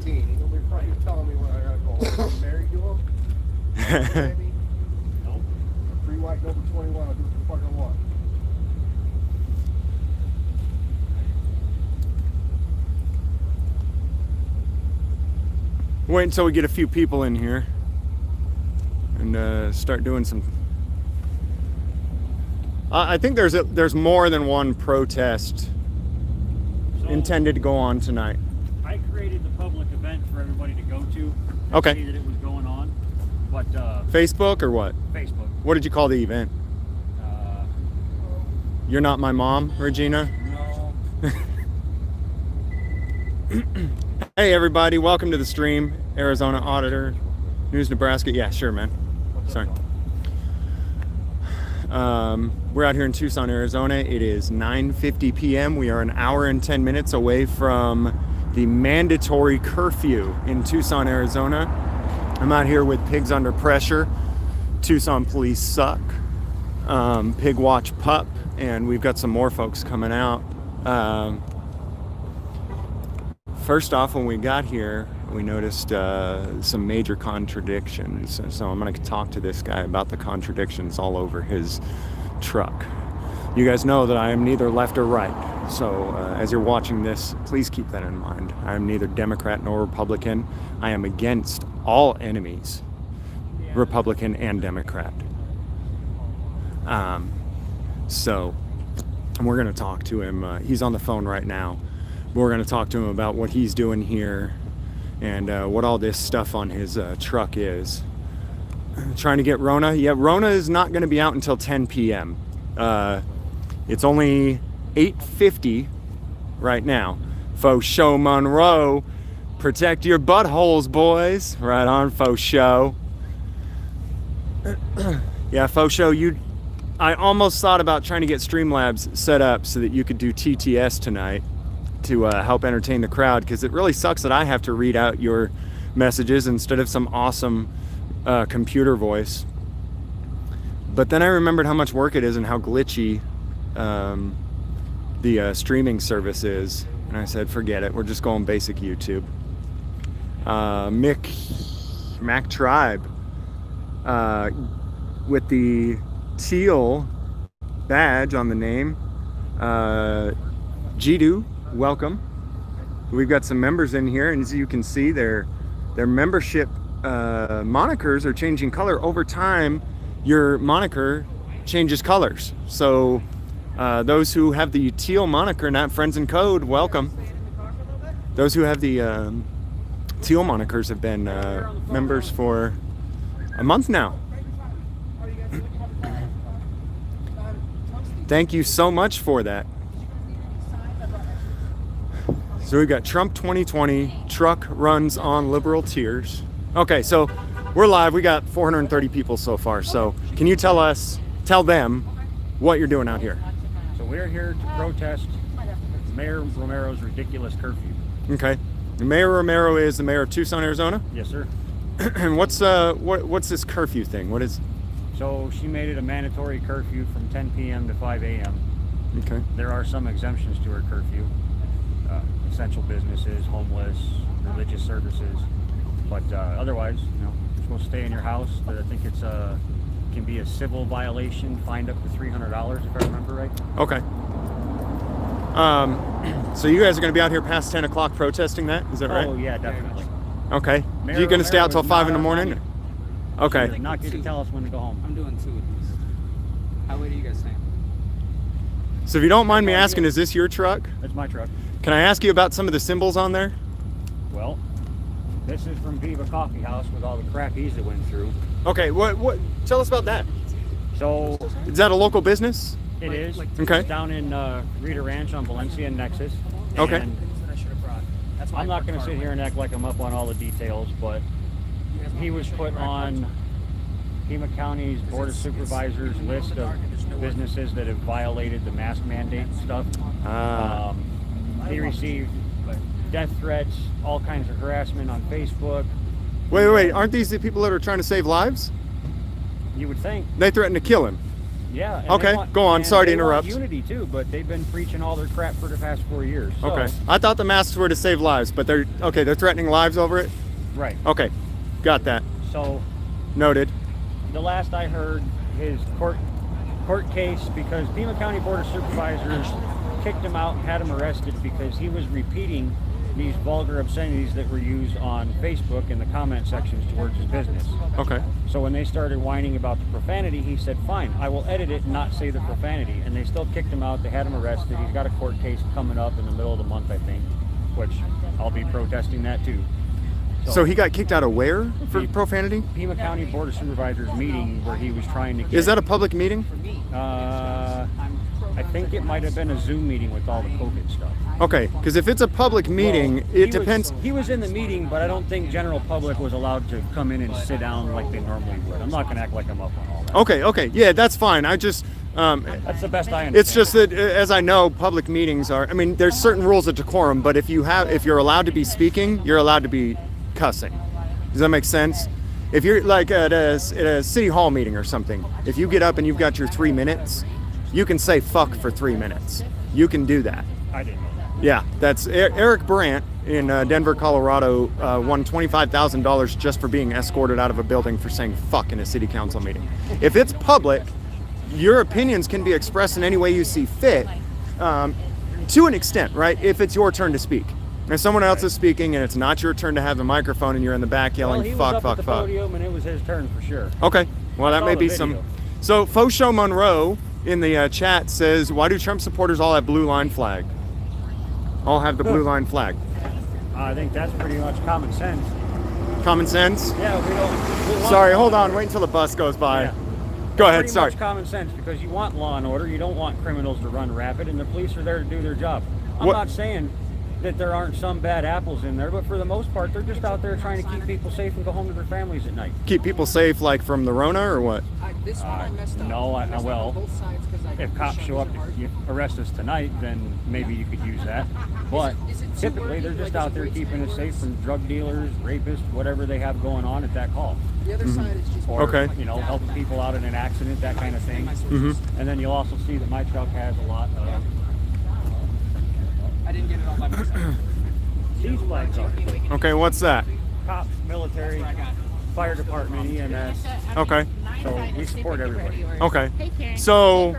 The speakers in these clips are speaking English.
18. He's gonna be fucking telling me when I gotta go. Are you married to him? Maybe? Nope. Free white over 21. I'll do what the fuck I want. Wait until we get a few people in here and start doing some. I think there's more than one protest intended to go on tonight. I created the public event for everybody to go to. Okay. See that it was going on, but Facebook or what? Facebook. What did you call the event? You're not my mom, Regina? No. Hey everybody, welcome to the stream. Arizona Auditor, News Nebraska. Yeah, sure, man. Sorry. We're out here in Tucson, Arizona. It is 9:50 p.m. We are an hour and 10 minutes away from the mandatory curfew in Tucson, Arizona. I'm out here with Pigs Under Pressure, Tucson Police Suck, Pig Watch Pup, and we've got some more folks coming out. First off, when we got here, we noticed some major contradictions. So I'm going to talk to this guy about the contradictions all over his truck. You guys know that I am neither left or right. So as you're watching this, please keep that in mind. I am neither Democrat nor Republican. I am against all enemies, Republican and Democrat. So we're going to talk to him. He's on the phone right now. We're going to talk to him about what he's doing here and what all this stuff on his truck is. Trying to get Rona. Yeah, Rona is not going to be out until 10 p.m. It's only 8:50 right now. Faux show Monroe. Protect your buttholes, boys. Right on, faux show. Yeah, faux show, I almost thought about trying to get Streamlabs set up so that you could do TTS tonight to help entertain the crowd, because it really sucks that I have to read out your messages instead of some awesome computer voice. But then I remembered how much work it is and how glitchy the streaming service is, and I said, forget it, we're just going basic YouTube. Mac Tribe with the teal badge on the name. Jidu, welcome. We've got some members in here, and as you can see, their membership monikers are changing color over time. Your moniker changes colors. So those who have the teal moniker, not friends in code, welcome. Those who have the teal monikers have been members for a month now. Thank you so much for that. So we got Trump 2020, truck runs on liberal tears. Okay, so we're live. We got 430 people so far. So can you tell them what you're doing out here? So we're here to protest Mayor Romero's ridiculous curfew. Okay. Mayor Romero is the mayor of Tucson, Arizona? Yes, sir. And what's this curfew thing? What is? So she made it a mandatory curfew from 10 p.m. to 5 a.m. Okay. There are some exemptions to her curfew. Essential businesses, homeless, religious services. But otherwise, you're supposed to stay in your house. But I think it's can be a civil violation, fined up to $300 if I remember right. Okay. So you guys are going to be out here past 10 o'clock protesting that? Is that right? Oh yeah, definitely. Okay. Mayor Are you going to stay out till Romero is 5 in the not morning? on Okay. She does not get to tell us when to go home. I'm doing 2 of these. How late are you guys staying? So if you don't mind me asking, is this your truck? That's my truck. Can I ask you about some of the symbols on there? Well, this is from Viva Coffee House with all the crappies that went through. Okay, what tell us about that. So Is that a local business? it is. Okay. It's down in Rita Ranch on Valencia and Nexus. Okay. And I should have brought. That's I'm not going to sit here and act like I'm up on all the details, but he was put on Pima County's Board of Supervisors list of businesses that have violated the mask mandate stuff. He received death threats, all kinds of harassment on Facebook. Wait, aren't these the people that are trying to save lives? You would think. They threatened to kill him. Yeah. and Okay, they want- go on. and Sorry to they want interrupt. Unity too, but they've been preaching all their crap for the past 4 years. So, Okay. I thought the masks were to save lives, but they're threatening lives over it. Right. Okay, got that. So Noted. the last I heard, his court case, because Pima County Board of Supervisors kicked him out and had him arrested because he was repeating these vulgar obscenities that were used on Facebook in the comment sections towards his business. Okay. So when they started whining about the profanity, he said, fine, I will edit it and not say the profanity. And they still kicked him out. They had him arrested. He's got a court case coming up in the middle of the month, I think, which I'll be protesting that too. So he got kicked out of where for The- profanity? Pima County Board of Supervisors meeting where he was trying to get... Is that a public meeting? I think it might have been a Zoom meeting with all the COVID stuff. Okay, because if it's a public meeting, Well, it depends. He was in the meeting, but I don't think general public was allowed to come in and sit down like they normally would. I'm not going to act like I'm up on all that. Okay, yeah, that's fine. I just, That's the best I understand. it's just that, as I know, public meetings are. I mean, there's certain rules of decorum, but if you're allowed to be speaking, you're allowed to be cussing. Does that make sense? If you're like at a city hall meeting or something, if you get up and you've got your 3 minutes, you can say fuck for 3 minutes. You can do that. I didn't know that. Yeah, that's Eric Brandt in Denver, Colorado, won $25,000 just for being escorted out of a building for saying fuck in a city council meeting. If it's public, your opinions can be expressed in any way you see fit, to an extent, right? If it's your turn to speak. If someone else is speaking and it's not your turn to have the microphone and you're in the back yelling Well, he was fuck, up fuck, at the fuck. podium and it was his turn for sure. Okay, well that saw may the be video. some. So Faux Show Monroe in the chat says, why do Trump supporters all have blue line flag? All have the blue line flag. I think that's pretty much common sense. Common sense? Yeah, we want Sorry, hold on, wait until the bus goes by. Yeah. Go ahead, Pretty sorry. much common sense because you want law and order. You don't want criminals to run rapid, and the police are there to do their job. I'm What- not saying that there aren't some bad apples in there, but for the most part, they're just out there trying to keep people safe and go home to their families at night. Keep people safe, like from the Rona or what? This one I messed up. No, I messed up well, on both sides 'cause I if got cops shot show up so hard. to arrest us tonight, then maybe you could use that. But is it too typically, wordy? they're just Like, is out it there way too keeping many us safe words? from drug dealers, rapists, whatever they have going on at that call. The other side is just Or, Okay. you know, helping people out in an accident, that kind of thing. And then you'll also see that my truck has a lot of I didn't get it all by myself. these flags on it. Okay, what's that? Cops, military, fire department, EMS. Okay. So we support everybody. Okay. So,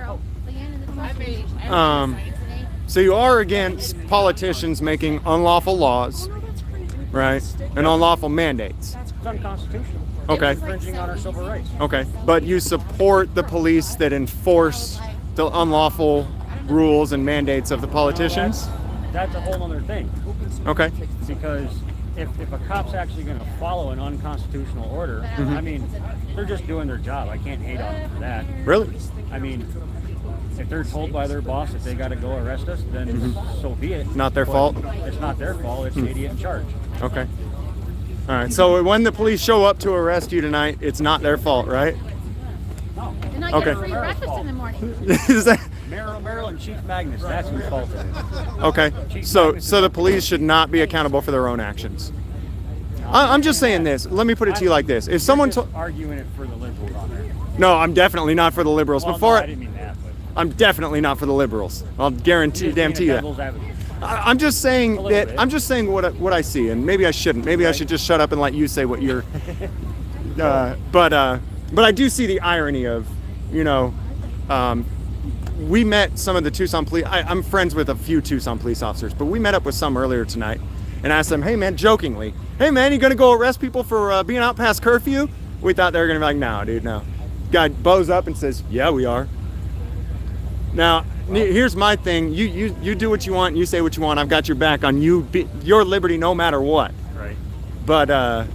so you are against politicians making unlawful laws, right? And unlawful mandates. It's unconstitutional. Okay. It's infringing on our civil rights. Okay. But you support the police that enforce the unlawful rules and mandates of the politicians? That's a whole other thing. Okay. Because if a cop's actually going to follow an unconstitutional order, I mean, they're just doing their job. I can't hate on them for that. Really? I mean, if they're told by their boss that they got to go arrest us, then so be it. Not their But fault? It's not their fault. It's the idiot in charge. Okay. All right. So when the police show up to arrest you tonight, it's not their fault, right? And I Okay. get free breakfast in the morning. Is that Maryland Chief Magnus, that's whose fault it is. okay? So the police should not be accountable for their own actions. I'm just saying this. Let me put it to you like this: if someone You're told, just arguing it for the liberals on there. no, I'm definitely not for the liberals. Well, Before no, I didn't mean that, but I'm definitely not for the liberals. I'll guarantee you being a that. devil's advocate. I'm just saying little that bit. I'm just saying what I see, and maybe I shouldn't. Maybe I should just shut up and let you say what you're. But I do see the irony of, you know, we met some of the Tucson police. I'm friends with a few Tucson police officers, but we met up with some earlier tonight and asked them, hey man, jokingly, hey man, you gonna go arrest people for being out past curfew? We thought they were gonna be like, no, dude, no. Guy bows up and says, yeah, we are. Now, here's my thing. You do what you want. You say what you want. I've got your back on your liberty, no matter what. Right. But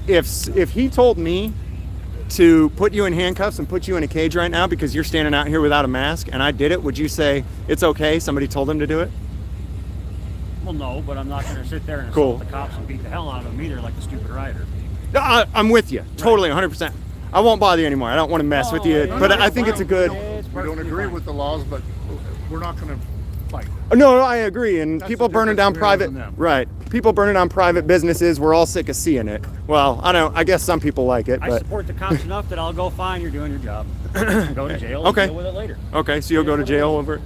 if he told me to put you in handcuffs and put you in a cage right now because you're standing out here without a mask, and I did it, would you say it's okay? Somebody told him to do it. Well, no, but I'm not going to sit there and Cool. assault the cops and beat the hell out of them either like a stupid rider. I'm with you, totally, 100%. I won't bother you anymore. I don't want to mess with you, but I think it's a good. We don't agree with the laws, but we're not going to fight. No, I agree. And That's people the burning down difference between private, us and them. right? People burning down private businesses. We're all sick of seeing it. Well, I guess some people like it, I but support the cops enough that I'll go, fine, you're doing your job. Go to jail. Okay. And deal with it later. Okay, so you'll go to jail over it.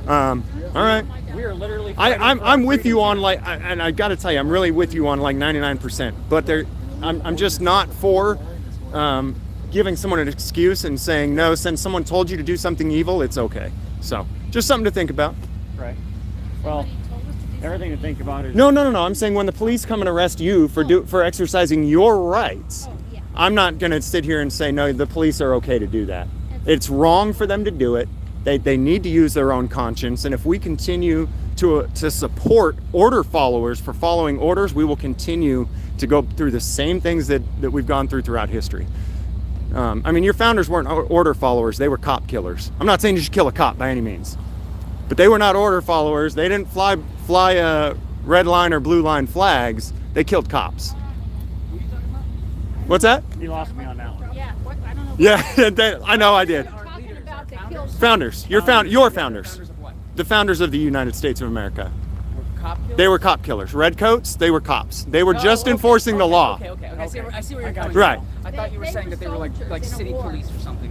All right. We are literally. I'm with you on like, and I got to tell you, I'm really with you on like 99%. But I'm just not for giving someone an excuse and saying no. Since someone told you to do something evil, it's okay. So just something to think about. Right. Well, everything to think about is. No. I'm saying when the police come and arrest you for exercising your rights, Yeah. I'm not gonna sit here and say no. The police are okay to do that. It's wrong for them to do it. They need to use their own conscience, and if we continue to support order followers for following orders, we will continue to go through the same things that we've gone through throughout history. I mean, your founders weren't order followers; they were cop killers. I'm not saying you should kill a cop by any means, but they were not order followers. They didn't fly red line or blue line flags. They killed cops. What's that? You lost me on that one. Yeah. What? I don't know. Yeah, I know I did. Talking about the kills. Founders. Your founders. Founders of what? The founders of the United States of America. Cop killers? They were cop killers. Redcoats, they were cops. They were just enforcing the law. Okay. I see where you're coming Right. from. I thought you were saying that they were like city police or something.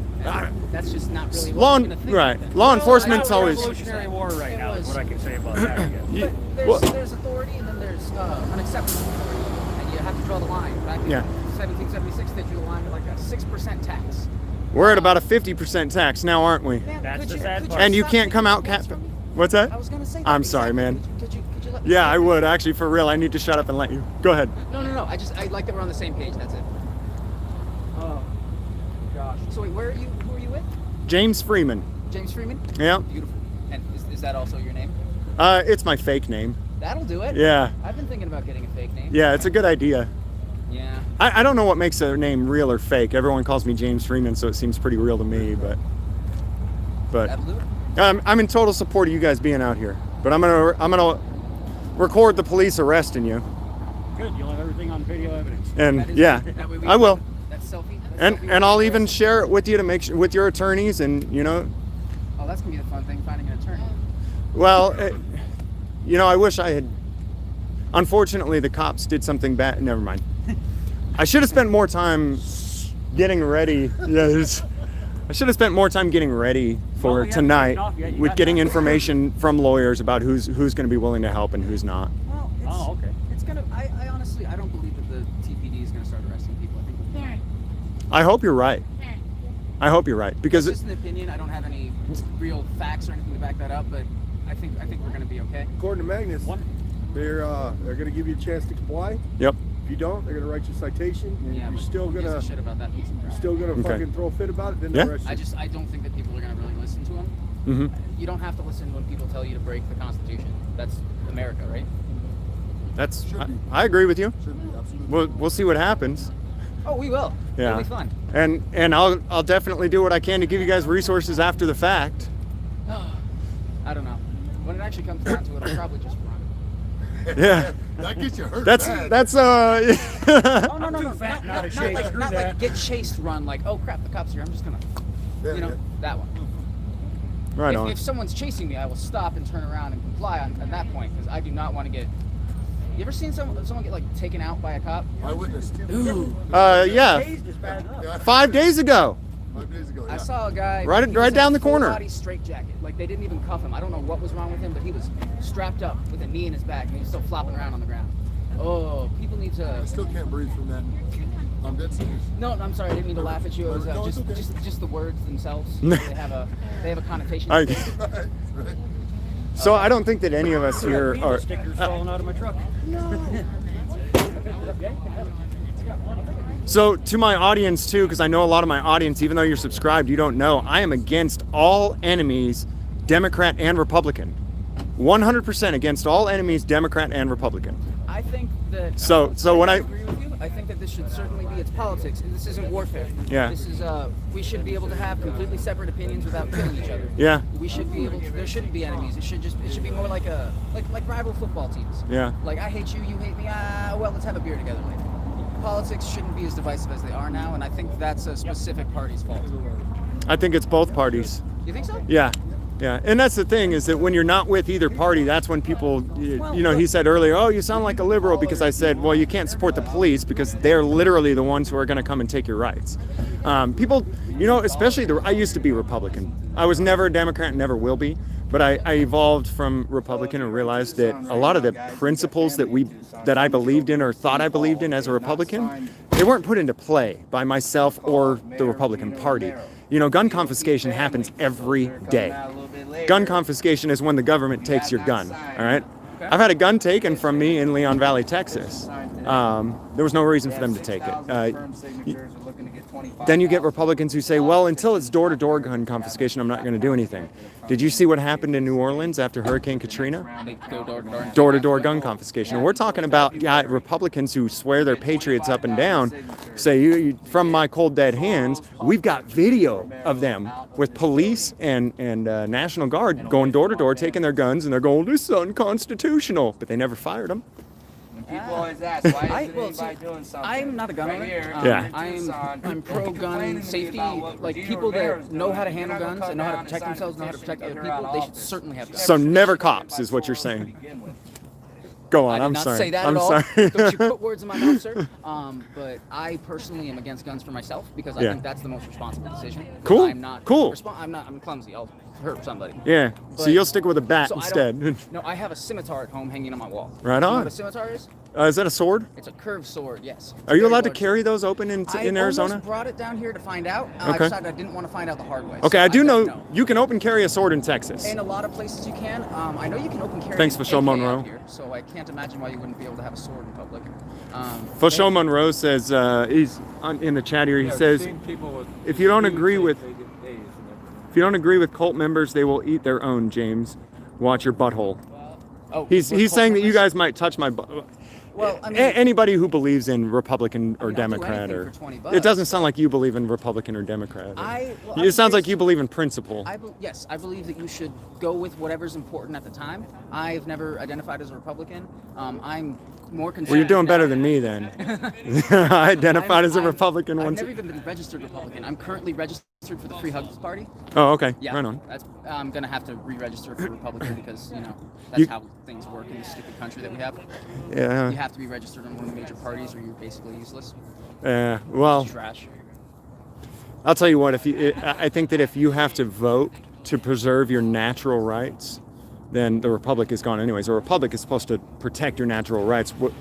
That's just not really Law, what I'm gonna think. right. Law enforcement's We're in a always. Revolutionary War right now is what I can say about that. I guess. Yeah, But well- there's authority and then there's unacceptable authority, and you have to draw the line. Back in Yeah. 1776, they drew the line with like a 6% tax. We're at about a 50% tax now, aren't we? Man, That's could the you- sad could part. And you stop can't taking come out quotes cap. from me? What's that? I was gonna say. I'm that. sorry, man. Could you let me Yeah, say I that? would actually, for real. I need to shut up and let you. Go ahead. No. I like that we're on the same page. That's it. Oh, gosh. So wait, who are you with? James Freeman. James Freeman? Yeah. Beautiful. And is that also your name? It's my fake name. That'll do it. Yeah. I've been thinking about getting a fake name. Yeah, it's a good idea. Yeah. I don't know what makes a name real or fake. Everyone calls me James Freeman, so it seems pretty real to me. But That'll do it. I'm in total support of you guys being out here. But I'm gonna record the police arresting you. Good. You'll have everything on video evidence. And That is- yeah, that way we I will. That's selfie. That's And selfie I'll with even us. share it with you to make sure with your attorneys and Oh, that's gonna be the fun thing, finding an attorney. well, I wish I had. Unfortunately, the cops did something bad. Never mind. I should have spent more time getting ready. Yes. I should have spent more time getting ready for Well, we haven't tonight taken off yet. You with got getting time. information from lawyers about who's going to be willing to help and who's not. Well, Oh, okay. It's gonna. I honestly, I don't believe that the TPD is gonna start arresting people. I think Parent. I hope you're right. Parent. I hope you're right because it's just an opinion. I don't have any real facts or anything to back that up, but I think we're gonna be okay. According to Magnus, they're going to give you a chance to comply. Yep. If you don't, they're going to write you a citation. And Yeah, you're but still who going gives a to shit about that piece of crap? still going to Okay. fucking throw a fit about it. Then Yeah. they'll arrest you. I don't think that people are gonna really listen to them. hmm You don't have to listen when people tell you to break the Constitution. That's America, right? That's. I agree with you. Should be, absolutely. We'll see what happens. Oh, we will. Yeah. It'll be fun. And I'll definitely do what I can to give you guys resources after the fact. I don't know. When it actually comes down to it, I'll probably just run. Yeah. That gets you hurt. That's bad. that's Oh, no, too fat now to not chase. like, Screw not that. like get chased run, like, oh crap, the cops are here. I'm just gonna, Yeah, you know, yeah. that one. right on. If someone's chasing me, I will stop and turn around and comply at that point, because I do not want to get. You ever seen someone get like taken out by a cop? I witnessed. Ooh. Yeah. Tased is bad enough. Yeah, 5 days ago. 5 days ago. Yeah. I saw a guy Right- he was right in down a the corner. full body straight jacket. Like they didn't even cuff him. I don't know what was wrong with him, but he was strapped up with a knee in his back and he was still flopping around on the ground. Oh, people need I to. still can't breathe from that. I'm dead serious. No, I'm sorry. I didn't mean to laugh at you. It was No, it's okay. just the words themselves. they have a connotation. I, Right. so I don't think that any of us here Penis are. stickers falling out of my truck. So to my audience too, because I know a lot of my audience, even though you're subscribed, you don't know, I am against all enemies, Democrat and Republican. 100% against all enemies, Democrat and Republican. I think that. So when I agree with you. I think that this should certainly be its politics. This isn't warfare. Yeah. This is we should be able to have completely separate opinions without killing each other. Yeah. We should be able to. There shouldn't be enemies. It should be more like like rival football teams. Yeah. Like I hate you, you hate me. Well, let's have a beer together later. Politics shouldn't be as divisive as they are now, and I think that's a specific party's fault. I think it's both parties. You think so? Yeah. Yeah, and that's the thing is that when you're not with either party, that's when people, he said earlier, oh, you sound like a liberal because I said, well, you can't support the police because they're literally the ones who are going to come and take your rights. People, especially I used to be Republican. I was never a Democrat, never will be, but I evolved from Republican and realized that a lot of the principles that I believed in or thought I believed in as a Republican, they weren't put into play by myself or the Republican Party. Gun confiscation happens every day. Gun confiscation is when the government takes your gun, all right? I've had a gun taken from me in Leon Valley, Texas. There was no reason for them to take it. Then you get Republicans who say, well, until it's door-to-door gun confiscation, I'm not going to do anything. Did you see what happened in New Orleans after Hurricane Katrina? Door-to-door gun confiscation. And we're talking about Republicans who swear they're patriots up and down, say, from my cold dead hands, we've got video of them with police and National Guard going door-to-door, taking their guns, and they're going, this is unconstitutional. But they never fired them. People always ask, why is anybody doing something? I'm not a gun owner. Yeah. I'm pro-gun safety. Like, people that know how to handle guns and know how to protect themselves, know how to protect other people, they should certainly have guns. So never cops is what you're saying. Go on, I'm sorry. I did not say that at all. Don't you put words in my mouth, sir. But I personally am against guns for myself because I think that's the most responsible decision. Cool. I'm not cool. I'm clumsy. I'll hurt somebody. Yeah. So you'll stick with a bat so instead. No, I have a scimitar at home hanging on my wall. Right You know on. what a scimitar is? Is that a sword? It's a curved sword, yes. Are you allowed to carry those open in I Arizona? almost brought it down here to find out. I Okay. decided I didn't want to find out the hard way. Okay, so I do don't know you can open carry a sword in Texas. In a lot of places you can. I know you can open carry. Thanks, an Fashel AK Monroe. out here, so I can't imagine why you wouldn't be able to have a sword in public. Fashel Monroe says he's in the chat here. He says if you don't agree with cult members, they will eat their own. James, watch your butthole. Oh, He's saying that you guys might touch my butt. Well, I mean, Anybody who believes in Republican or I'll do Democrat, anything or for 20 it bucks. doesn't sound like you believe in Republican or Democrat. Well, It sounds like you believe in principle. Yes, I believe that you should go with whatever's important at the time. I've never identified as a Republican. I'm more concerned. Well, you're doing better than me then. I identified as a Republican I've once. never even been registered Republican. I'm currently registered for the Free Hugs Party. Oh, okay. Yeah, Right on. I'm gonna have to re-register for Republican because that's how things work in this stupid country that we have. Yeah. You have to be registered on one of the major parties, or you're basically useless. Well, Trash. I'll tell you what. I think that if you have to vote to preserve your natural rights, then the republic is gone anyways. A republic is supposed to protect your natural rights, with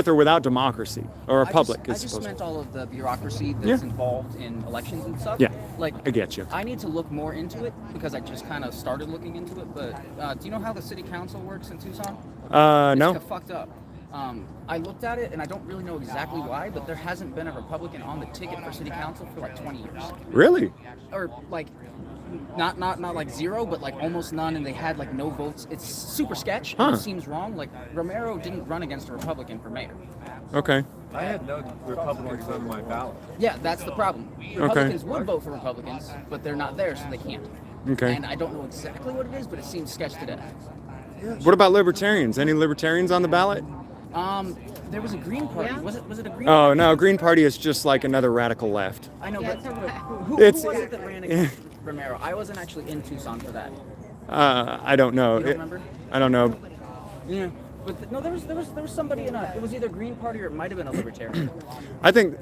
or without democracy. A republic I is just supposed meant to. all of the bureaucracy that's involved in elections and stuff. Yeah, like I get you. I need to look more into it because I just kind of started looking into it. But do you know how the city council works in Tucson? No. It's fucked up. I looked at it and I don't really know exactly why, but there hasn't been a Republican on the ticket for city council for like 20 years. Really? Or like not like zero, but like almost none, and they had like no votes. It's super sketch. Huh. It seems wrong. Like Romero didn't run against a Republican for mayor. Okay. I had no Republicans on my ballot. Yeah, that's the problem. Republicans would vote for Republicans, but they're not there, so they can't. Okay. And I don't know exactly what it is, but it seems sketch to death. What about libertarians? Any libertarians on the ballot? There was a Green Party. Yeah. Was it a Green Oh Party? no, Green Party is just like another radical left. I know, Yeah, but it's a who It's- was it that ran against Romero? I wasn't actually in Tucson for that. I don't know. You don't remember? I don't know. Yeah. But no, there was somebody in it was either Green Party or it might have been a Libertarian. I think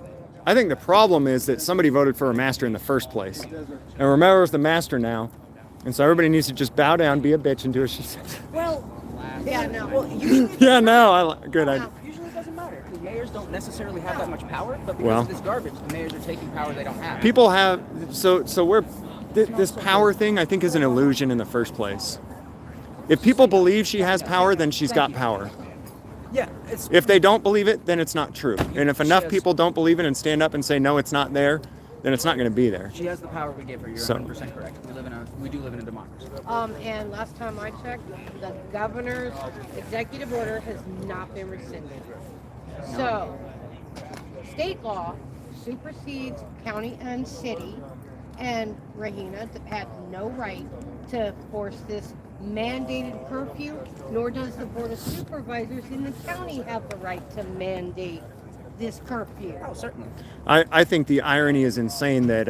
the problem is that somebody voted for a master in the first place, and Romero's the master now, and so everybody needs to just bow down, be a bitch, and do as she says. Well, Yeah, no. well, usually, Yeah, no, good. usually it doesn't matter because mayors don't necessarily have that much power, but because Well. of this garbage, the mayors are taking power they don't have. People have so we're this power thing. I think is an illusion in the first place. If people believe she has power, then she's got power. Yeah, it's If they don't believe it, then it's not true. And if enough has- people don't believe it and stand up and say no, it's not there, then it's not going to be there. she has the power we gave her. You're So- 100% correct. We do live in a democracy. And last time I checked, the governor's executive order has not been rescinded. So, state law supersedes county and city, and Rahina had no right to force this mandated curfew, nor does the Board of Supervisors in the county have the right to mandate this curfew. Oh, certainly. I think the irony is insane that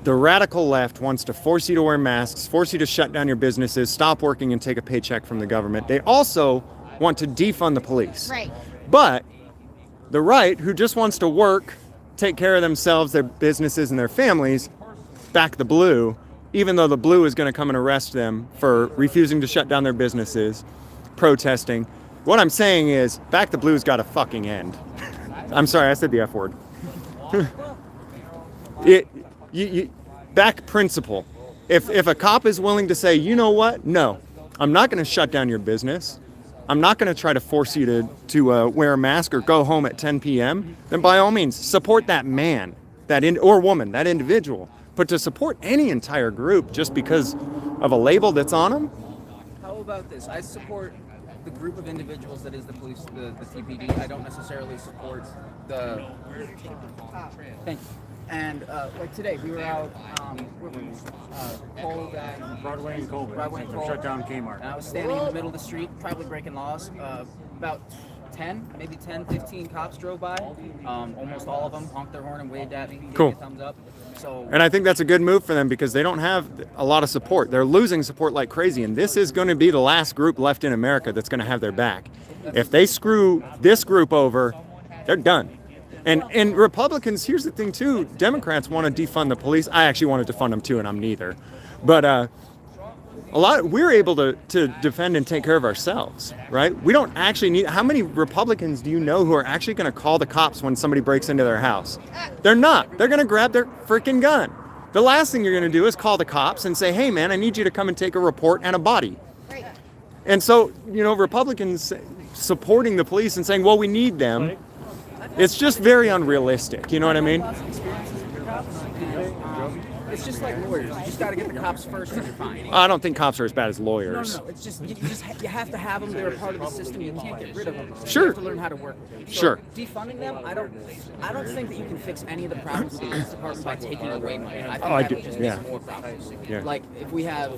The radical left wants to force you to wear masks, force you to shut down your businesses, stop working and take a paycheck from the government. They also want to defund the police. Right. But the right, who just wants to work, take care of themselves, their businesses, and their families, back the blue, even though the blue is going to come and arrest them for refusing to shut down their businesses, protesting. What I'm saying is, back the blue's got to fucking end. I'm sorry, I said the F word. Back principle. If a cop is willing to say, you know what, no, I'm not going to shut down your business, I'm not going to try to force you to wear a mask or go home at 10 p.m., then by all means, support that man, or woman, that individual. But to support any entire group just because of a label that's on them? How about this? I support the group of individuals that is the police, the TPD. I don't necessarily support the... Thank you. And like today, we were out, where were we? Cold and Broadway and Colbert. Broadway and Colbert. Shut down Kmart. And I was standing in the middle of the street, probably breaking laws. About 10, 15 cops drove by. Almost all of them honked their horn and waved at me, gave Cool. me a thumbs up. So, And I think that's a good move for them because they don't have a lot of support. They're losing support like crazy, and this is going to be the last group left in America that's going to have their back. If they screw this group over, they're done. And Republicans, here's the thing too, Democrats want to defund the police. I actually want to defund them too, and I'm neither. But we're able to defend and take care of ourselves, right? We don't actually need, how many Republicans do you know who are actually going to call the cops when somebody breaks into their house? They're not. They're going to grab their freaking gun. The last thing you're going to do is call the cops and say, hey man, I need you to come and take a report and a body. Right. And so, Republicans supporting the police and saying, well, we need them, it's just very unrealistic, you know what I mean? it's just like lawyers. You just got to get the cops first and you're fine. I don't think cops are as bad as lawyers. No. It's just you have to have them. They're a part of the system. You can't get rid of them. Sure. You have to learn how to work with them. So Sure. Defunding them, I don't think that you can fix any of the problems of the police department by taking away money. I think I that do. would just Yeah. make more problems. Yeah. Like if we have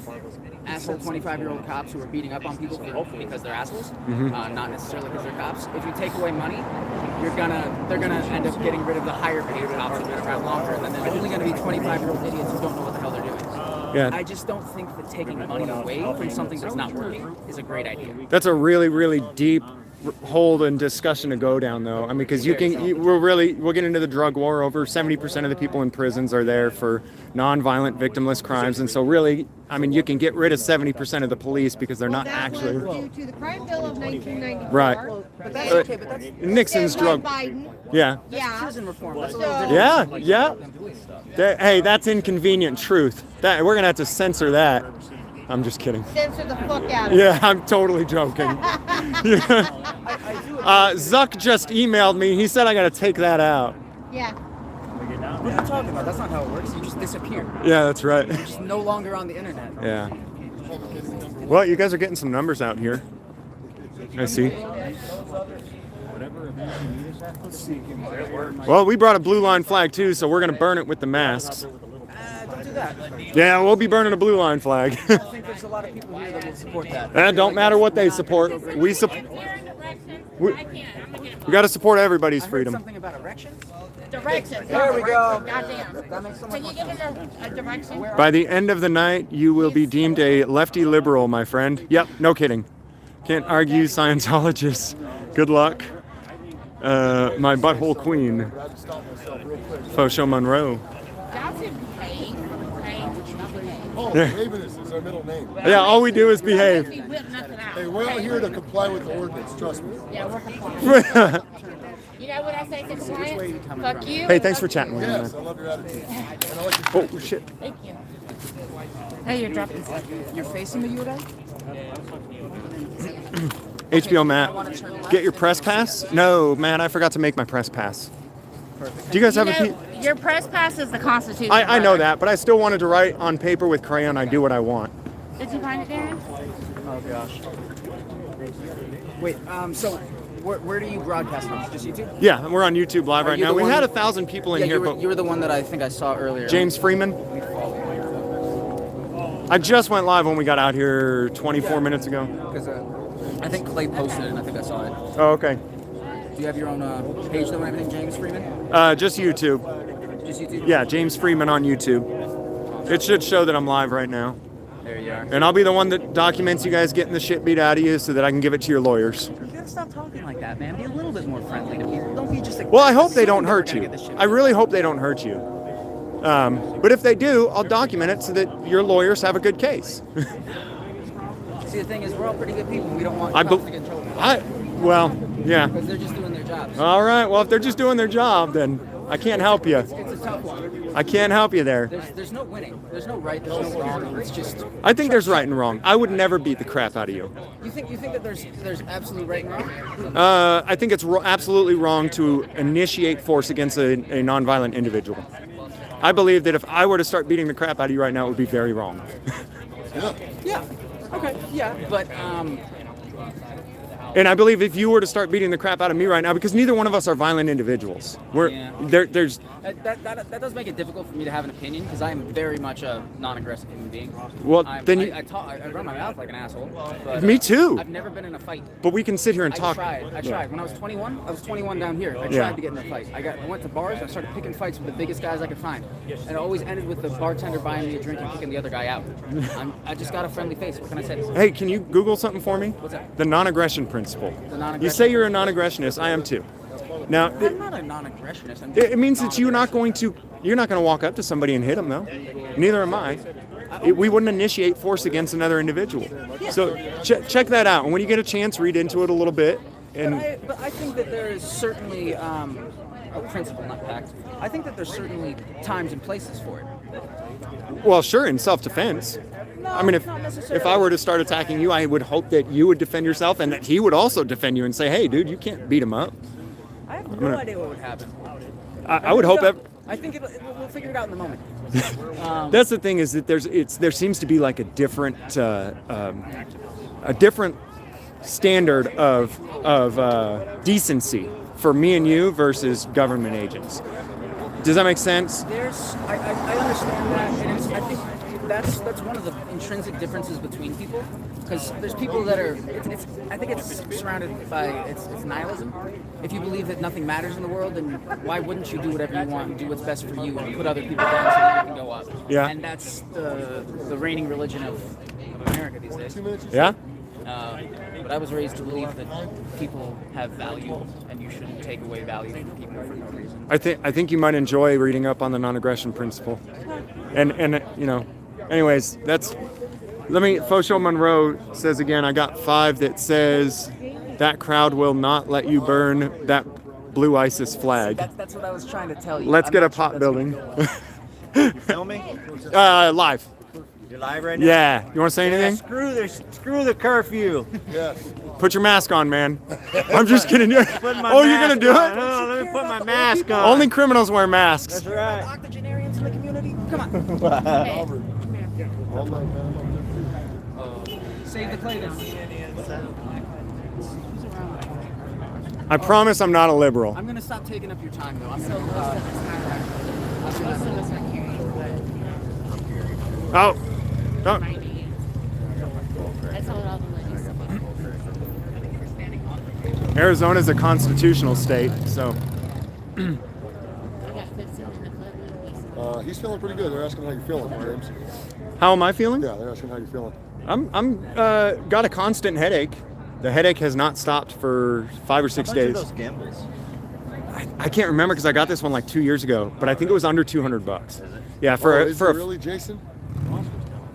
asshole 25-year-old cops who are beating up on people because they're assholes, not necessarily because they're cops. If you take away money, they're gonna end up getting rid of the higher paid cops who've been around longer, and then there's only gonna be 25-year-old idiots who don't know what the hell they're doing. Yeah. I just don't think that taking money away from something that's not working is a great idea. That's a really, really deep hold and discussion to go down, though. I mean, because we'll get into the drug war. Over 70% of the people in prisons are there for non-violent, victimless crimes, and so really, I mean, you can get rid of 70% of the police because they're not That actually was due to the crime bill of 1994. right. But that's okay. But that's Nixon's It was drug. Biden. Yeah. Yeah. prison reform. That's a So- little different. Yeah. Hey, that's inconvenient truth. That we're gonna have to censor that. I'm just kidding. Censor the fuck out of it. Yeah, I'm totally joking. Zuck just emailed me. He said I gotta take that out. Yeah. What are you talking about? That's not how it works. You just disappear. Yeah, that's right. You're just no longer on the internet. Yeah. Well, you guys are getting some numbers out here. I see. Well, we brought a blue line flag too, so we're gonna burn it with the masks. Don't do that. Yeah, we'll be burning a blue line flag. I think there's a lot of people here that will support that. It don't matter what they support. We got to support everybody's I heard freedom. something about erections. Directions. There we go. Goddamn. That makes so much Can you give us a direction? By the end of the night, you will be deemed a lefty liberal, my friend. Yep, no kidding. Can't argue, Scientologists. Good luck. My butthole queen, Fosho Monroe. Oh, behaving is our middle name. Yeah, all we do is behave. Hey, we're all here to comply with the ordinance, trust me. Yeah, we're complying. You know what I say to clients? Fuck you. Hey, thanks for chatting with me, Yes, I man. love your attitude. And I like your Oh, shit. Thank you. Hey, you're dropping. You're facing the U.S.? HBO Matt, get your press pass? No, man, I forgot to make my press pass. Do you guys have a Your press pass is the Constitution. I know that, but I still wanted to write on paper with crayon. I do what I want. Did you find it, Darren? Oh gosh. Wait. So, where do you broadcast from? Just YouTube? Yeah, we're on YouTube Live Are right you now. the We one- had 1,000 people in Yeah, here, you but were the one that I think I saw earlier. James Freeman. I just went live when we got out here 24 minutes ago. Because I think Clay posted it, and I think I saw it. Oh, okay. Do you have your own page though and everything, James Freeman? Just YouTube. Just YouTube? Yeah, James Freeman on YouTube. It should show that I'm live right now. There you are. And I'll be the one that documents you guys getting the shit beat out of you so that I can give it to your lawyers. You gotta stop talking like that, man. Be a little bit more friendly to people. Don't be just like. Well, I hope they don't hurt We're you. gonna get this shit. I really hope they don't hurt you. But if they do, I'll document it so that your lawyers have a good case. See, the thing is, we're all pretty good people. We don't want I cops to get in trouble. Well, yeah. Because they're just doing their jobs. All right. Well, if they're just doing their job, then I can't help you. It's a tough one. I can't help you there. There's no winning. There's no right. There's no wrong. It's just. I think there's right and wrong. I would never beat the crap out of you. You think that there's absolute right and wrong? I think it's absolutely wrong to initiate force against a nonviolent individual. I believe that if I were to start beating the crap out of you right now, it would be very wrong. Yeah. Okay. Yeah. But And I believe if you were to start beating the crap out of me right now, because neither one of us are violent individuals. There's that does make it difficult for me to have an opinion because I am very much a non-aggressive human being. Well, I run my mouth like an asshole. But, me too. I've never been in a fight. But we can sit here and talk. I tried. When I was 21, I was 21 down here. I tried to get in a fight. I went to bars. I started picking fights with the biggest guys I could find, and it always ended with the bartender buying me a drink and kicking the other guy out. I just got a friendly face. What can I say? Hey, can you Google something for me? What's that? The non-aggression principle. The non-aggression. You say you're a non-aggressionist. I am too. Now, I'm not a non-aggressionist. it means that you're not going to walk up to somebody and hit them, though. Neither am I. We wouldn't initiate force against another individual. So check that out. And when you get a chance, read into it a little bit. But I think that there is certainly a principle, not fact. I think that there's certainly times and places for it. Well, sure, in self-defense. I mean, if I were to start attacking you, I would hope that you would defend yourself and that he would also defend you and say, hey, dude, you can't beat him up. I have no idea what would happen. I would hope that. I think we'll figure it out in the moment. That's the thing is that there seems to be like a different standard of decency for me and you versus government agents. Does that make sense? I understand that, and I think that's one of the intrinsic differences between people, because there's people that are. I think it's surrounded by it's nihilism. If you believe that nothing matters in the world, then why wouldn't you do whatever you want and do what's best for you and put other people down so that you can go up? Yeah. And that's the reigning religion of America these days. Yeah. But I was raised to believe that people have value, and you shouldn't take away value from people for no reason. I think you might enjoy reading up on the non-aggression principle, and you know, anyways, Fosho Monroe says again, I got 5 that says that crowd will not let you burn that blue ISIS flag. That's what I was trying to tell you. Let's get a pot building. You filming? Live. You're live right now? Yeah. You want to say anything? Screw the curfew. Yeah. Put your mask on, man. I'm just kidding. Putting my Oh, you're gonna mask do on. it? Oh, let me put my mask on. Only criminals wear masks. That's right. Octogenarians in the community, come on. All night, man. Save the Clayton. I promise I'm not a liberal. I'm gonna stop taking up your time, though. I'm gonna. Most of us are carrying, Oh. Don't. but that's all the ladies. Arizona's a constitutional state, so I got 15 in the club. He's feeling pretty good. They're asking how you're feeling, James. how am I feeling? Yeah, they're asking how you're feeling. I'm got a constant headache. The headache has not stopped for 5 or 6 How much are days. those gimbals? I can't remember because I got this one like 2 years ago, but I think it was under $200. Yeah, Is it really, Jason?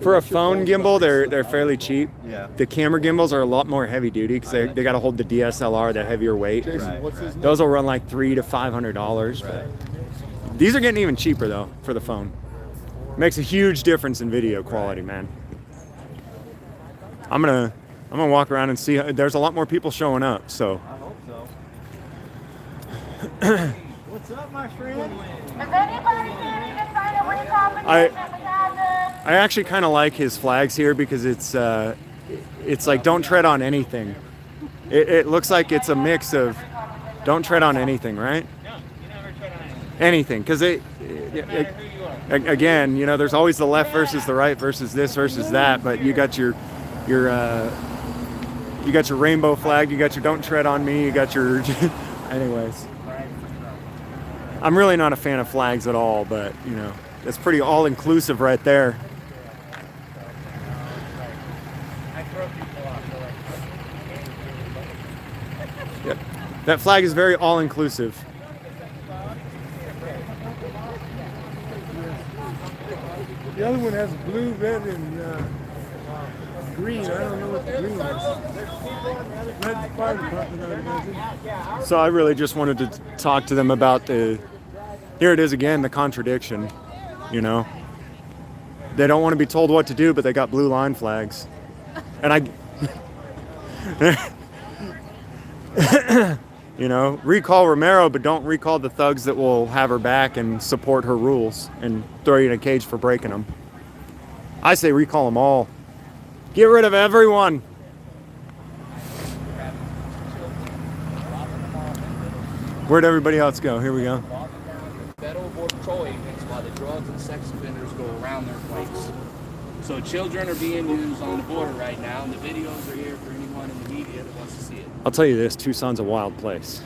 for a phone gimbal, they're fairly cheap. Yeah. The camera gimbals are a lot more heavy duty because they got to hold the DSLR, the heavier weight. Jason, Right. what's his name? Those will run like $300 to $500. Right. These are getting even cheaper though for the phone. Makes a huge difference in video quality, man. I'm gonna walk around and see. There's a lot more people showing up, so. I hope so. What's up, my friend? Is anybody needing to sign a win competition? We have I actually kind of like his flags here because it's like don't tread on anything. It looks like it's a mix of don't tread on anything, right? Anything, because again, you know, there's always the left versus the right versus this versus that, but you got your rainbow flag, you got your don't tread on me, you got your anyways. I'm really not a fan of flags at all, but you know, That's pretty all-inclusive right there. Yep. That flag is very all-inclusive. The other one has blue, red, and green. I don't know what the green is. Red fire department, I imagine. So I really just wanted to talk to them about the, here it is again, the contradiction, you know. They don't want to be told what to do, but they got blue line flags. And you know, recall Romero, but don't recall the thugs that will have her back and support her rules and throw you in a cage for breaking them. I say recall them all. Get rid of everyone. Where'd everybody else go? Here we go. Federal Border Patrol agents while the drugs and sex offenders go around their plates. So children are being used on the border right now, and the videos are here for anyone in the media that wants to see it. I'll tell you this, Tucson's a wild place.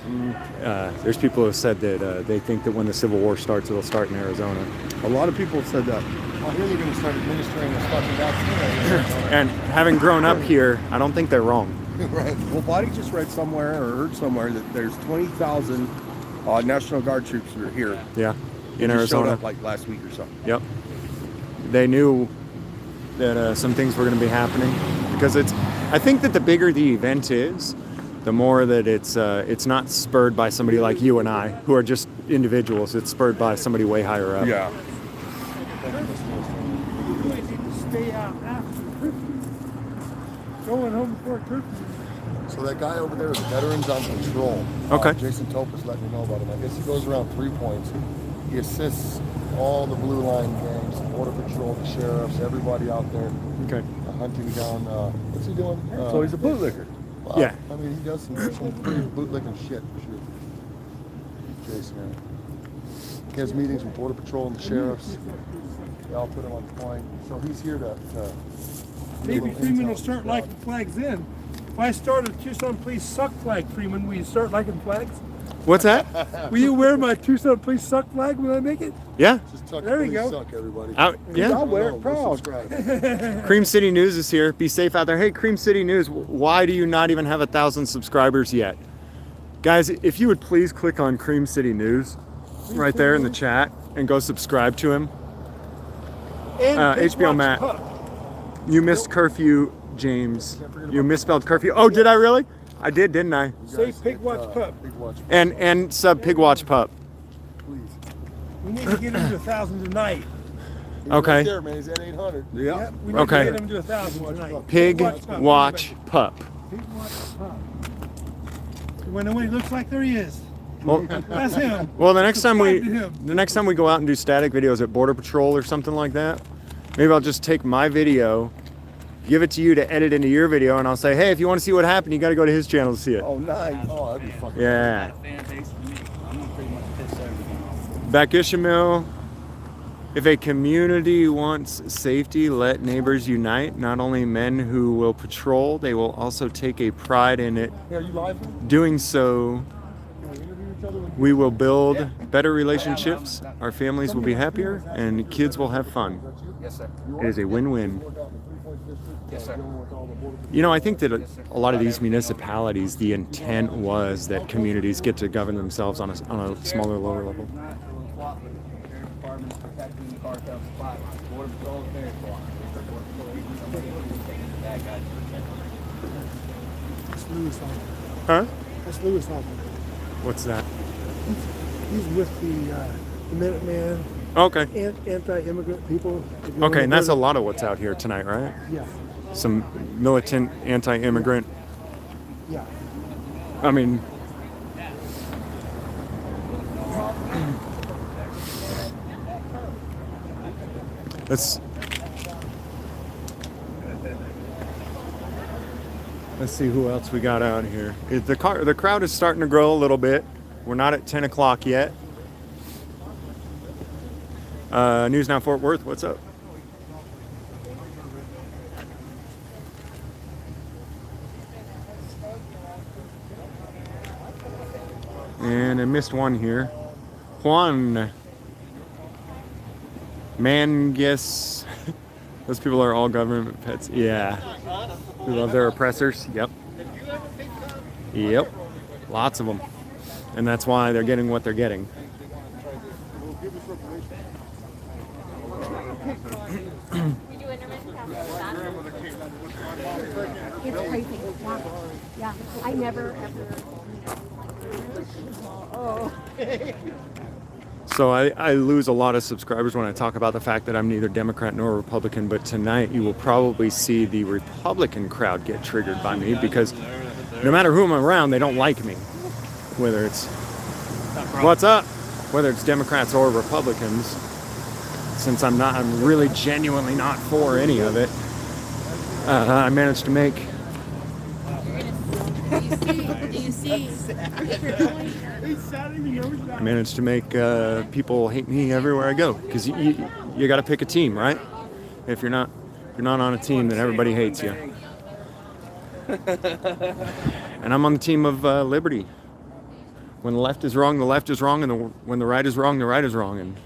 There's people who have said that they think that when the Civil War starts, it'll start in Arizona. A lot of people have said that. I hear they're going to start administering this fucking vaccine. And having grown up here, I don't think they're wrong. Right. Well, Bobby just read somewhere or heard somewhere that there's 20,000 National Guard troops that are here. Yeah, They in just Arizona. showed up like last week or something. Yep. They knew that some things were going to be happening because I think that the bigger the event is, the more that it's not spurred by somebody like you and I, who are just individuals. It's spurred by somebody way higher up. Yeah. Stay out after curfew. Going home before curfew. So that guy over there is Veterans on Patrol. Okay. Jason Topus let me know about him. I guess he goes around 3 points. He assists all the blue line gangs, Border Patrol, the sheriffs, everybody out there. Okay. Hunting down, what's he doing? So he's a bootlicker. Well, Yeah. I mean, he does some pretty bootlicking shit for sure. Jason, he has meetings with Border Patrol and the sheriffs. They all put him on point. So he's here to Maybe Freeman will start liking flags then. If I started Tucson Police Suck flag, Freeman, will you start liking flags? What's that? Will you wear my Tucson Police Suck flag when I make it? Yeah. Just tuck There we please go. suck, everybody. Yeah. I'll wear it Go proud. subscribe. Cream City News is here. Be safe out there. Hey, Cream City News, why do you not even have 1,000 subscribers yet? Guys, if you would please click on Cream City News right there in the chat and go subscribe to him. And Pig HBO Watch Matt. Pup. You missed curfew, James. You misspelled curfew. Oh, did I really? I did, didn't I? Say Pig Watch Pup. Big watch. And sub Pig Watch Pup. Please. We need to get him to 1,000 tonight. He's Okay. Right there, man. He's at 800. Yeah. Yep, we need Okay. to get him to 1,000 tonight. Pig Pup. Watch Pup. Pig Watch Pup. When he looks like there he is. Well, That's him. well, the next time Subscribe to him. we go out and do static videos at Border Patrol or something like that, maybe I'll just take my video, give it to you to edit into your video, and I'll say, hey, if you want to see what happened, you got to go to his channel to see it. Oh, nice. Oh, that'd be fucking Yeah. Fan base for me. I'm gonna pretty much piss everything off. Back Ishamil, if a community wants safety, let neighbors unite. Not only men who will patrol, they will also take a pride in it. Hey, are you live? Doing so, we will build better relationships, our families will be happier, and kids will have fun. Yes, sir. It is a win-win. Yes, sir. You know, I think that a lot of these municipalities, the intent was that communities get to govern themselves on a smaller, lower level. Sheriff Department is protecting the cartel supply line. Border Patrol is very cooperative. Border Patrol agents are making sure taking the bad guys to protect them. That's Lewis on. Huh? That's Lewis on. What's that? He's with the Minuteman, Okay. anti-immigrant people. If you Okay, wanna and that's go a to- lot of what's out here tonight, right? Yeah, Some militant anti-immigrant. yeah. I mean, let's see who else we got out here. The crowd is starting to grow a little bit. We're not at 10 o'clock yet. News Now Fort Worth, what's up? And I missed one here. Juan Mangus. Those people are all government pets. Yeah. Who love their oppressors. Yep. Yep. Lots of them. And that's why they're getting what they're getting. It's crazy. Yeah. I never ever. Oh. So I lose a lot of subscribers when I talk about the fact that I'm neither Democrat nor Republican, but tonight you will probably see the Republican crowd get triggered by me because no matter who I'm around, they don't like me. Whether it's, what's up? Whether it's Democrats or Republicans, since I'm really genuinely not for any of it, I managed to make people hate me everywhere I go, because you got to pick a team, right? If you're not on a team, then everybody hates you. And I'm on the team of liberty. When the left is wrong, the left is wrong, and when the right is wrong, the right is wrong. And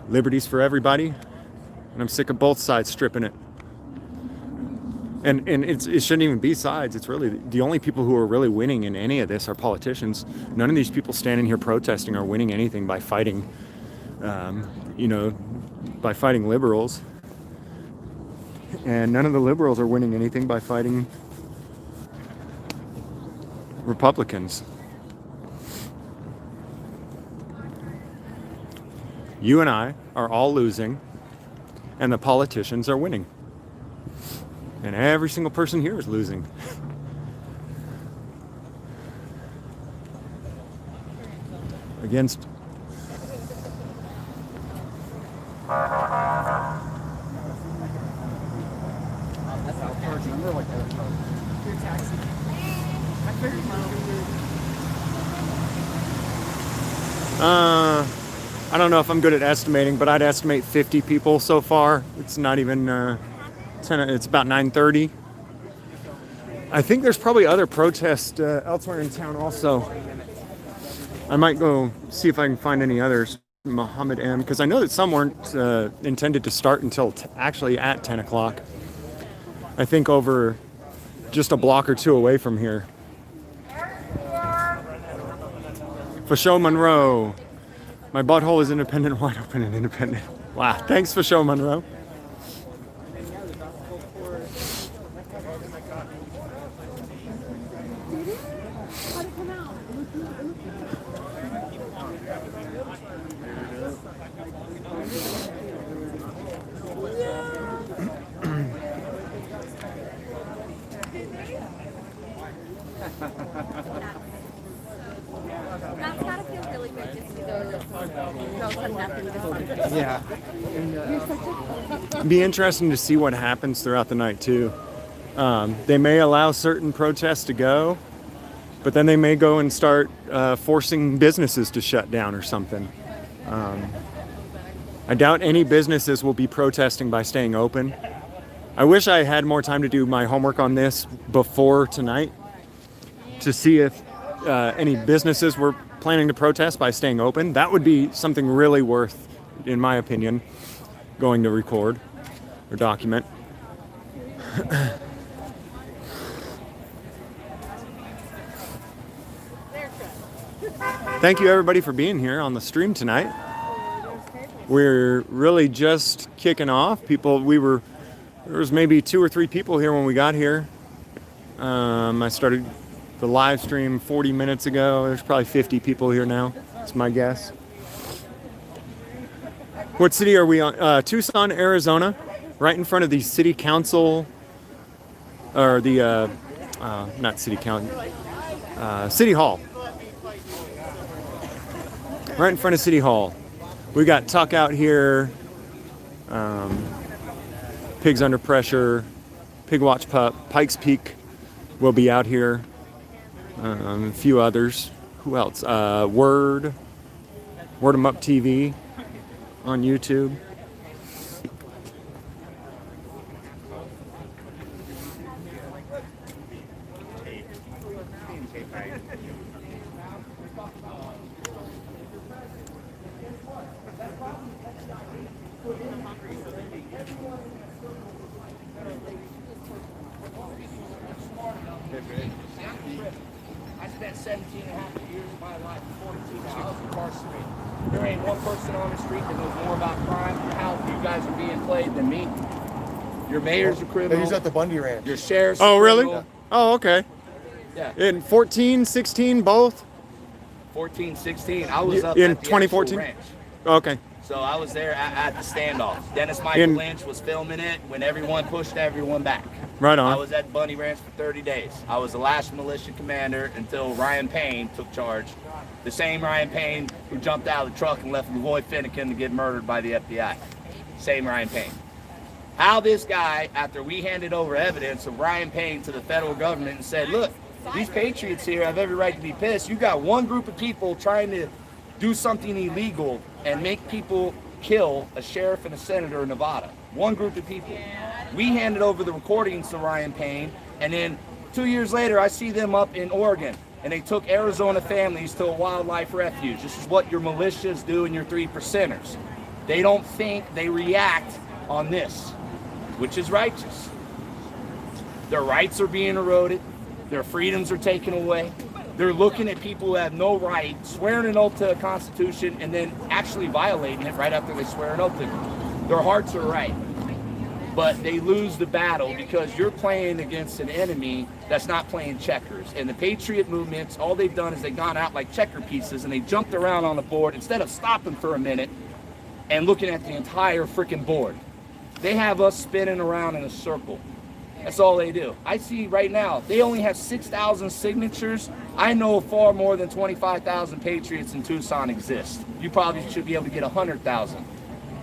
liberty's for everybody, and I'm sick of both sides stripping it. And it shouldn't even be sides. It's really the only people who are really winning in any of this are politicians. None of these people standing here protesting are winning anything by fighting, by fighting liberals. And none of the liberals are winning anything by fighting Republicans. You and I are all losing, and the politicians are winning. And every single person here is losing. Against I don't know if I'm good at estimating, but I'd estimate 50 people so far. It's not even 10, it's about 9:30. I think there's probably other protests elsewhere in town also. I might go see if I can find any others. Muhammad M, because I know that some weren't intended to start until actually at 10 o'clock. I think over just a block or two away from here. Fasho Monroe. My butthole is independent, wide open, and independent. Wow. Thanks, Fasho Monroe. That's gotta feel really good just to go from nothing to something. Yeah. You're such a Be interesting to see what happens throughout the night too. They may allow certain protests to go, but then they may go and start forcing businesses to shut down or something. I doubt any businesses will be protesting by staying open. I wish I had more time to do my homework on this before tonight to see if any businesses were planning to protest by staying open. That would be something really worth, in my opinion, going to record or document. Thank you everybody for being here on the stream tonight. We're really just kicking off. There was maybe 2 or 3 people here when we got here. I started the live stream 40 minutes ago. There's probably 50 people here now. That's my guess. What city are we on? Tucson, Arizona, right in front of the city council, or the, not city council, city hall. Right in front of City Hall. We got Tuck out here, Pigs Under Pressure, Pig Watch Pup, Pikes Peak will be out here. A few others. Who else? Word 'em Up TV on YouTube. I spent 17 and a half years of my life, 42 now. I was incarcerated. There ain't one person on the street that knows more about crime and how you guys are being played than me. Your mayor's a criminal. He's at the Bundy Ranch. Your sheriff's Oh, a really? criminal. Oh, okay. Yeah. In 14, 16, both? 14, 16. I was up In at the 2014? actual ranch. Okay. So I was there at the standoff. Dennis Michael Lynch was filming it when everyone pushed everyone back. Right on. I was at Bunny Ranch for 30 days. I was the last militia commander until Ryan Payne took charge. The same Ryan Payne who jumped out of the truck and left Lavoy Finnegan to get murdered by the FBI. Same Ryan Payne. How this guy, after we handed over evidence of Ryan Payne to the federal government and said, look, these patriots here have every right to be pissed. You got one group of people trying to do something illegal and make people kill a sheriff and a senator in Nevada. One group of people. We handed over the recordings to Ryan Payne, and then 2 years later, I see them up in Oregon, and they took Arizona families to a wildlife refuge. This is what your militias do and your 3%ers. They don't think, they react on this, which is righteous. Their rights are being eroded. Their freedoms are taken away. They're looking at people who have no right, swearing an oath to the Constitution, and then actually violating it right after they swear an oath to it. Their hearts are right. But they lose the battle because you're playing against an enemy that's not playing checkers. And the Patriot movements, all they've done is they've gone out like checker pieces and they jumped around on the board instead of stopping for a minute and looking at the entire freaking board. They have us spinning around in a circle. That's all they do. I see right now, they only have 6,000 signatures. I know far more than 25,000 Patriots in Tucson exist. You probably should be able to get 100,000.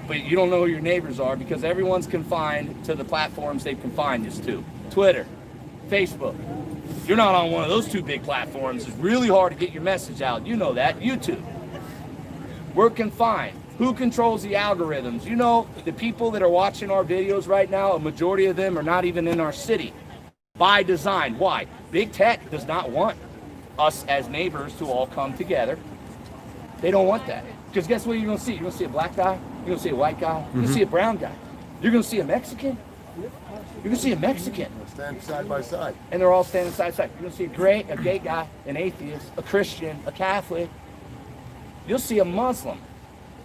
But you don't know who your neighbors are because everyone's confined to the platforms they've confined us to. Twitter, Facebook. You're not on one of those two big platforms. It's really hard to get your message out. You know that. YouTube. We're confined. Who controls the algorithms? You know, the people that are watching our videos right now, a majority of them are not even in our city. By design. Why? Big tech does not want us as neighbors to all come together. They don't want that. Because guess what you're going to see? You're going to see a black guy. You're going to see a white guy. You're going to see a brown guy. You're going to see a Mexican. You're going to see a Mexican. Stand side by side. And they're all standing side by side. You're going to see a gay guy, an atheist, a Christian, a Catholic. You'll see a Muslim.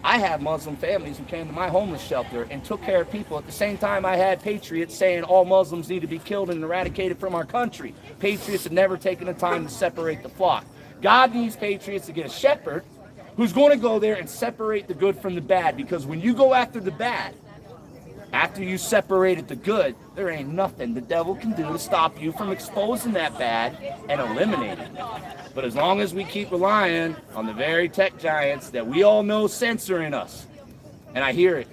I have Muslim families who came to my homeless shelter and took care of people. At the same time, I had patriots saying all Muslims need to be killed and eradicated from our country. Patriots have never taken the time to separate the flock. God needs patriots to get a shepherd who's going to go there and separate the good from the bad. Because when you go after the bad, after you separated the good, there ain't nothing the devil can do to stop you from exposing that bad and eliminating it. But as long as we keep relying on the very tech giants that we all know censoring us, and I hear it,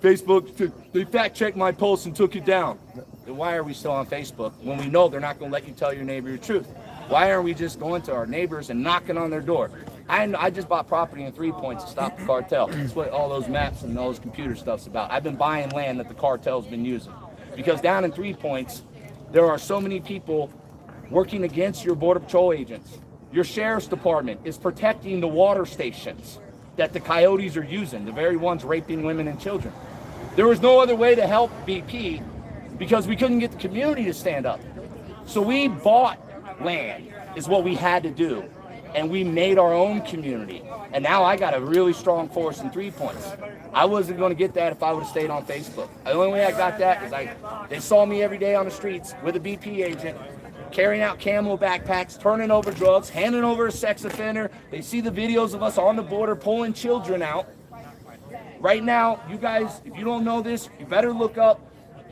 Facebook, they fact-checked my post and took it down. Then why are we still on Facebook when we know they're not going to let you tell your neighbor your truth? Why aren't we just going to our neighbors and knocking on their door? I just bought property in 3 Points to stop the cartel. That's what all those maps and all those computer stuff's about. I've been buying land that the cartel's been using. Because down in 3 Points, there are so many people working against your Border Patrol agents. Your Sheriff's Department is protecting the water stations that the coyotes are using, the very ones raping women and children. There was no other way to help BP because we couldn't get the community to stand up. So we bought land, is what we had to do. And we made our own community. And now I got a really strong force in 3 Points. I wasn't going to get that if I would have stayed on Facebook. The only way I got that is they saw me every day on the streets with a BP agent, carrying out camo backpacks, turning over drugs, handing over a sex offender. They see the videos of us on the border pulling children out. Right now, you guys, if you don't know this, you better look up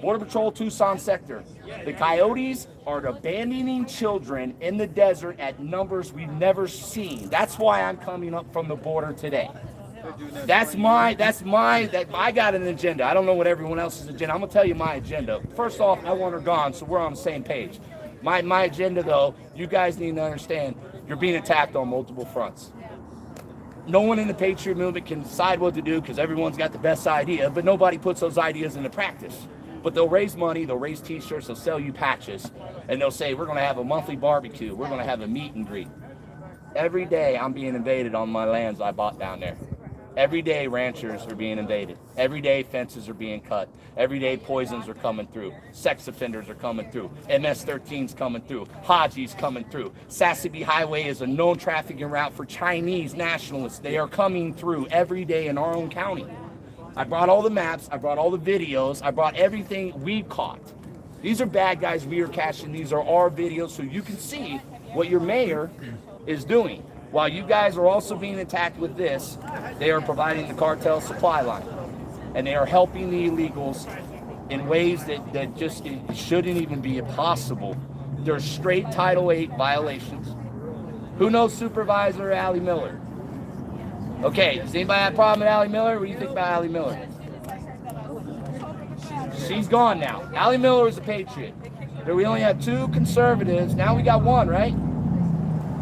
Border Patrol Tucson sector. The coyotes are abandoning children in the desert at numbers we've never seen. That's why I'm coming up from the border today. I got an agenda. I don't know what everyone else's agenda. I'm gonna tell you my agenda. First off, I want her gone, so we're on the same page. My agenda though, you guys need to understand, you're being attacked on multiple fronts. No one in the Patriot movement can decide what to do because everyone's got the best idea, but nobody puts those ideas into practice. But they'll raise money, they'll raise t-shirts, they'll sell you patches, and they'll say, we're going to have a monthly barbecue, we're going to have a meet and greet. Every day I'm being invaded on my lands I bought down there. Every day ranchers are being invaded. Every day fences are being cut. Every day poisons are coming through. Sex offenders are coming through. MS-13's coming through. Haji's coming through. Sassabee Highway is a known trafficking route for Chinese nationalists. They are coming through every day in our own county. I brought all the maps. I brought all the videos. I brought everything we've caught. These are bad guys we are catching. These are our videos so you can see what your mayor is doing. While you guys are also being attacked with this, they are providing the cartel supply line. And they are helping the illegals in ways that just shouldn't even be possible. They're straight Title VIII violations. Who knows Supervisor Allie Miller? Okay, does anybody have a problem with Allie Miller? What do you think about Allie Miller? She's gone now. Allie Miller was a patriot. We only had 2 conservatives. Now we got 1, right?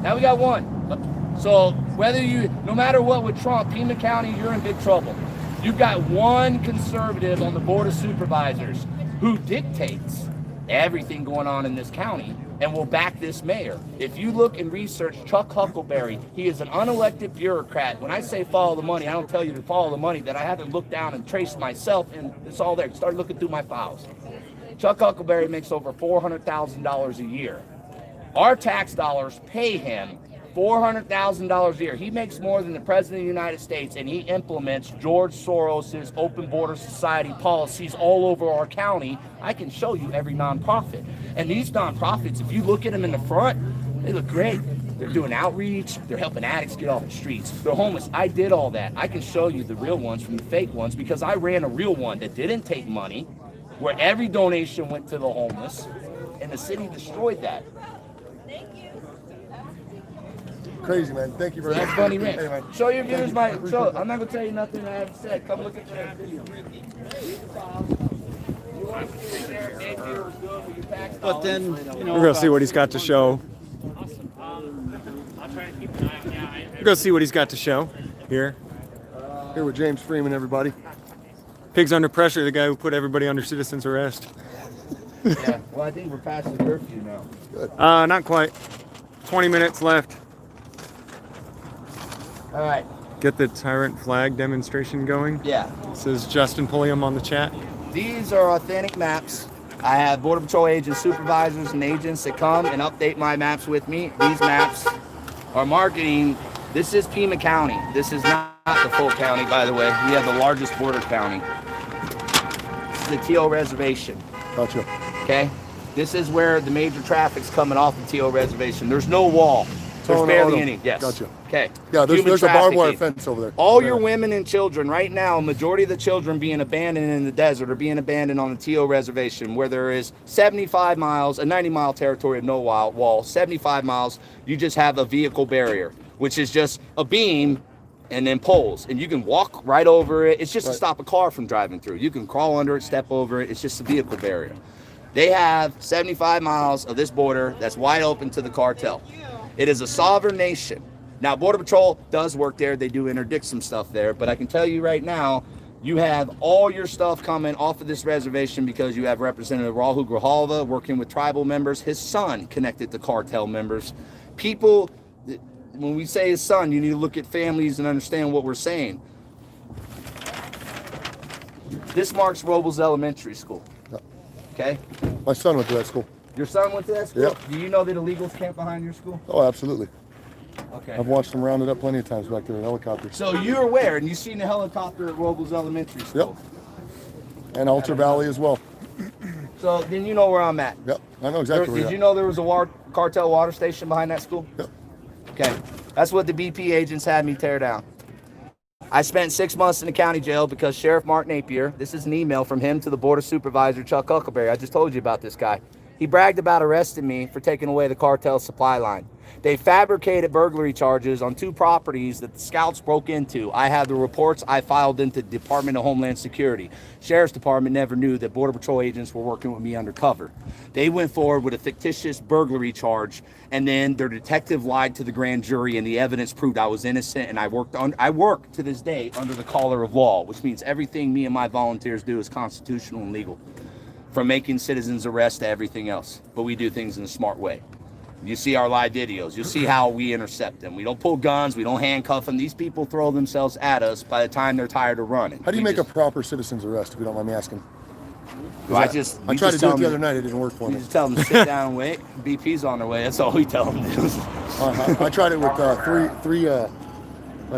Now we got 1. So no matter what with Trump, Pima County, you're in big trouble. You've got 1 conservative on the Board of Supervisors who dictates everything going on in this county and will back this mayor. If you look and research Chuck Huckleberry, he is an unelected bureaucrat. When I say follow the money, I don't tell you to follow the money that I haven't looked down and traced myself, and it's all there. Start looking through my files. Chuck Huckleberry makes over $400,000 a year. Our tax dollars pay him $400,000 a year. He makes more than the President of the United States, and he implements George Soros's open border society policies all over our county. I can show you every nonprofit. And these nonprofits, if you look at them in the front, they look great. They're doing outreach. They're helping addicts get off the streets. They're homeless. I did all that. I can show you the real ones from the fake ones because I ran a real one that didn't take money, where every donation went to the homeless, and the city destroyed that. Crazy, man. Thank you very much. That's funny, man. Hey, man. Show your viewers my show. I'm not gonna tell you nothing I haven't said. Come look at that video. But then, We're gonna see what he's got to show. We're gonna see what he's got to show here. Here with James Freeman, everybody. Pigs Under Pressure, the guy who put everybody under citizen's arrest. Yeah. Well, I think we're past the curfew now. Not quite. 20 minutes left. All right. Get the tyrant flag demonstration going. Yeah. Says Justin Pulliam on the chat. These are authentic maps. I have Border Patrol agents, supervisors, and agents that come and update my maps with me. These maps are marketing. This is Pima County. This is not the full county, by the way. We have the largest border county. This is the Teal Reservation. Gotcha. Okay? This is where the major traffic's coming off the Teal Reservation. There's no wall. There's barely any. Yes. Gotcha. Okay. Yeah, there's a barbed wire fence over there. All your women and children right now, majority of the children being abandoned in the desert or being abandoned on the Teal Reservation, where there is 75 miles, a 90-mile territory of no wall, 75 miles, you just have a vehicle barrier, which is just a beam and then poles, and you can walk right over it. It's just to stop a car from driving through. You can crawl under it, step over it. It's just a vehicle barrier. They have 75 miles of this border that's wide open to the cartel. It is a sovereign nation. Now, Border Patrol does work there. They do interdict some stuff there. But I can tell you right now, you have all your stuff coming off of this reservation because you have Representative Rahul Grijalva working with tribal members. His son connected to cartel members. People, when we say his son, you need to look at families and understand what we're saying. This marks Robles Elementary School. Okay? My son went to that school. Your son went to that school? Yep. Do you know that illegals camp behind your school? Oh, absolutely. Okay. I've watched them rounded up plenty of times back there in helicopters. So you're aware, and you've seen the helicopter at Robles Elementary School. Yep. And Ultra Valley as well. So then you know where I'm at. Yep. I know exactly where you're Did you know there was a cartel water station behind that school? Yep. Okay. That's what the BP agents had me tear down. I spent 6 months in the county jail because Sheriff Mark Napier, this is an email from him to the Board of Supervisor Chuck Huckleberry. I just told you about this guy. He bragged about arresting me for taking away the cartel supply line. They fabricated burglary charges on 2 properties that the scouts broke into. I have the reports. I filed into the Department of Homeland Security. Sheriff's Department never knew that Border Patrol agents were working with me undercover. They went forward with a fictitious burglary charge, and then their detective lied to the grand jury, and the evidence proved I was innocent, and I work to this day under the collar of law, which means everything me and my volunteers do is constitutional and legal, from making citizens arrests to everything else. But we do things in a smart way. You see our live videos. You'll see how we intercept them. We don't pull guns. We don't handcuff them. These people throw themselves at us by the time they're tired of running. How do you make a proper citizen's arrest, if you don't mind me asking? I tried to do it the other night. It didn't work for me. Just tell them to sit down and wait. BP's on their way. That's all we tell them to do. I tried it with three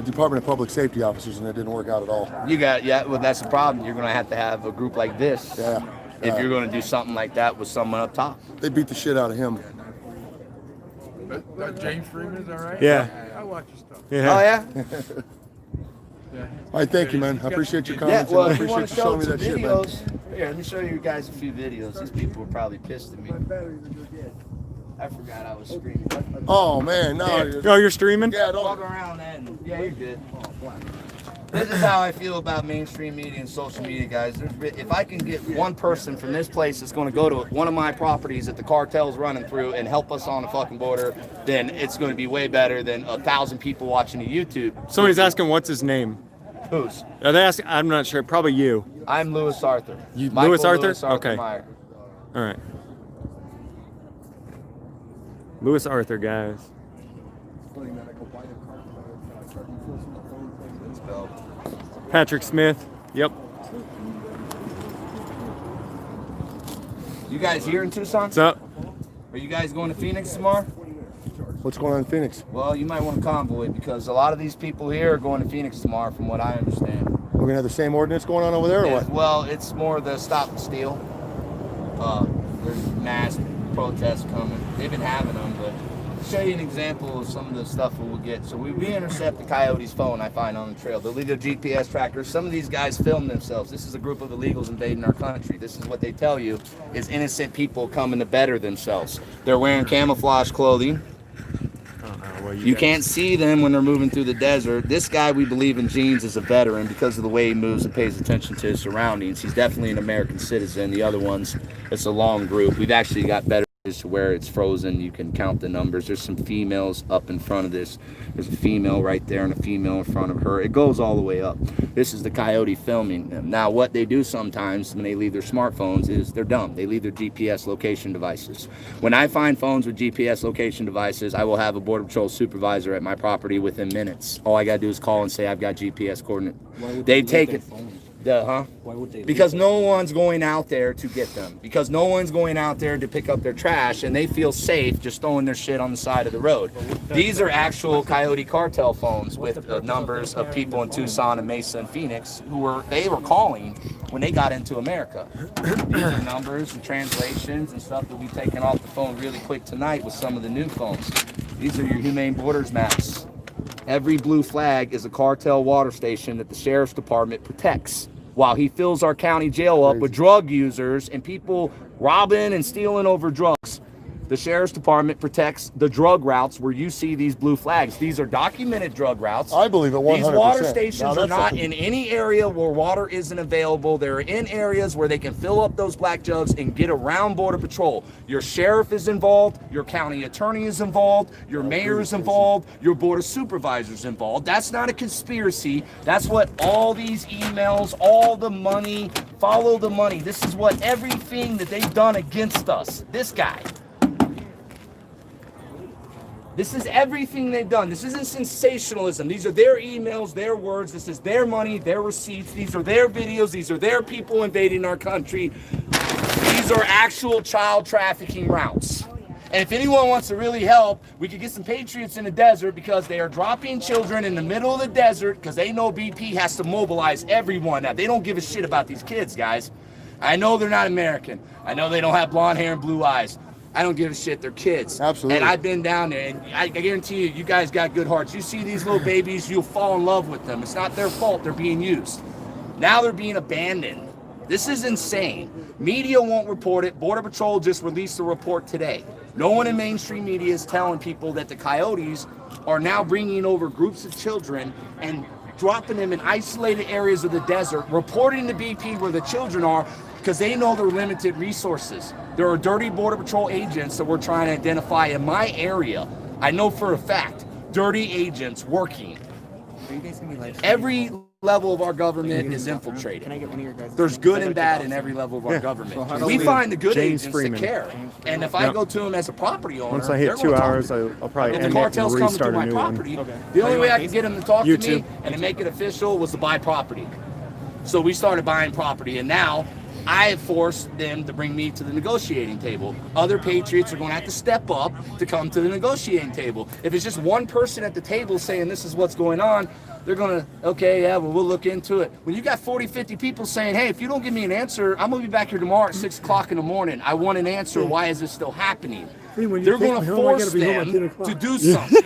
Department of Public Safety officers, and it didn't work out at all. Well, that's the problem. You're going to have a group like this. Yeah. If you're going to do something like that with someone up top. They beat the shit out of him. James Freeman, is that right? Yeah. I watch your stuff. Yeah. Oh, yeah? All right, thank you, man. I appreciate your comments. Yeah, well, and I if you want appreciate to you show showing me some that shit, man. videos, here, let me show you guys a few videos. These people were probably pissed at me. I forgot I was screaming. Oh, man, no. Oh, you're streaming? Yeah, don't walk around and yeah, you're good. This is how I feel about mainstream media and social media, guys. If I can get one person from this place that's going to go to one of my properties that the cartel's running through and help us on the fucking border, then it's going to be way better than 1,000 people watching the YouTube. Somebody's asking what's his name. Whose? Are they asking? I'm not sure. Probably you. I'm Louis Arthur. Louis Arthur? Okay. Meyer. All right. Louis Arthur, guys. Patrick Smith. Yep. You guys here in Tucson? What's up? Are you guys going to Phoenix tomorrow? What's going on in Phoenix? Well, you might want to convoy because a lot of these people here are going to Phoenix tomorrow, from what I understand. We're going to have the same ordinance going on over there, or what? Well, it's more the stop and steal. There's mass protests coming. They've been having them, but I'll show you an example of some of the stuff that we'll get. So we intercept the coyote's phone I find on the trail. The illegal GPS trackers. Some of these guys film themselves. This is a group of illegals invading our country. This is what they tell you is innocent people coming to better themselves. They're wearing camouflage clothing. You can't see them when they're moving through the desert. This guy, we believe in jeans, is a veteran because of the way he moves and pays attention to his surroundings. He's definitely an American citizen. The other ones, it's a long group. We've actually got better to where it's frozen. You can count the numbers. There's some females up in front of this. There's a female right there and a female in front of her. It goes all the way up. This is the coyote filming them. Now, what they do sometimes when they leave their smartphones is they're dumb. They leave their GPS location devices. When I find phones with GPS location devices, I will have a Border Patrol supervisor at my property within minutes. All I got to do is call and say I've got GPS coordinate. They take it. Why would they? Because no one's going out there to get them. Because no one's going out there to pick up their trash, and they feel safe just throwing their shit on the side of the road. These are actual Coyote Cartel phones with numbers of people in Tucson and Mesa and Phoenix who were calling when they got into America. These are numbers and translations and stuff that we've taken off the phone really quick tonight with some of the new phones. These are your Humane Borders maps. Every blue flag is a cartel water station that the Sheriff's Department protects, while he fills our county jail up with drug users and people robbing and stealing over drugs. The Sheriff's Department protects the drug routes where you see these blue flags. These are documented drug routes. I believe it 100%. These water stations are not in any area where water isn't available. They're in areas where they can fill up those black jugs and get around Border Patrol. Your sheriff is involved. Your county attorney is involved. Your mayor is involved. Your board of supervisors is involved. That's not a conspiracy. That's what all these emails, all the money, follow the money. This is what everything that they've done against us. This guy. This is everything they've done. This isn't sensationalism. These are their emails, their words. This is their money, their receipts. These are their videos. These are their people invading our country. These are actual child trafficking routes. And if anyone wants to really help, we could get some patriots in the desert because they are dropping children in the middle of the desert because they know BP has to mobilize everyone. Now, they don't give a shit about these kids, guys. I know they're not American. I know they don't have blonde hair and blue eyes. I don't give a shit. They're kids. Absolutely. And I've been down there, and I guarantee you, you guys got good hearts. You see these little babies, you'll fall in love with them. It's not their fault. They're being used. Now they're being abandoned. This is insane. Media won't report it. Border Patrol just released a report today. No one in mainstream media is telling people that the coyotes are now bringing over groups of children and dropping them in isolated areas of the desert, reporting to BP where the children are, because they know their limited resources. There are dirty Border Patrol agents that we're trying to identify in my area. I know for a fact, dirty agents working. Every level of our government is infiltrated. There's good and bad in every level of our government. We find the good James agents Freeman. that care. And if I go to them as a property owner, Once I hit they're 2 gonna talk hours, to me. I'll probably If the end it and cartel's coming restart through a my new property, one. the only way I could get them to talk to YouTube. me and to make it official was to buy property. So we started buying property, and now I have forced them to bring me to the negotiating table. Other patriots are going to have to step up to come to the negotiating table. If it's just one person at the table saying this is what's going on, they're going to, okay, yeah, well, we'll look into it. When you got 40, 50 people saying, hey, if you don't give me an answer, I'm going to be back here tomorrow at 6 o'clock in the morning. I want an answer. Why is this still happening? Hey, when you They're take going me to home, I gotta force be home at 10 them o'clock. to do something.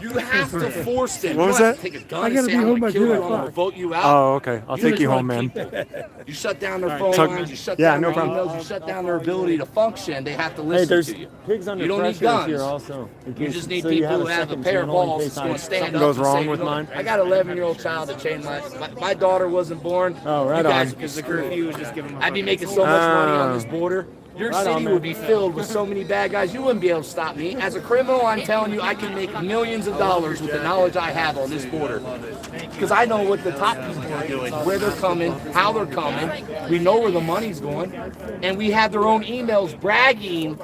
You have to force them. What was You don't have that? to take a gun I and gotta say, be I'm home going by to kill you, 10 I'm going to o'clock. vote you out. Oh, okay. I'll take just you home, wanna man. keep- You shut down their phone Tuck- lines, you shut yeah, down no their problem. emails, you shut down their ability to function. They have to Hey, listen there's to you. pigs under You don't need pressure here guns. also. in You case- just need so you people who a have a second pair of channel in balls case that's going to stand something up goes and wrong say, with "You know, mine. I got an 11-year-old child that changed my daughter wasn't born. Oh, right You guys on. would be screwed. I'd be making so much money on this border. Your Right on, city man. would be filled with so many bad guys, you wouldn't be able to stop me. As a criminal, I'm telling you, I can make millions of dollars with the knowledge I have on this border. Because I know what the top people are doing, where they're coming, how they're coming. We know where the money's going. And we have their own emails bragging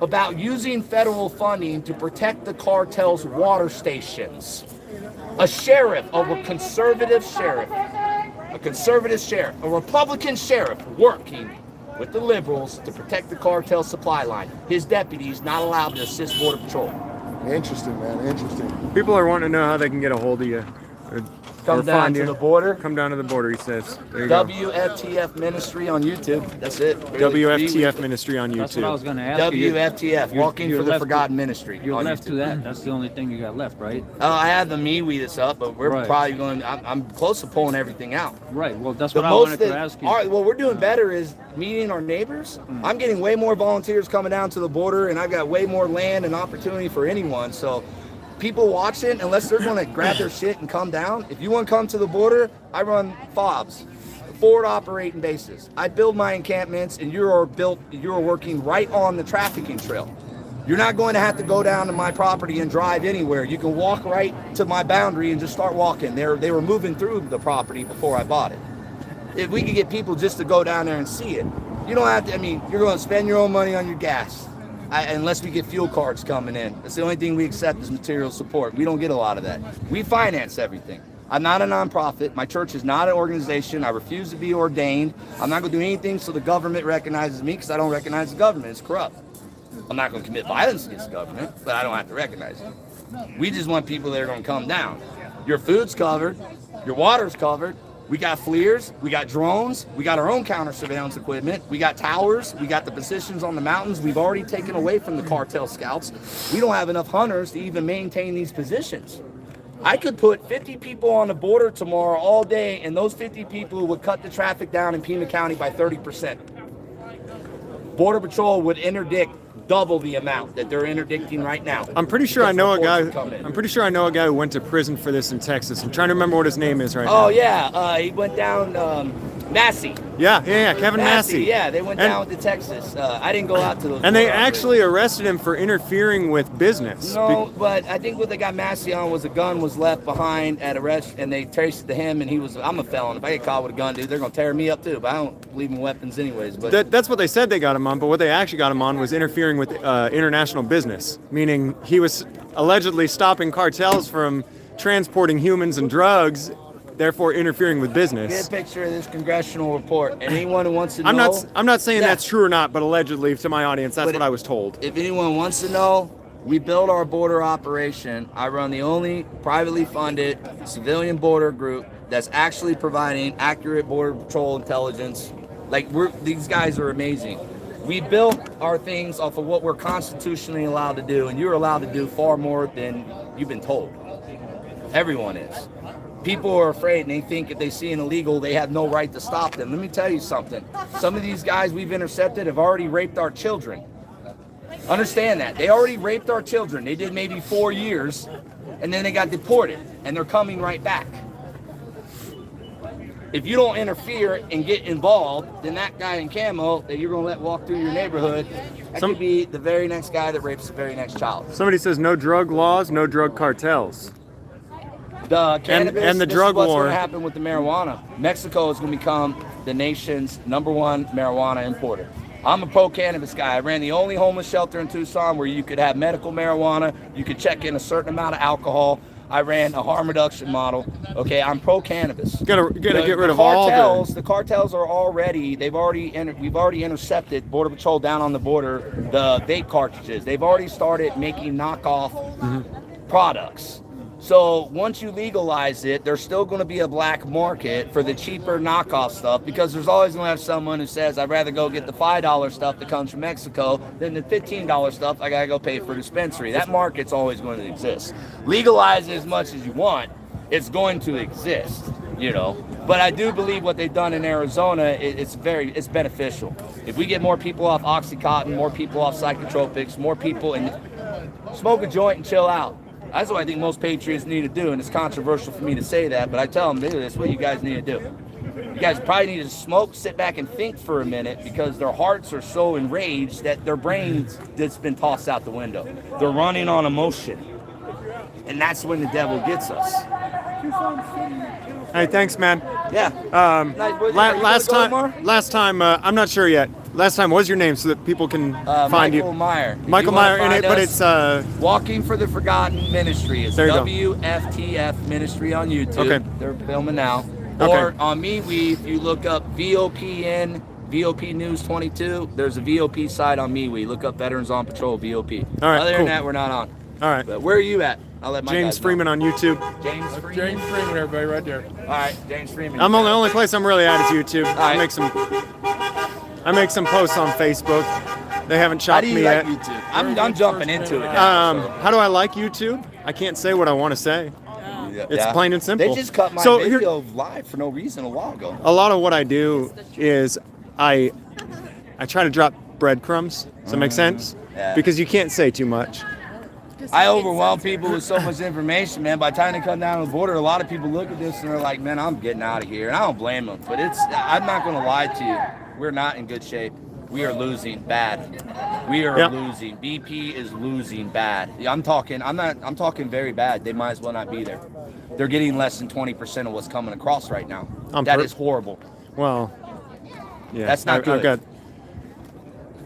about using federal funding to protect the cartel's water stations. A sheriff, a conservative sheriff, a Republican sheriff working with the liberals to protect the cartel supply line. His deputies not allowed to assist Border Patrol. Interesting, man. Interesting. People are wanting to know how they can get a hold of you. Come down find to you. the border. Come down to the border, he says. There you go. WFTF Ministry on YouTube. That's it. WFTF Ministry on That's what I was YouTube. going to ask you. WFTF, Walking you're for the left Forgotten Ministry. You're on left to YouTube. that. That's the only thing you got left, right? I have the MeWe that's up, but we're Right. probably going. I'm close to pulling everything out. Right. Well, that's The what I most wanted to that, ask you. what we're doing better is meeting our neighbors. I'm getting way more volunteers coming down to the border, and I've got way more land and opportunity for anyone. So people watching, unless they're going to grab their shit and come down, if you want to come to the border, I run FOBs, forward operating bases. I build my encampments, and you're working right on the trafficking trail. You're not going to have to go down to my property and drive anywhere. You can walk right to my boundary and just start walking. They were moving through the property before I bought it. If we could get people just to go down there and see it, you don't have to. I mean, you're going to spend your own money on your gas. Unless we get fuel cards coming in. That's the only thing we accept is material support. We don't get a lot of that. We finance everything. I'm not a nonprofit. My church is not an organization. I refuse to be ordained. I'm not going to do anything so the government recognizes me because I don't recognize the government. It's corrupt. I'm not going to commit violence against the government, but I don't have to recognize it. We just want people that are going to come down. Your food's covered. Your water's covered. We got FLIRs, we got drones, we got our own counter surveillance equipment, we got towers, we got the positions on the mountains. We've already taken away from the cartel scouts. We don't have enough hunters to even maintain these positions. I could put 50 people on the border tomorrow all day, and those 50 people would cut the traffic down in Pima County by 30%. Border Patrol would interdict double the amount that they're interdicting right now. I'm pretty sure I know a guy. Come in. I'm pretty sure I know a guy who went to prison for this in Texas. I'm trying to remember what his name is right now. Oh yeah, he went down Massey. Yeah, Kevin Massey. Yeah, they went down to Texas. I didn't go out to those. And they border actually arrested him for interfering with business. No, but I think what they got Massey on was a gun was left behind at arrest, and they traced it to him, and he was. I'm a felon. If I get caught with a gun, dude, they're gonna tear me up too. But I don't believe in weapons anyways. But That's what they said they got him on, but what they actually got him on was interfering with international business, meaning he was allegedly stopping cartels from transporting humans and drugs, therefore interfering with business. get a picture of this congressional report, and anyone who wants to know. I'm not saying Yeah. that's true or not, but allegedly to my audience, that's But what I was told. If anyone wants to know, we build our border operation. I run the only privately funded civilian border group that's actually providing accurate border patrol intelligence. Like these guys are amazing. We built our things off of what we're constitutionally allowed to do, and you're allowed to do far more than you've been told. Everyone is. People are afraid, and they think if they see an illegal, they have no right to stop them. Let me tell you something. Some of these guys we've intercepted have already raped our children. Understand that. They already raped our children. They did maybe 4 years, and then they got deported, and they're coming right back. If you don't interfere and get involved, then that guy in camo that you're going to let walk through your neighborhood, that could be the very next guy that rapes the very next child. Somebody says no drug laws, no drug cartels. The cannabis and the this drug is what's war. going to happen with the marijuana. Mexico is going to become the nation's #1 marijuana importer. I'm a pro-cannabis guy. I ran the only homeless shelter in Tucson where you could have medical marijuana. You could check in a certain amount of alcohol. I ran a harm reduction model. Okay, I'm pro-cannabis. Gotta get rid of all the cartels are already. We've already intercepted Border Patrol down on the border. The vape cartridges. They've already started making knockoff products. So once you legalize it, there's still going to be a black market for the cheaper knockoff stuff because there's always going to have someone who says, I'd rather go get the $5 stuff that comes from Mexico than the $15 stuff I got to go pay for a dispensary. That market's always going to exist. Legalize it as much as you want. It's going to exist, you know. But I do believe what they've done in Arizona, it's beneficial. If we get more people off Oxycontin, more people off psychotropics, more people, and smoke a joint and chill out. That's what I think most patriots need to do, and it's controversial for me to say that, but I tell them, dude, that's what you guys need to do. You guys probably need to smoke, sit back and think for a minute because their hearts are so enraged that their brains just been tossed out the window. They're running on emotion, and that's when the devil gets us. Hey, thanks, man. Yeah. Last time, I'm not sure yet. Last time, what's your name so that people can find you? Michael Meyer. Michael Meyer in it, but it's Walking for the Forgotten Ministry. It's there you go. WFTF Ministry on YouTube. Okay. They're filming now. Okay. Or on MeWe, if you look up VOPN, VOP News 22, there's a VOP site on MeWe. Look up Veterans on Patrol, VOP. All right, Other cool. than that, we're not on. All right. But where are you at? I'll let my James guys know. Freeman on YouTube. James Freeman. James Freeman, everybody, right there. All right, James Freeman. I'm the only place I'm really at is YouTube. All right. I make some posts on Facebook. They haven't How chopped do you me like yet. YouTube? I'm jumping into it now. How do I like YouTube? I can't say what I want to say. It's plain and simple. They just cut my video live for no reason a while ago. A lot of what I do is I try to drop breadcrumbs. Does that make sense? Yeah. Because you can't say too much. I overwhelm people with so much information, man. By the time they come down to the border, a lot of people look at this and they're like, man, I'm getting out of here. And I don't blame them. But I'm not going to lie to you. We're not in good shape. We are losing bad. We are losing. BP is losing bad. I'm talking very bad. They might as well not be there. They're getting less than 20% of what's coming across right now. That is horrible. Well, yeah. That's not good.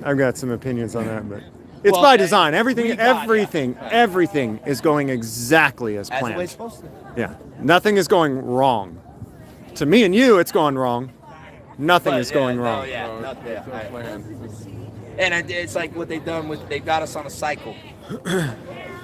I've got some opinions on that, but it's by design. Everything is going exactly as planned. As the way it's supposed to. Yeah. Nothing is going wrong. To me and you, it's gone wrong. Nothing is going wrong. And it's like what they've done they've got us on a cycle.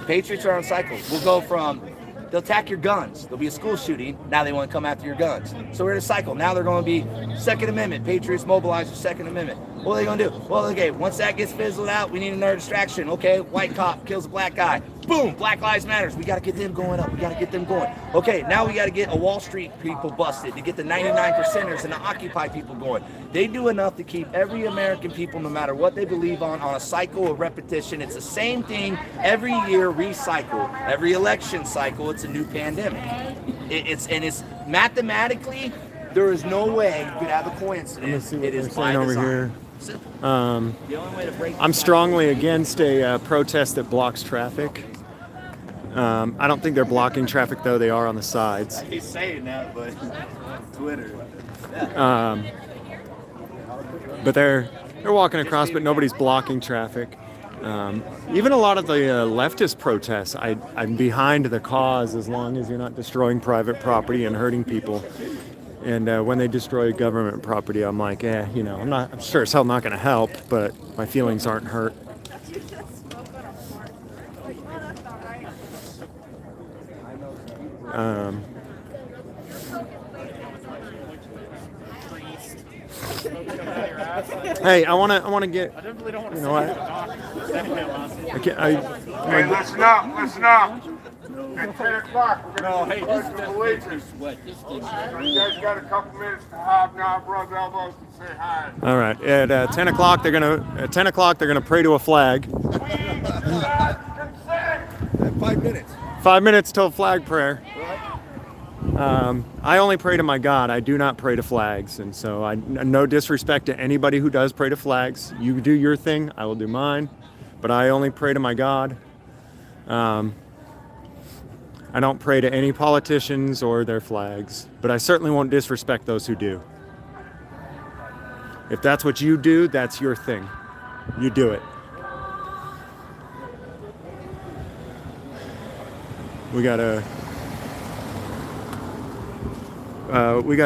Patriots are on a cycle. We'll go from, they'll attack your guns. There'll be a school shooting. Now they want to come after your guns. So we're in a cycle. Now they're going to be Second Amendment. Patriots mobilize for Second Amendment. What are they going to do? Well, okay, once that gets fizzled out, we need another distraction. Okay, white cop kills a black guy. Boom, Black Lives Matters. We got to get them going up. We got to get them going. Okay, now we got to get a Wall Street people busted to get the 99%ers and the Occupy people going. They do enough to keep every American people, no matter what they believe on a cycle of repetition. It's the same thing every year, recycle. Every election cycle, it's a new pandemic. It's mathematically, there is no way you could have a coincidence. It is by over design. here. The only way to break I'm strongly against a protest that blocks traffic. I don't think they're blocking traffic, though. They are on the sides. He's saying that, but Twitter. But they're walking across, but nobody's blocking traffic. Even a lot of the leftist protests, I'm behind the cause as long as you're not destroying private property and hurting people. And when they destroy government property, I'm like, I'm sure as hell not going to help, but my feelings aren't hurt. Hey, I want to get. You know what? Hey, listen up. At 10 o'clock, we're going to start the allegiance. You guys got a couple minutes to hobnob, rub elbows, and say hi. All right. At 10 o'clock, they're gonna pray to a flag. 5 minutes. 5 minutes till flag prayer. I only pray to my God. I do not pray to flags, and so no disrespect to anybody who does pray to flags. You do your thing, I will do mine, but I only pray to my God. I don't pray to any politicians or their flags, but I certainly won't disrespect those who do. If that's what you do, that's your thing. You do it. We got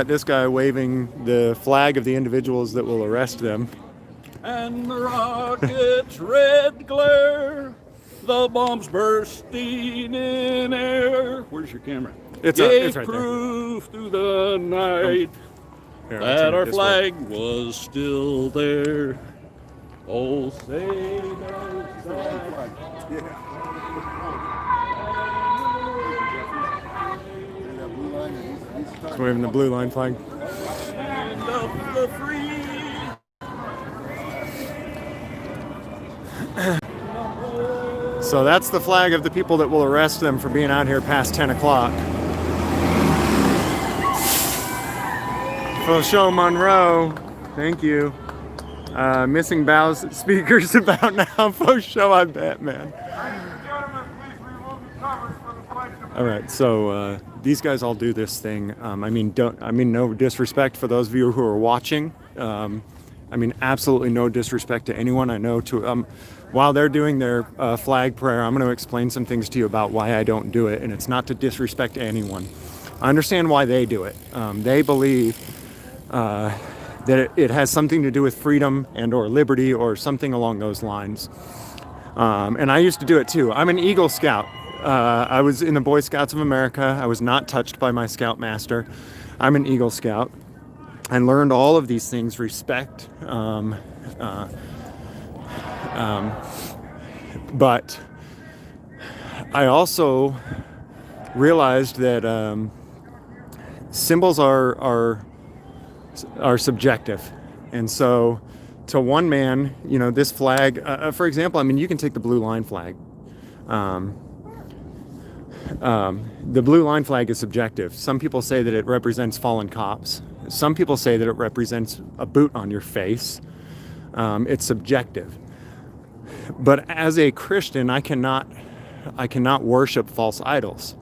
this guy waving the flag of the individuals that will arrest them. And the rocket's red glare, the bombs bursting in air. Where's your camera? It's Gave right there. proof through the night Here, I'll turn that it our this way. flag was still there. Oh, say does that He's waving the blue line flag. land of the free. So that's the flag of the people that will arrest them for being out here past 10 o'clock. Fosho Monroe, thank you. Missing bows speakers about now. Fosho, I bet, man. All right, so these guys all do this thing. No disrespect for those of you who are watching. Absolutely no disrespect to anyone. I know while they're doing their flag prayer, I'm going to explain some things to you about why I don't do it, and it's not to disrespect anyone. I understand why they do it. They believe that it has something to do with freedom and or liberty or something along those lines. And I used to do it too. I'm an Eagle Scout. I was in the Boy Scouts of America. I was not touched by my Scoutmaster. I'm an Eagle Scout. I learned all of these things, respect, but I also realized that symbols are subjective. And so to one man, this flag, for example, you can take the blue line flag. The blue line flag is subjective. Some people say that it represents fallen cops. Some people say that it represents a boot on your face. It's subjective. But as a Christian, I cannot worship false idols.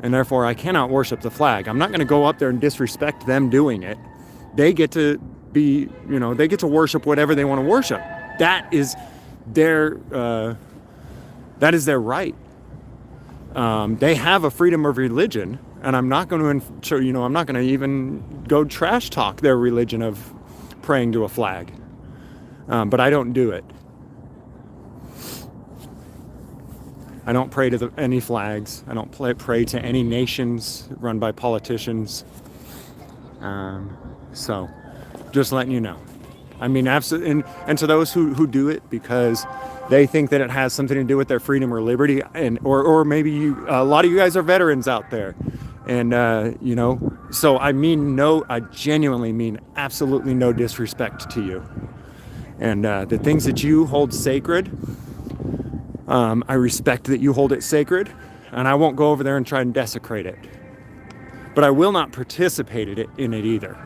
And therefore, I cannot worship the flag. I'm not going to go up there and disrespect them doing it. They get to they get to worship whatever they want to worship. That is their right. They have a freedom of religion, and I'm not going to, I'm not going to even go trash talk their religion of praying to a flag. But I don't do it. I don't pray to any flags. I don't pray to any nations run by politicians. So, just letting you know. Absolutely, and to those who do it because they think that it has something to do with their freedom or liberty, or maybe a lot of you guys are veterans out there, and so I genuinely mean absolutely no disrespect to you, and the things that you hold sacred, I respect that you hold it sacred, and I won't go over there and try and desecrate it, but I will not participate in it either.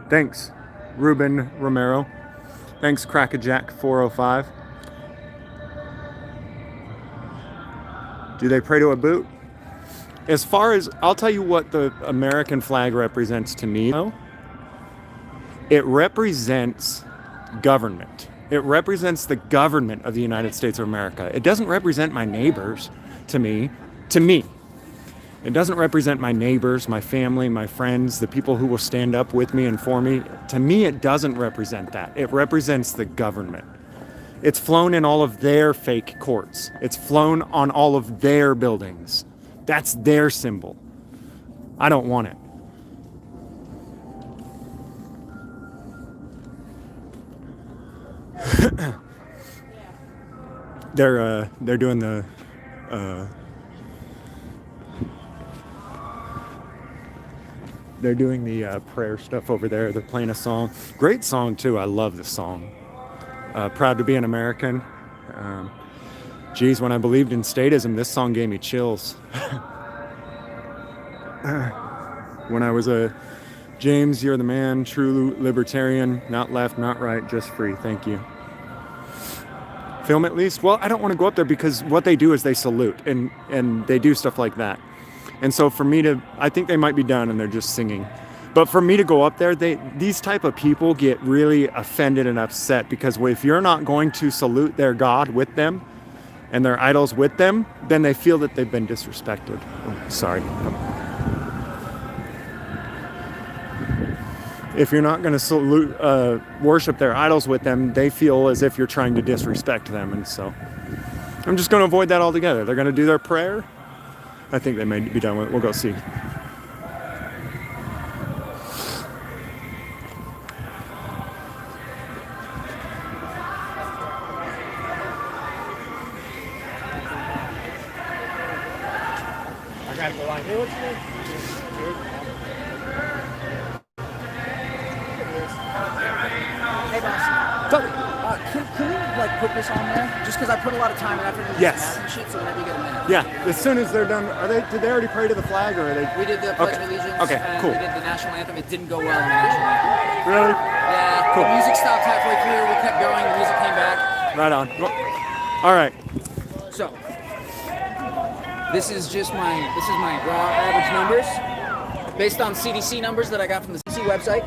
Thanks, Ruben Romero. Thanks, Crackajack405. Do they pray to a boot? As far as, I'll tell you what the American flag represents to me. It represents government. It represents the government of the United States of America. It doesn't represent my neighbors to me. It doesn't represent my neighbors, my family, my friends, the people who will stand up with me and for me. To me, it doesn't represent that. It represents the government. It's flown in all of their fake courts. It's flown on all of their buildings. That's their symbol. I don't want it. They're doing the prayer stuff over there. They're playing a song. Great song too. I love the song. Proud to be an American. When I believed in statism, this song gave me chills. When I was a James, you're the man, true libertarian, not left, not right, just free. Thank you. Film at least? Well, I don't want to go up there because what they do is they salute and they do stuff like that. And so for me to, I think they might be done and they're just singing. But for me to go up there, these type of people get really offended and upset because if you're not going to salute their God with them and their idols with them, then they feel that they've been disrespected. Oh, sorry. If you're not going to salute, worship their idols with them, they feel as if you're trying to disrespect them. And so I'm just going to avoid that altogether. They're going to do their prayer. I think they may be done with it. We'll go see. I got the line. Hey, what's your name? Hey, boss. Can we like put this on there? Just because I put a lot of time and effort into Yes. this math and shit, so whenever you get a minute. Yeah, as soon as they're done, did they already pray to the flag or are they? We did the Pledge of Allegiance. Okay, and cool. We did the national anthem. It didn't go well in the national anthem. Really? Yeah. Cool. The music stopped halfway through. We kept going. The music came back. Right on. All right. So this is my raw average numbers based on CDC numbers that I got from the CDC website.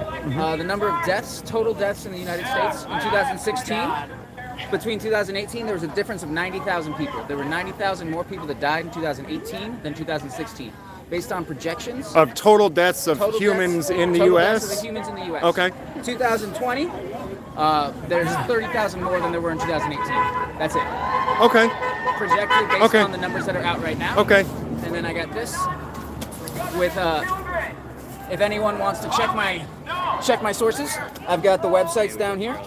The number of deaths, total deaths in the United States in 2016. Between 2018, there was a difference of 90,000 people. There were 90,000 more people that died in 2018 than 2016. Based on projections Of total deaths of humans in the total U.S.? deaths of the humans in the U.S. Okay. 2020, there's 30,000 more than there were in 2018. That's it. Okay. Projected based Okay. on the numbers that are out right now. Okay. And then I got this with if anyone wants to check my sources, I've got the websites down here.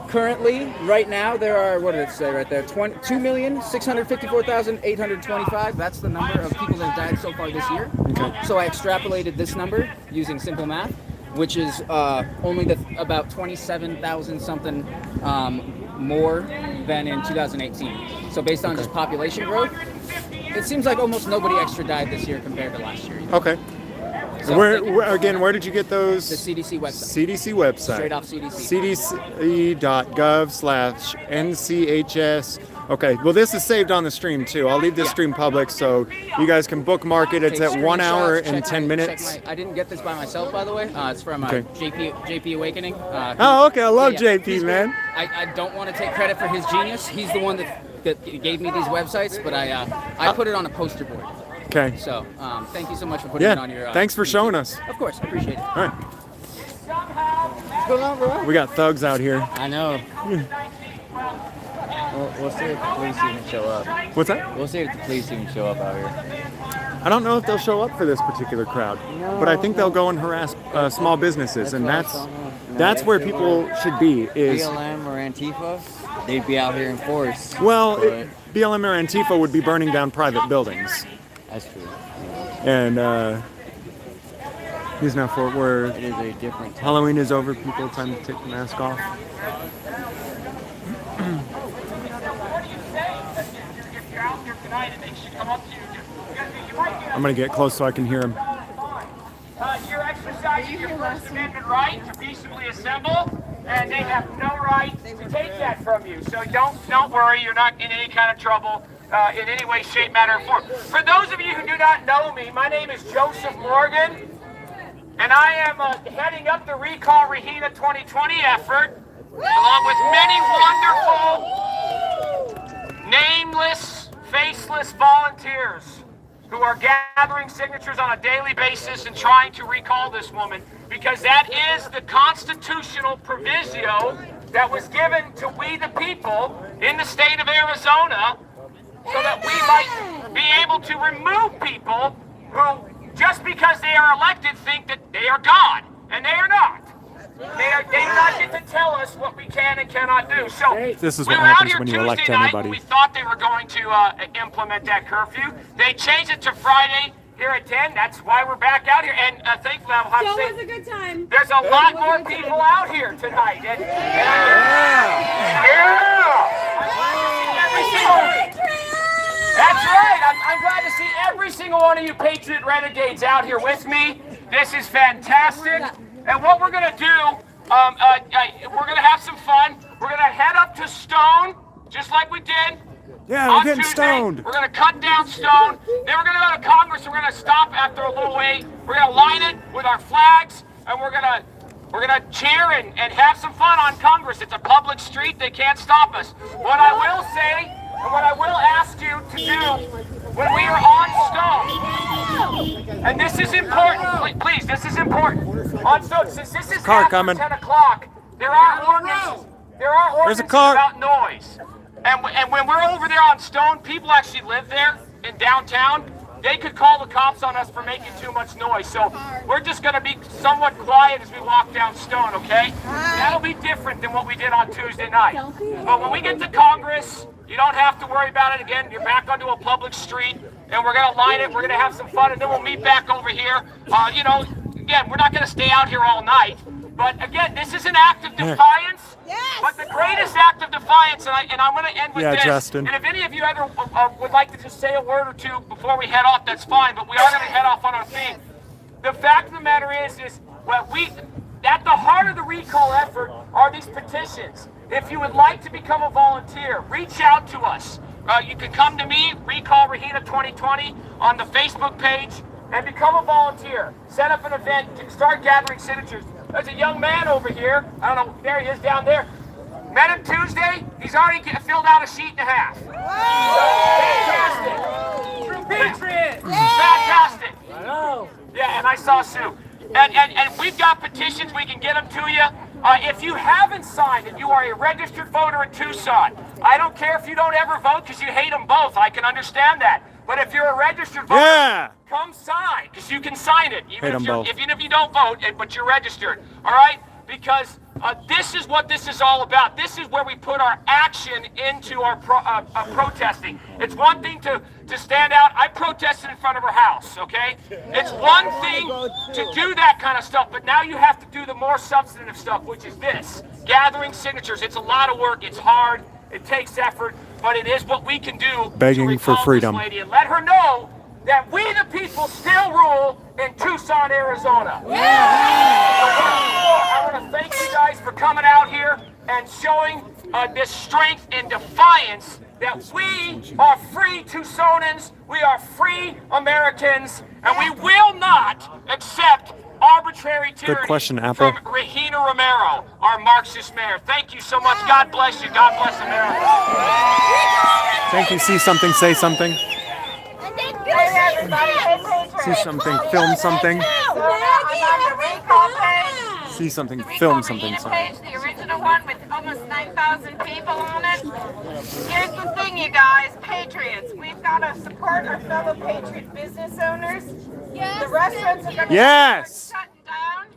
Currently, right now, there are, what did it say right there? 2,654,825. That's the number of people that have died so far this year. Okay. So I extrapolated this number using simple math, which is only about 27,000 something more than in 2018. So based on just population growth, it seems like almost nobody extra died this year compared to last year. Okay. So Where did you get those? The CDC website. CDC website. Straight off CDC. cdc.gov/NCHS. Okay, well this is saved on the stream too. I'll leave this stream public so you guys can bookmark it. It's Take at 1 hour screenshots, and 10 minutes. I didn't get this by myself, by the way. It's from Okay. JP Awakening. Oh, okay, I love JP, he's man. great. I don't want to take credit for his genius. He's the one that gave me these websites, but I put it on a poster board. Okay. So thank you so much for putting it on your. Thanks for showing us. Of course, I appreciate it. All right. What's going on, bro? We got thugs out here. I know. We'll see if the police even show up. What's that? We'll see if the police even show up out here. I don't know if they'll show up for this particular crowd, but I think they'll go and harass small businesses, and that's where people should be. Is BLM or Antifa, they'd be out here in force. well, BLM or Antifa would be burning down private buildings. That's true. And he's now Fort Worth. It is a different time. Halloween is over. People, time to take the mask off. I'm gonna get close so I can hear him. You're exercising your First Amendment right to peaceably assemble, and they have no right to take that from you. So don't worry, you're not in any kind of trouble in any way, shape, manner, or form. For those of you who do not know me, my name is Joseph Morgan, and I am heading up the Recall Rahena 2020 effort, along with many wonderful, nameless, faceless volunteers who are gathering signatures on a daily basis and trying to recall this woman, because that is the constitutional proviso that was given to we the people in the state of Arizona, so that we might be able to remove people who, just because they are elected, think that they are God, and they are not. They do not get to tell us what we can and cannot do. So This is we what were out happens here when you Tuesday elect night anybody. when we thought they were going to implement that curfew. They changed it to Friday here at 10. That's why we're back out here. And thankfully, I'll have to say, was a good time. there's a lot more people out here tonight. And, That's right. I'm glad to see every single one of you Patriot Renegades out here with me. This is fantastic. And what we're going to do, we're going to have some fun. We're going to head up to just like we did Yeah, on we're getting Tuesday. stoned. We're going to cut down Stone. Then we're going to go to Congress. And we're going to stop after a little wait. We're going to line it with our flags, and we're gonna cheer and have some fun on Congress. It's a public street. They can't stop us. What I will say, and what I will ask you to do when we are on Stone, and this is important, please, this is important. On Stone, since this is Car after coming. 10 o'clock, there are ordinances There's a car. about noise. And when we're over there on Stone, people actually live there in downtown. They could call the cops on us for making too much noise. So we're just going to be somewhat quiet as we walk down Stone, okay? That'll be different than what we did on Tuesday night. But when we get to Congress, you don't have to worry about it again. You're back onto a public street, and we're going to line it. We're going to have some fun, and then we'll meet back over here. Again, we're not going to stay out here all night. But again, this is an act of defiance. Yes. But the greatest act of defiance, and I'm going to end with this. Justin. And if any of you ever would like to just say a word or two before we head off, that's fine. But we are going to head off on our feet. The fact of the matter is at the heart of the recall effort are these petitions. If you would like to become a volunteer, reach out to us. You can come to me, Recall Rahena 2020, on the Facebook page, and become a volunteer. Set up an event, start gathering signatures. There's a young man over here. I don't know, there he is down there. Met him Tuesday. He's already filled out a sheet and a half. Fantastic. Patriot. Fantastic. I know. Yeah, and I saw Sue. And we've got petitions. We can get them to you. If you haven't signed and you are a registered voter in Tucson, I don't care if you don't ever vote because you hate them both. I can understand that. But if you're a registered voter, come sign, because you can sign it, even if you don't vote, but you're registered. All right? Because this is what this is all about. This is where we put our action into our protesting. It's one thing to stand out. I protested in front of her house, okay? It's one thing to do that kind of stuff, but now you have to do the more substantive stuff, which is this. Gathering signatures. It's a lot of work. It's hard. It takes effort, but it is what we can do. Begging for freedom. This lady and let her know that we the people still rule in Tucson, Arizona. I want to thank you guys for coming out here and showing this strength and defiance that we are free Tucsonans, we are free Americans, and we will not accept arbitrary tyranny from Rahena Romero, our Marxist mayor. Thank you so much. God bless you. God bless America. Thank you. See something, say something. See something, film something. See something, film something. Sorry. The original one with almost 9,000 people on it. Here's the thing, you guys, patriots. We've got to support our fellow patriot business owners. Yes. The restaurants are going to start shutting down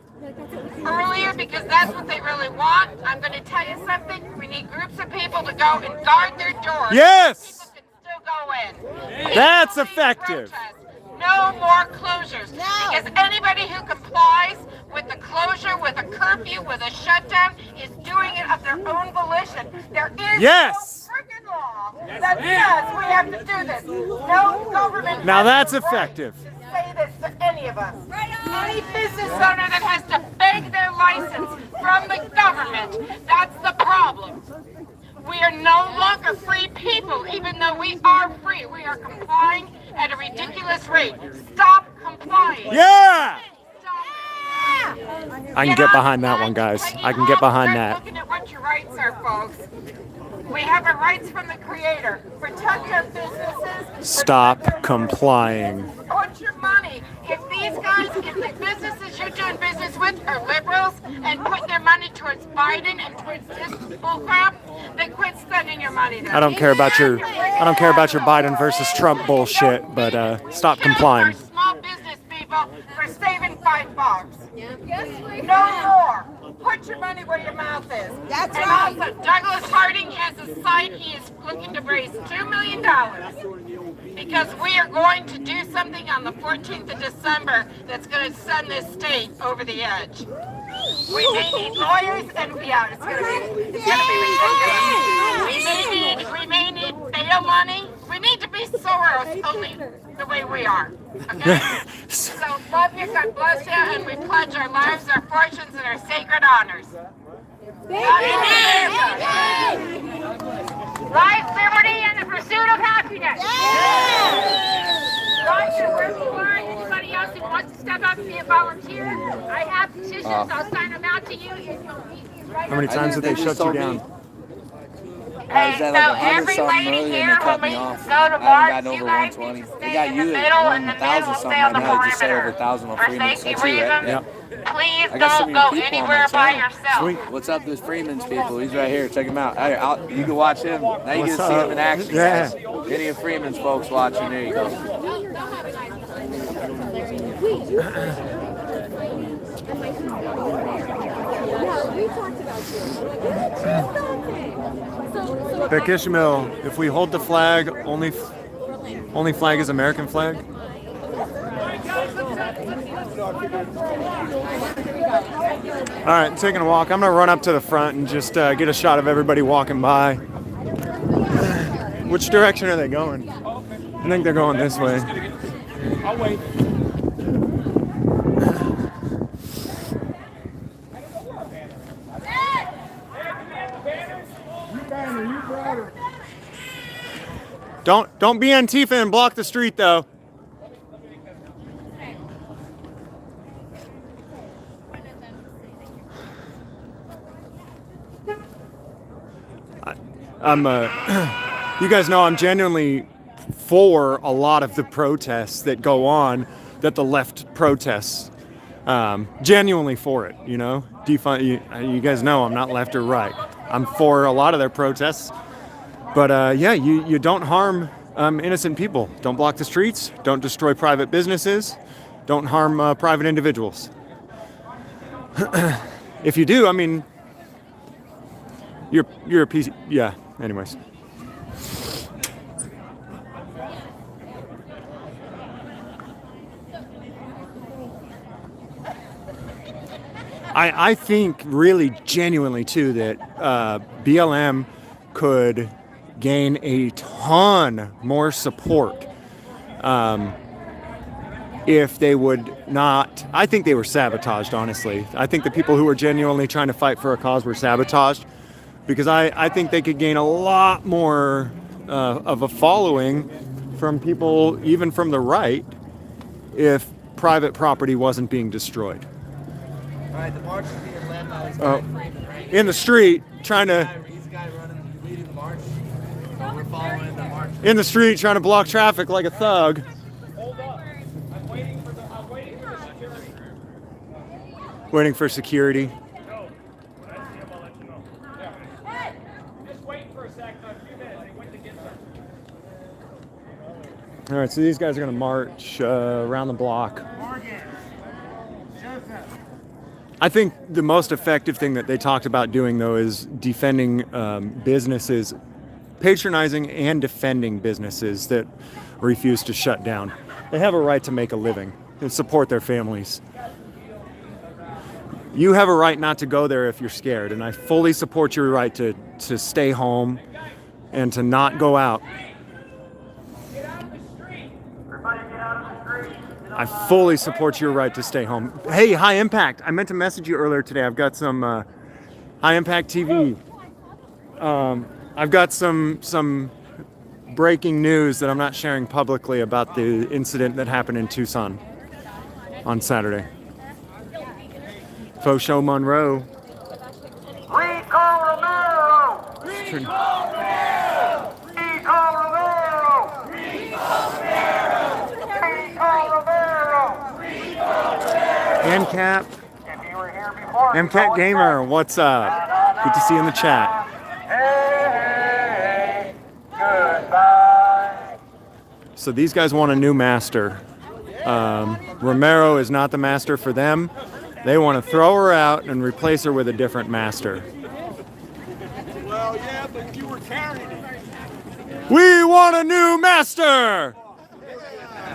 earlier because that's what they really want. I'm going to tell you something. We need groups of people to go and guard their doors. Yes. People can still go in. That's effective. No more closures. Because anybody who complies with the closure, with a curfew, with a shutdown, is doing it of their own volition. There is no freaking law that says we have to do this. No government. Now that's effective. Say this to any of us. Any business owner that has to beg their license from the government, that's the problem. We are no longer free people, even though we are free. We are complying at a ridiculous rate. Stop complying. Yeah! I can get behind that one, guys. I can get behind that. Looking at what your rights are, folks. We have our rights from the Creator. Protect our businesses. Stop complying. Put your money. If these guys, if the businesses you're doing business with are liberals and put their money towards Biden and towards this bullcrap, then quit spending your money there. I don't care about your Biden versus Trump bullshit, but stop complying. Small business people for saving $5. No more. Put your money where your mouth is. That's right. And also, Douglas Harding has a site. He is looking to raise $2 million because we are going to do something on the 14th of December that's going to send this state over the edge. We may need lawyers, and it's going to be ridiculous. We may need bail money. We need to be Soros only the way we are. Okay? So love you, God bless you, and we pledge our lives, our fortunes, and our sacred honors. Life, liberty, and the pursuit of happiness. Don't you where you are. Anybody else who wants to step up and be a volunteer, I have petitions. I'll sign them out to you. And you'll meet me right How many times did they shut you down? Okay, so every lady here when we go to march, you guys need to stay in the middle, and the men will stay on the perimeter. For safety reasons, please don't go anywhere by yourself. What's up, this Freeman's people? He's right here. Check him out. Hey, you can watch him. Now you can see him in action. Yeah. Any of Freeman's folks watching, there you go. Beck Ishmael, if we hold the flag, only flag is American flag? All right, I'm taking a walk. I'm gonna run up to the front and just get a shot of everybody walking by. Which direction are they going? I think they're going this way. I'll wait. Don't be Antifa and block the street though. You guys know I'm genuinely for a lot of the protests that go on, that the left protests. Genuinely for it, you know. You guys know I'm not left or right. I'm for a lot of their protests. But yeah, you don't harm innocent people. Don't block the streets. Don't destroy private businesses. Don't harm private individuals. If you do, I mean, you're a piece. Yeah. Anyways. I think really genuinely too that BLM could gain a ton more support if they would not. I think they were sabotaged, honestly. I think the people who were genuinely trying to fight for a cause were sabotaged, because I think they could gain a lot more of a following from people, even from the right, if private property wasn't being destroyed. All right, the march is being led by this guy Freeman, right? In the street, trying to. He's the guy leading the march. So we're following the march. In the street, trying to block traffic like a thug. Hold up. I'm waiting for the security. Waiting for security. No. When I see him, I'll let you know. Yeah. Just wait for a second. A few minutes. They went to get some. All right, so these guys are going to march around the block. I think the most effective thing that they talked about doing, though, is defending businesses, patronizing and defending businesses that refuse to shut down. They have a right to make a living and support their families. You have a right not to go there if you're scared, and I fully support your right to stay home and to not go out. I fully support your right to stay home. Hey, High Impact, I meant to message you earlier today. I've got some High Impact TV. I've got some breaking news that I'm not sharing publicly about the incident that happened in Tucson on Saturday. Faux Show Monroe. Recall Romero! Recall Romero! Recall Romero! Recall Romero! Recall Romero! Recall Romero! MCAT. MCAT Gamer, what's up? Good to see you in the chat. Hey, goodbye. So these guys want a new master. Romero is not the master for them. They want to throw her out and replace her with a different master. Well, yeah, but you were carrying it. We want a new master!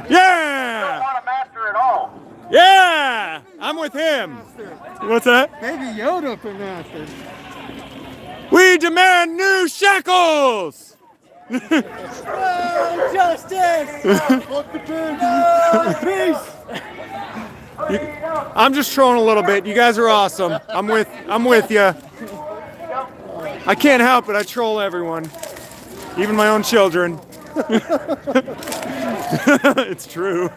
Yeah! Don't want a master at all. Yeah! I'm with him. What's that? Maybe Yoda for master. We demand new shackles! Oh, justice! Fuck the baby! Peace! I'm just trolling a little bit. You guys are awesome. I'm with you. I can't help it. I troll everyone. even my own children. It's true.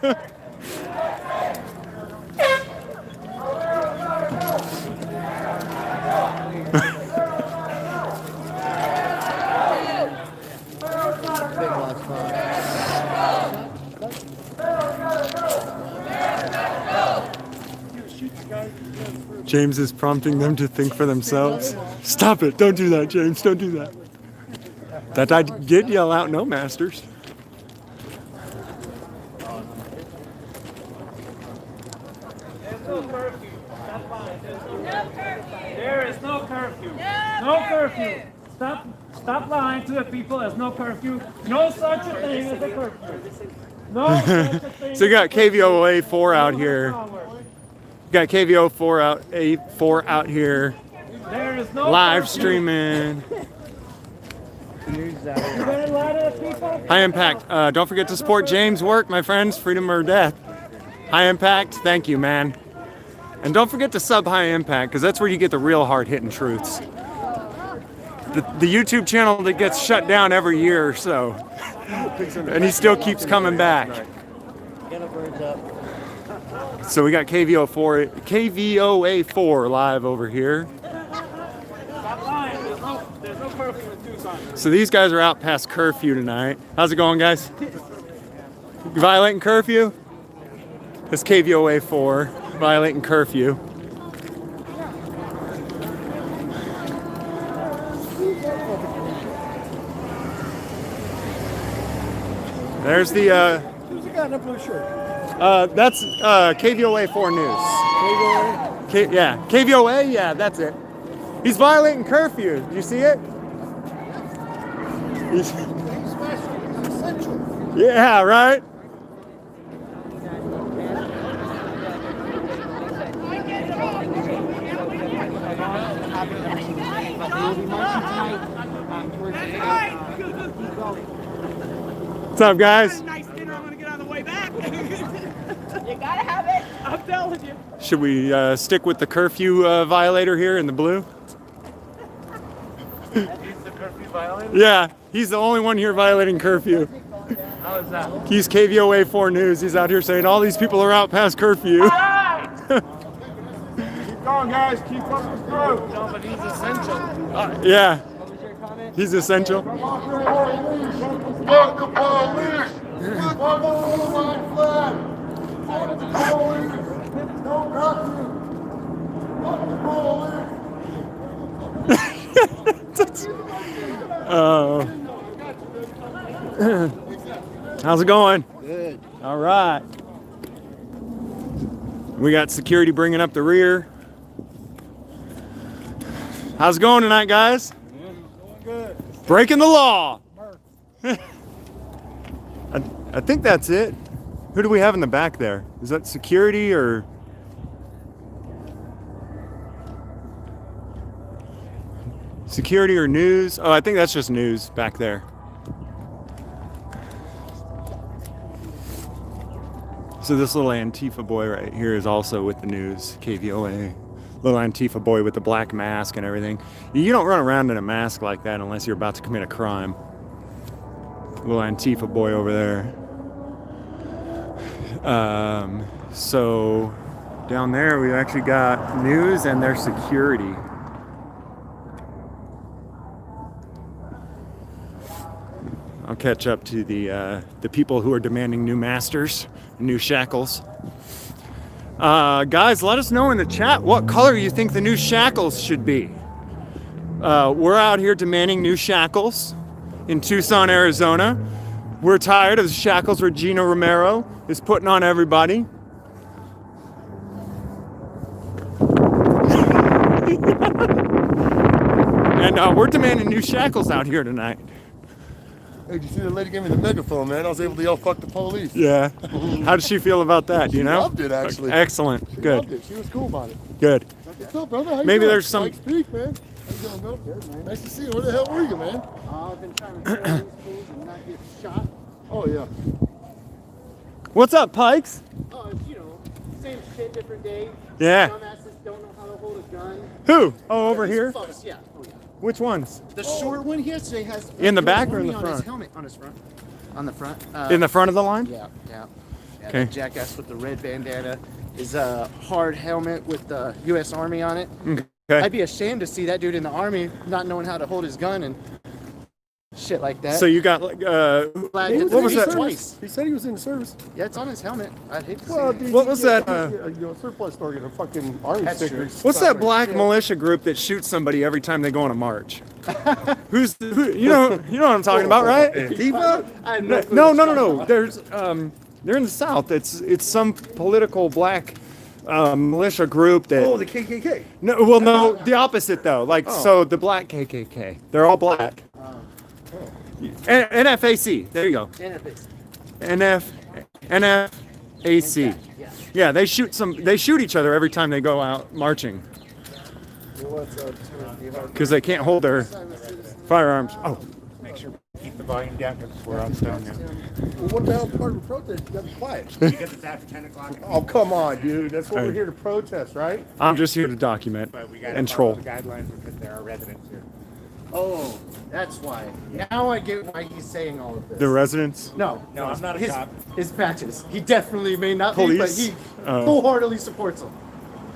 James is prompting them to think for themselves. Stop it! Don't do that, James. Don't do that. That I did yell out, "No, masters." There is no curfew. No curfew. Stop lying to the people. There's no curfew. No such a thing as a curfew. No such a thing. So you got KVOA4 out here. You got KVO4 out here. There is no live curfew. streaming. You better lie to the people. High Impact. Don't forget to support James' work, my friends. Freedom or death. High Impact. Thank you, man. And don't forget to sub High Impact, because that's where you get the real hard-hitting truths. The YouTube channel that gets shut down every year or so. And he still keeps coming back. So we got KVOA4 live over here. Stop lying. There's no curfew in Tucson. So these guys are out past curfew tonight. How's it going, guys? You violating curfew? It's KVOA4 violating curfew. There's the Who's the guy in that blue shirt? that's KVOA4 News. KVOA? Yeah, KVOA, yeah, that's it. He's violating curfew. Did you see it? Yeah, right? What's up, guys? Nice dinner. I'm gonna get on the way back. You gotta have it. I'm telling you. Should we stick with the curfew violator here in the blue? He's the curfew violator? Yeah, he's the only one here violating curfew. How is that? He's KVOA4 News. He's out here saying all these people are out past curfew. Keep going, guys. Keep up the throat. No, but he's essential. Yeah, he's essential. Fuck the police! Fuck the white flag! Fuck the police! No curfew! Fuck the police! How's it going? Good. All right. We got security bringing up the rear. How's it going tonight, guys? Good. Breaking the law. I think that's it. Who do we have in the back there? Is that security or? Security or news? Oh, I think that's just news back there. So this little Antifa boy right here is also with the news, KVOA. Little Antifa boy with the black mask and everything. You don't run around in a mask like that unless you're about to commit a crime. Little Antifa boy over there. So down there we actually got news and their security. I'll catch up to the people who are demanding new masters, new shackles. Guys, let us know in the chat what color you think the new shackles should be. We're out here demanding new shackles in Tucson, Arizona. We're tired of the shackles Regina Romero is putting on everybody. And we're demanding new shackles out here tonight. Hey, did you see the lady gave me the megaphone, man? I was able to yell, fuck the police. Yeah. How did she feel about that? Do you She know? loved it, actually. Excellent. She Good. loved it. She was cool about it. Good. What's up, brother? How you Maybe doing? there's some- Pikes Peak, man. How you doing, bro? Good, man. Nice to see you. Where the hell were you, man? I've been trying to kill these fools and not get shot. Oh, yeah. What's up, Pikes? Oh, it's, same shit, different day. Yeah. Dumbasses don't know how to hold a gun. Who? Oh, over here? Fucks, yeah. Oh, yeah. Which ones? The short one here today has In the US back or in Army the on his front? helmet, on his front. On the front. In the front of the line? Yeah, yeah. Okay. The jackass with the red bandana is a hard helmet with the U.S. Army on it. Okay. I'd be ashamed to see that dude in the Army not knowing how to hold his gun and shit like that. So you got like Flag what at the was face that? twice. He said he was in the service. Yeah, it's on his helmet. I'd hate to see Well, it. dude, What was that, You know, surplus store get a fucking army That's sticker. true. What's that black militia group that shoots somebody every time they go on a march? You know what I'm talking about, right? Antifa? I have no clue No, what no, you're no, no. talking There's they're in the South. It's some political black militia group that. Oh, the KKK. No, well, no, the opposite though. Like, so the black KKK, they're all black. NFAC, there you go. about. NFAC. Yeah, they shoot each other every time they go out marching because they can't hold their firearms. Oh, Make sure we keep the volume down because we're on stone now. Well, what the hell part of the protest? You gotta be quiet. Because it's after 10 o'clock. Oh, come on, dude. That's what Hey. we're here to protest, right? I'm just here to document But we got and to follow troll. the guidelines because there are residents here. Oh, that's why. Now I get why he's saying all of this. The residents. No, No, I'm not a his, cop. His patches. He definitely may not Police? be, but he Oh. wholeheartedly supports them.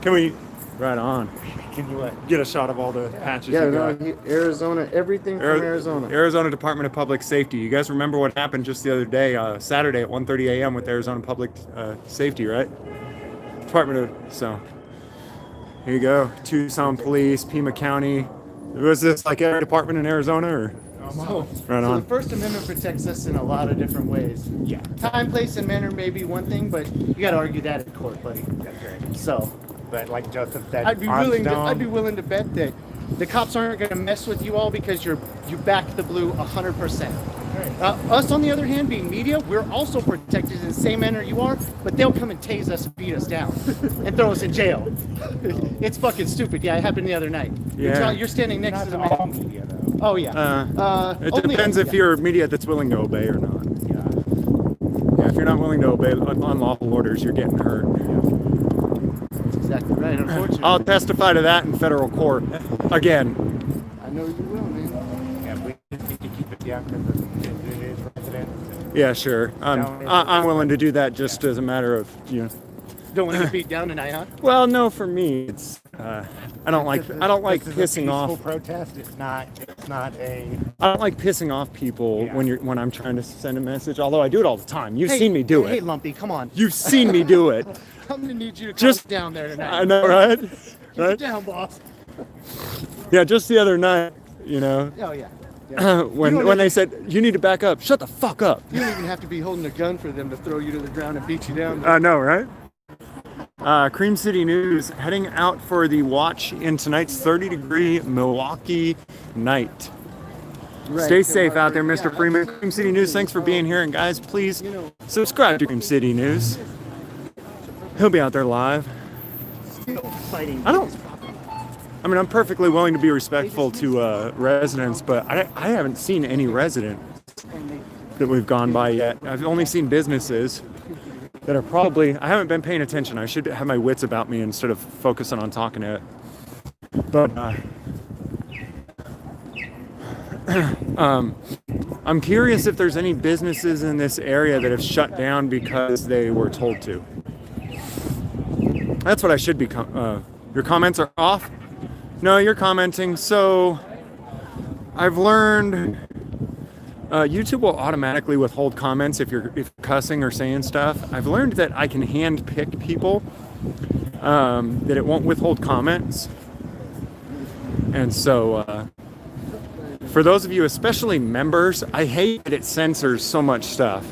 Can we? Right on. Can you Get a shot of all the patches. Yeah, you no, got. Arizona, everything from Arizona. Arizona Department of Public Safety. You guys remember what happened just the other day, Saturday at 1:30 a.m. with Arizona Public Safety, right? So here you go. Tucson Police, Pima County. Was this like every department in Arizona, or? So, Right so on. the First Amendment protects us in a lot of different ways. Yeah. Time, place, and manner may be one thing, but you got to argue that in court, buddy. That's right. So But like Joseph said, I'd be arms willing. down. I'd be willing to bet that the cops aren't going to mess with you all because you back the blue 100%. Us, on the other hand, being media, we're also protected in the same manner you are, but they'll come and tase us and beat us down and throw us in jail. It's fucking stupid. Yeah, it happened the other night. Yeah. You're standing next Not to the all man. media, though. Oh yeah. It Only depends if media. you're media that's willing to obey or not. Yeah, if you're not willing to obey unlawful orders, you're getting hurt. That's exactly right. Unfortunately. I'll testify to that in federal court again. I know you will, man. Yeah, we just need to keep it down because it is residents. Yeah, sure. I'm willing to do that just as a matter of, Don't want to get beat down tonight, huh? Well, no, for me, it's I don't like This is a pissing peaceful off. protest. It's not a. I don't like pissing off people Yeah. when I'm trying to send a message. Although I do it all the time. You've Hey, seen me do Hey, it. Lumpy, come on. You've seen me do it. I'm gonna need you to calm Just- down there tonight. I know, right? Keep Right? it down, boss. Yeah, just the other night, Oh yeah. when they said you need to back up, shut the fuck up. You don't even have to be holding a gun for them to throw you to the ground and beat you down. I know, right? Cream City News heading out for the watch in tonight's 30-degree Milwaukee night. Right. Stay safe out there, Mr. Yeah, Freeman. Cream City News, thanks for being here. And guys, please subscribe to Cream City News. He'll be out there live. I'm perfectly willing to be respectful to residents, but I haven't seen any residents that we've gone by yet. I've only seen businesses that are probably, I haven't been paying attention. I should have my wits about me instead of focusing on talking to it. But I'm curious if there's any businesses in this area that have shut down because they were told to. That's what I should be. Your comments are off? No, you're commenting. So I've learned YouTube will automatically withhold comments if you're cussing or saying stuff. I've learned that I can hand pick people, that it won't withhold comments. And so for those of you, especially members, I hate that it censors so much stuff.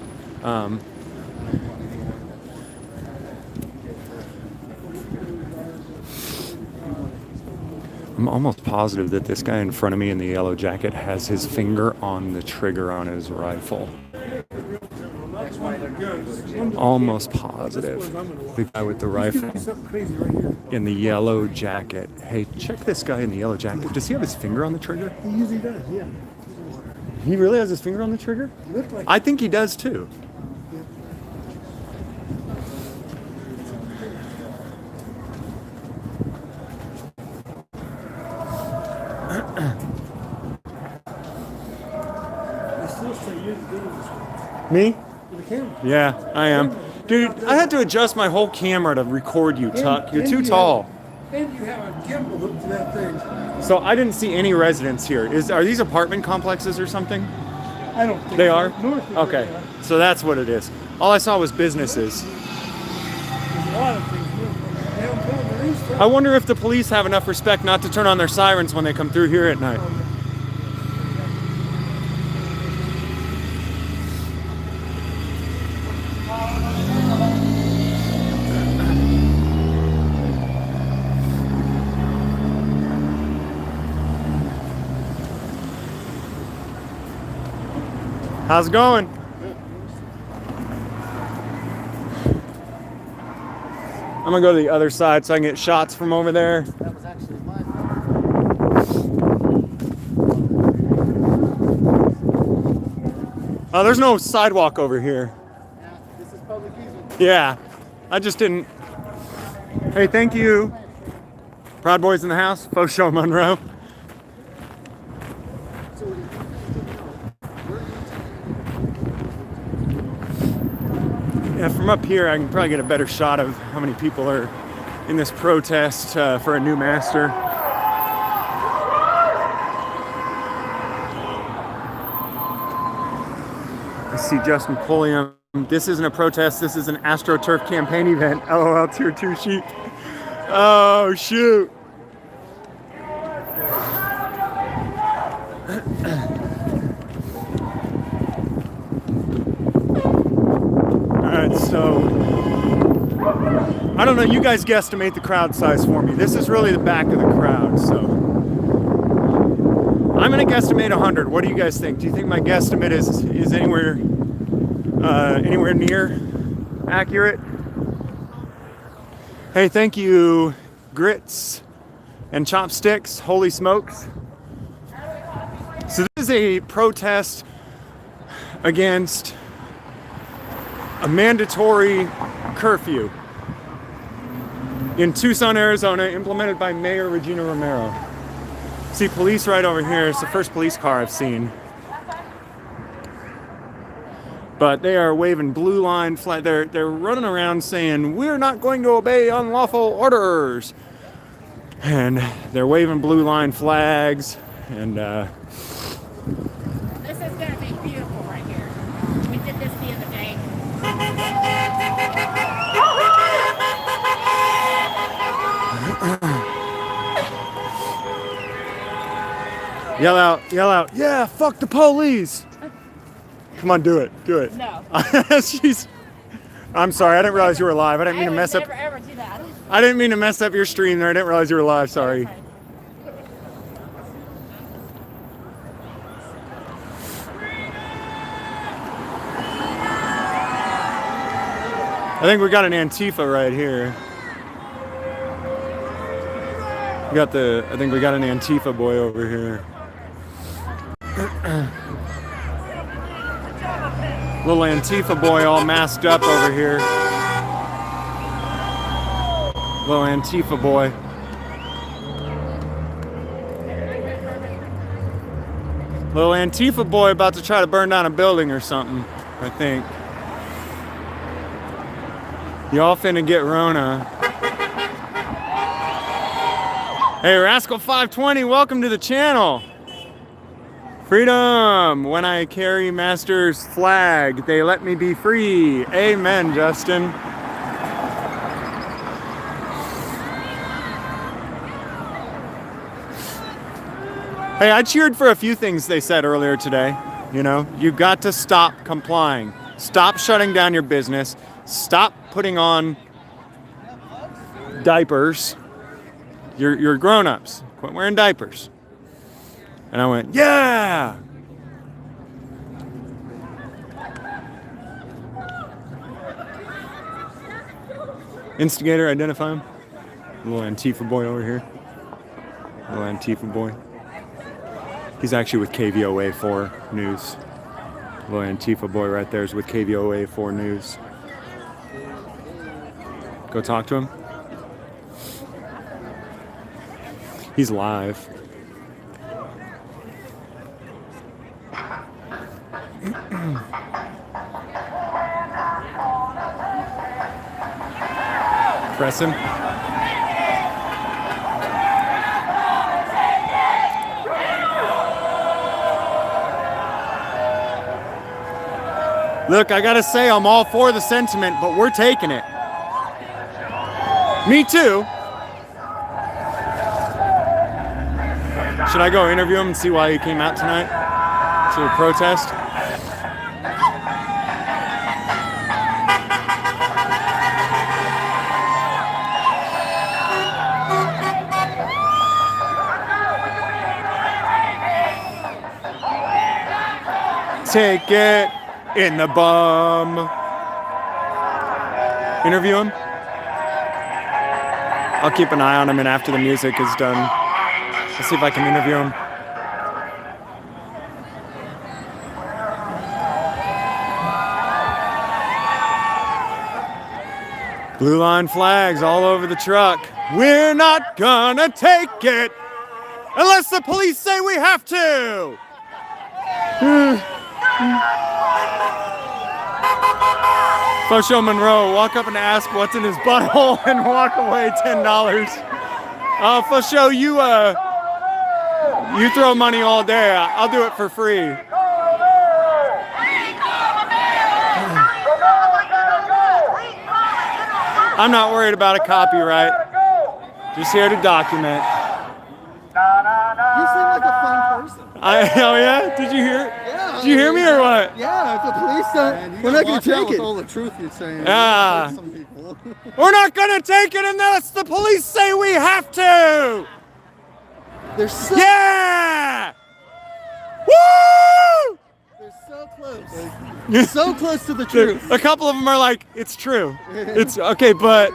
I'm almost positive that this guy in front of me in the yellow jacket has his finger on the trigger on his rifle. Almost positive. The guy with the rifle in the yellow jacket. Hey, check this guy in the yellow jacket. Does he have his finger on the trigger? He usually does, yeah. He really has his finger on the trigger? Looked like I think he does too. supposed to say you're the business. Me? The camera. Yeah, I am. Dude, I had to adjust my whole camera to record you, Tuck. You're too tall. And you have a gimbal hooked to that thing. So I didn't see any residents here. Are these apartment complexes or something? I don't think They so. are? North of Okay, there, so that's what it is. All I saw was businesses. there's a lot of things. Downtown, there is stuff. I wonder if the police have enough respect not to turn on their sirens when they come through here at night. How's it going? I'm gonna go to the other side so I can get shots from over there. That was actually mine. Oh, there's no sidewalk over here. Yeah, this is public easement. Yeah, I just didn't. Hey, thank you. Proud Boys in the house, Faux Show Monroe. Yeah, from up here, I can probably get a better shot of how many people are in this protest for a new master. I see Justin Pulliam. This isn't a protest, this is an AstroTurf campaign event. LOL, tier 2 sheep. Oh, shoot. Alright, so I don't know, you guys guesstimate the crowd size for me. This is really the back of the crowd, so I'm gonna guesstimate 100. What do you guys think? Do you think my guesstimate is anywhere near accurate? Hey, thank you, Grits and Chopsticks. Holy smokes. So this is a protest against a mandatory curfew in Tucson, Arizona, implemented by Mayor Regina Romero. See police right over here. It's the first police car I've seen. But they are waving blue line flag. They're running around saying, "We're not going to obey unlawful orders." And they're waving blue line flags. And This is going to be beautiful right here. We did this the other day. Yell out, yeah, fuck the police. Come on, do it. No. I'm sorry, I didn't realize you were live. I didn't mean to mess up. Never ever do that. I didn't mean to mess up your stream there. I didn't realize you were live, sorry. I think we got an Antifa right here. I think we got an Antifa boy over here. Little Antifa boy all masked up over here. Little Antifa boy. Little Antifa boy about to try to burn down a building or something, I think. Y'all finna get Rona. Hey, Rascal 520, welcome to the channel. Freedom, when I carry Master's flag, they let me be free. Amen, Justin. Hey, I cheered for a few things they said earlier today. You know, you've got to stop complying. Stop shutting down your business. Stop putting on diapers. You're grown-ups. Quit wearing diapers. And I went, yeah! Instigator, identify him. Little Antifa boy over here. Little Antifa boy. He's actually with KVOA 4 News. Little Antifa boy right there is with KVOA 4 News. Go talk to him. He's live. Press him. Look, I gotta say, I'm all for the sentiment, but we're taking it. Me too. Should I go interview him and see why he came out tonight to protest? Take it in the bum. Interview him. I'll keep an eye on him, and after the music is done, I'll see if I can interview him. Blue line flags all over the truck. We're not gonna take it unless the police say we have to. Fosho Monroe, walk up and ask what's in his butthole and walk away, $10. Fosho, you throw money all day. I'll do it for free. I'm not worried about a copyright. Just here to document. You seem like a fun person. Oh yeah? Did you hear? Yeah. Did you hear me or what? Yeah, if the police don't, we're not going to take it. All the truth you're saying. Yeah. Some people. We're not gonna take it unless the police say we have to. They're so. Yeah. Woo! They're so close. So close to the truth. A couple of them are like, it's true. It's okay, but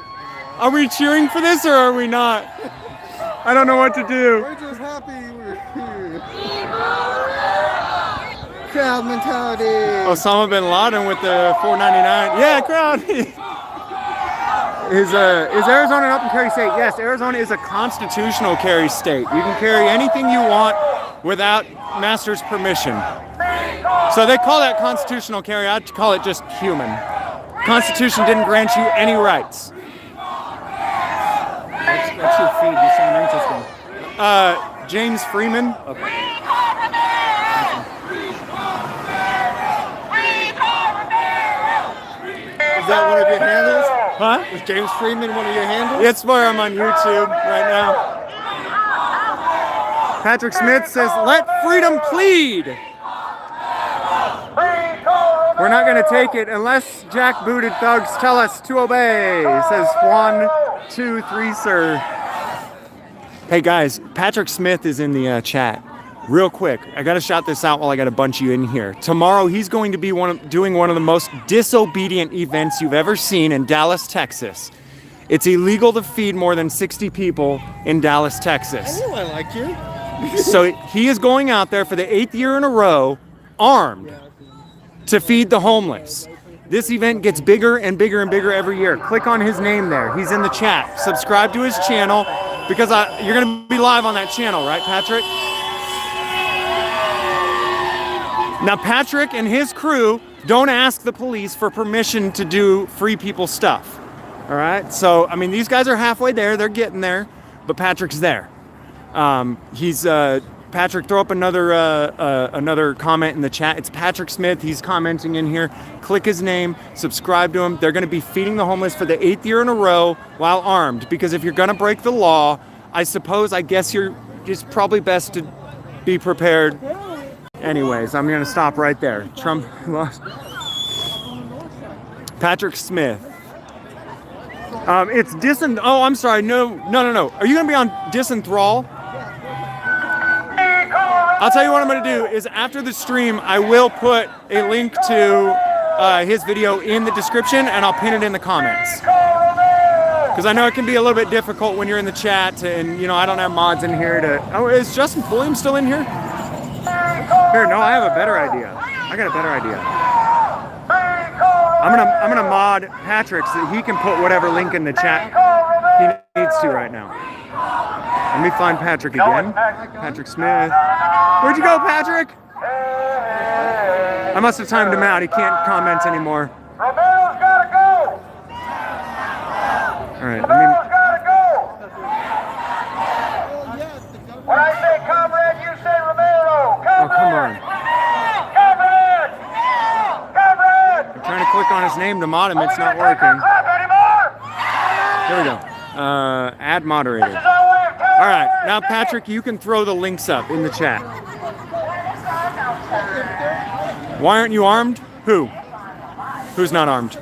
are we cheering for this or are we not? I don't know what to do. We're just happy we're here. Crowd mentality. Osama bin Laden with the $4.99. Yeah, crowd. Is Arizona an open carry state? Yes, Arizona is a constitutional carry state. You can carry anything you want without master's permission. So they call that constitutional carry. I'd call it just human. Constitution didn't grant you any rights. What's your feed? You sound interesting. James Freeman. Okay. Is that one of your handles? Huh? Is James Freeman one of your handles? It's where I'm on YouTube right now. Patrick Smith says, let freedom plead. We're not going to take it unless jackbooted thugs tell us to obey, says 1, 2, 3, sir. Hey guys, Patrick Smith is in the chat. Real quick, I got to shout this out while I got a bunch of you in here. Tomorrow, he's going to be doing one of the most disobedient events you've ever seen in Dallas, Texas. It's illegal to feed more than 60 people in Dallas, Texas. I like you. So he is going out there for the 8th year in a row, armed, to feed the homeless. This event gets bigger and bigger and bigger every year. Click on his name there. He's in the chat. Subscribe to his channel because you're going to be live on that channel, right, Patrick? Now, Patrick and his crew don't ask the police for permission to do free people stuff. All right? So, I mean, these guys are halfway there. They're getting there. But Patrick's there. Patrick, throw up another comment in the chat. It's Patrick Smith. He's commenting in here. Click his name. Subscribe to him. They're going to be feeding the homeless for the 8th year in a row while armed. Because if you're going to break the law, I guess it's probably best to be prepared. Anyways, I'm going to stop right there. Trump lost. Patrick Smith. It's Oh, I'm sorry. No. Are you going to be on Disenthrall? I'll tell you what I'm going to do is after the stream, I will put a link to his video in the description and I'll pin it in the comments. Because I know it can be a little bit difficult when you're in the chat and, I don't have mods in here to... Oh, is Justin Pulliam still in here? Here, no, I have a better idea. I got a better idea. I'm gonna mod Patrick so he can put whatever link in the chat he needs to right now. Let me find Patrick again. Patrick Smith. Where'd you go, Patrick? I must have timed him out. He can't comment anymore. Romero's gotta go! All right, Romero's gotta go! When I say comrade, you say Romero! oh, come on. Comrade! Comrade! I'm trying to click on his name to mod him. It's not Take our working. clap anymore? Here we go. Add moderator. This is our way of telling All right, you now this. Patrick, you can throw the links up in the chat. Why aren't you armed? Who? Who's not armed?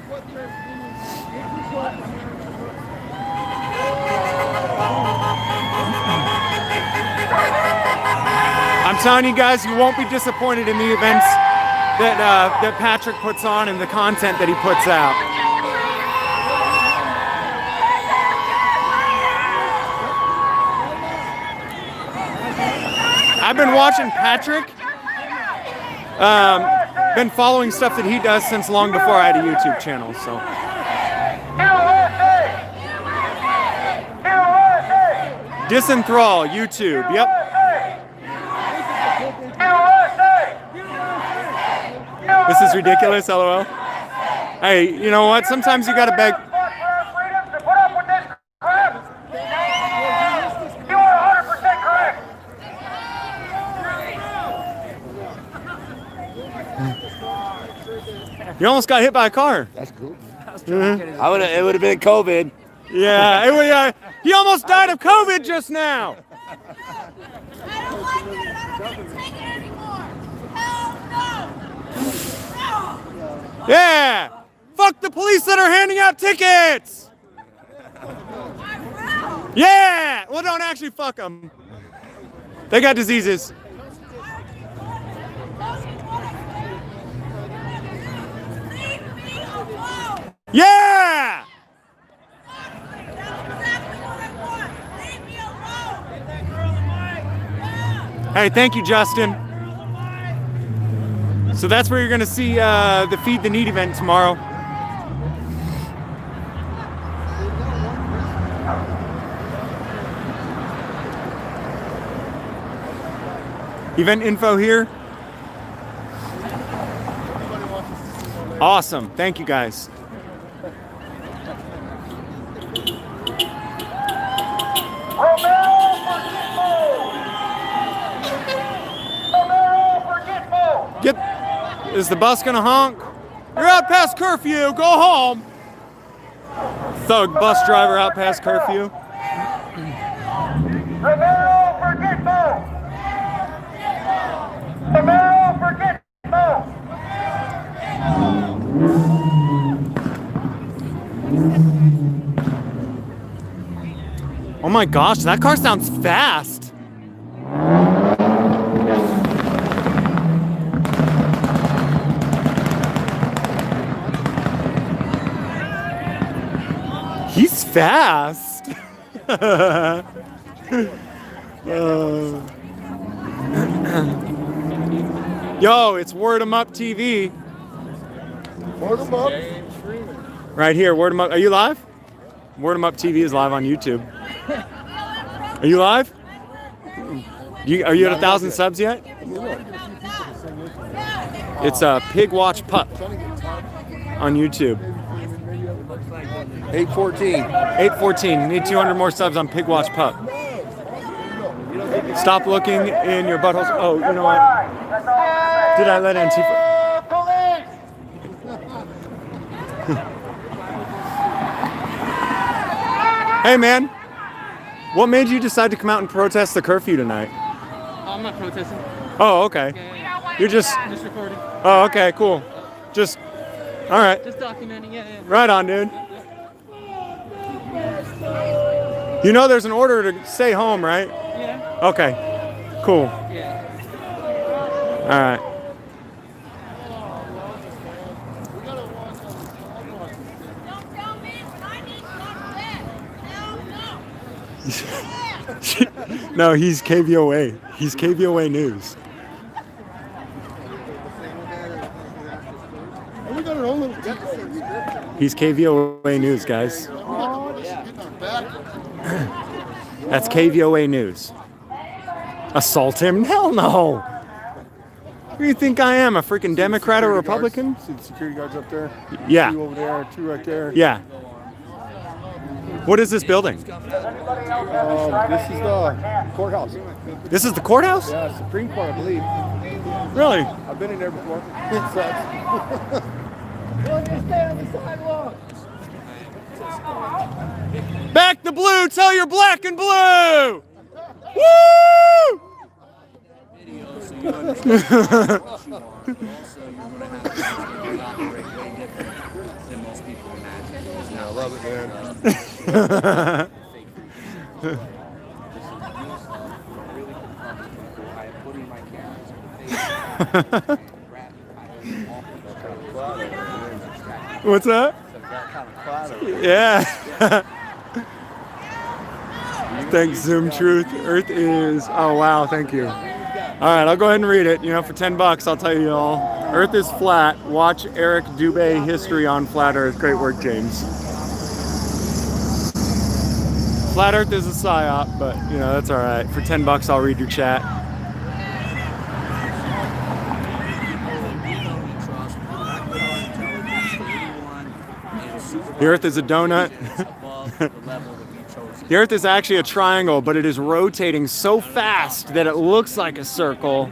I'm telling you guys, you won't be disappointed in the events that Patrick puts on and the content that he puts out. I've been watching Patrick. Been following stuff that he does since long before I had a YouTube channel. So. Disenthrall YouTube. Yep. This is ridiculous. LOL. Hey, you know what? Sometimes you gotta beg. You are 100% correct. You almost got hit by a car. That's cool. It would have been COVID. Yeah, he almost died of COVID just now. Yeah! Fuck the police that are handing out tickets! Yeah! Well, don't actually fuck them. They got diseases. Yeah! Hey, thank you, Justin. So that's where you're going to see the Feed the Need event tomorrow. Event info here. Awesome. Thank you, guys. Is the bus gonna honk? You're out past curfew, go home. Thug bus driver out past curfew. Romero for Gitmo! Romero for Gitmo! Oh my gosh, that car sounds fast. He's fast. Yo, it's Word 'em Up TV. Word 'em up. Right here, Word 'em Up. Are you live? Word 'em Up TV is live on YouTube. Are you live? Are you at 1,000 subs yet? It's a Pig Watch Pup on YouTube. 814. 814. Need 200 more subs on Pig Watch Pup. Stop looking in your buttholes. Oh, you know what? Did I let Antifa? Hey, man. What made you decide to come out and protest the curfew tonight? I'm not protesting. Oh, okay. You're just recording. Oh, okay, cool. Just, all right. Just documenting, yeah. Right on, dude. You know there's an order to stay home, right? Yeah. Okay, cool. Yeah. All right. No, he's KVOA. He's KVOA News. We got our own little He's KVOA News, guys. That's KVOA News. Assault him? Hell no. Who do you think I am? A freaking Democrat or Republican? See the security guards up there? Yeah. Two over there, two right there. Yeah. What is this building? This is the courthouse. This is the courthouse? Yeah, Supreme Court, I believe. Really? I've been in there before. It sucks. Stay on the sidewalk. Back the blue, tell you're black and blue! Woo! I love it, man. What's that? Yeah. Thanks, Zoom Truth. Earth is. Oh, wow. Thank you. All right, I'll go ahead and read it. You know, for $10, I'll tell you all. Earth is flat. Watch Eric Dubé history on flat Earth. Great work, James. Flat Earth is a psyop, but you know that's all right. For $10, I'll read your chat. The Earth is a donut. The Earth is actually a triangle, but it is rotating so fast that it looks like a circle.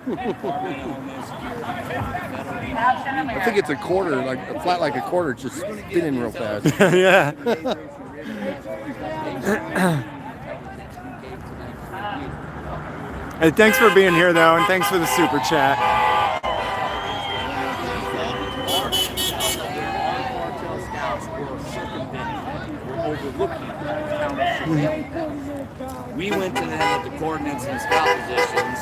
I think it's a quarter, like a flat like a quarter, just spinning real fast. Yeah. Hey, thanks for being here, though, and thanks for the super chat. We went to them with the coordinates and scout positions.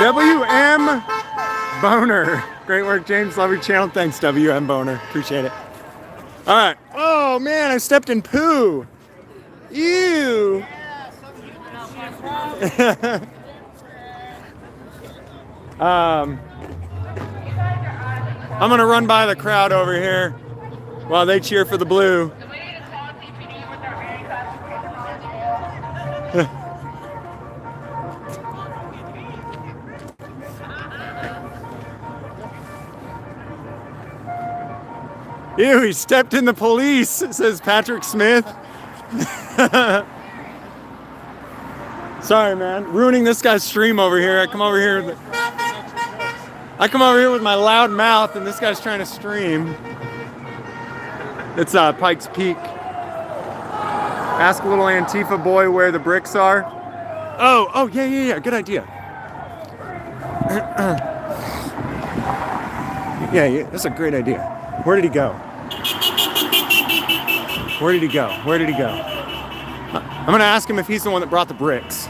WM Boner. Great work, James. Love your channel. Thanks, WM Boner. Appreciate it. All right. Oh, man, I stepped in poo. Ew. I'm going to run by the crowd over here while they cheer for the blue. Ew, he stepped in the police, says Patrick Smith. Sorry, man. Ruining this guy's stream over here. I come over here with my loud mouth, and this guy's trying to stream. It's Pikes Peak. Ask a little Antifa boy where the bricks are. Oh, yeah. Good idea. Yeah, that's a great idea. Where did he go? Where did he go? I'm gonna ask him if he's the one that brought the bricks.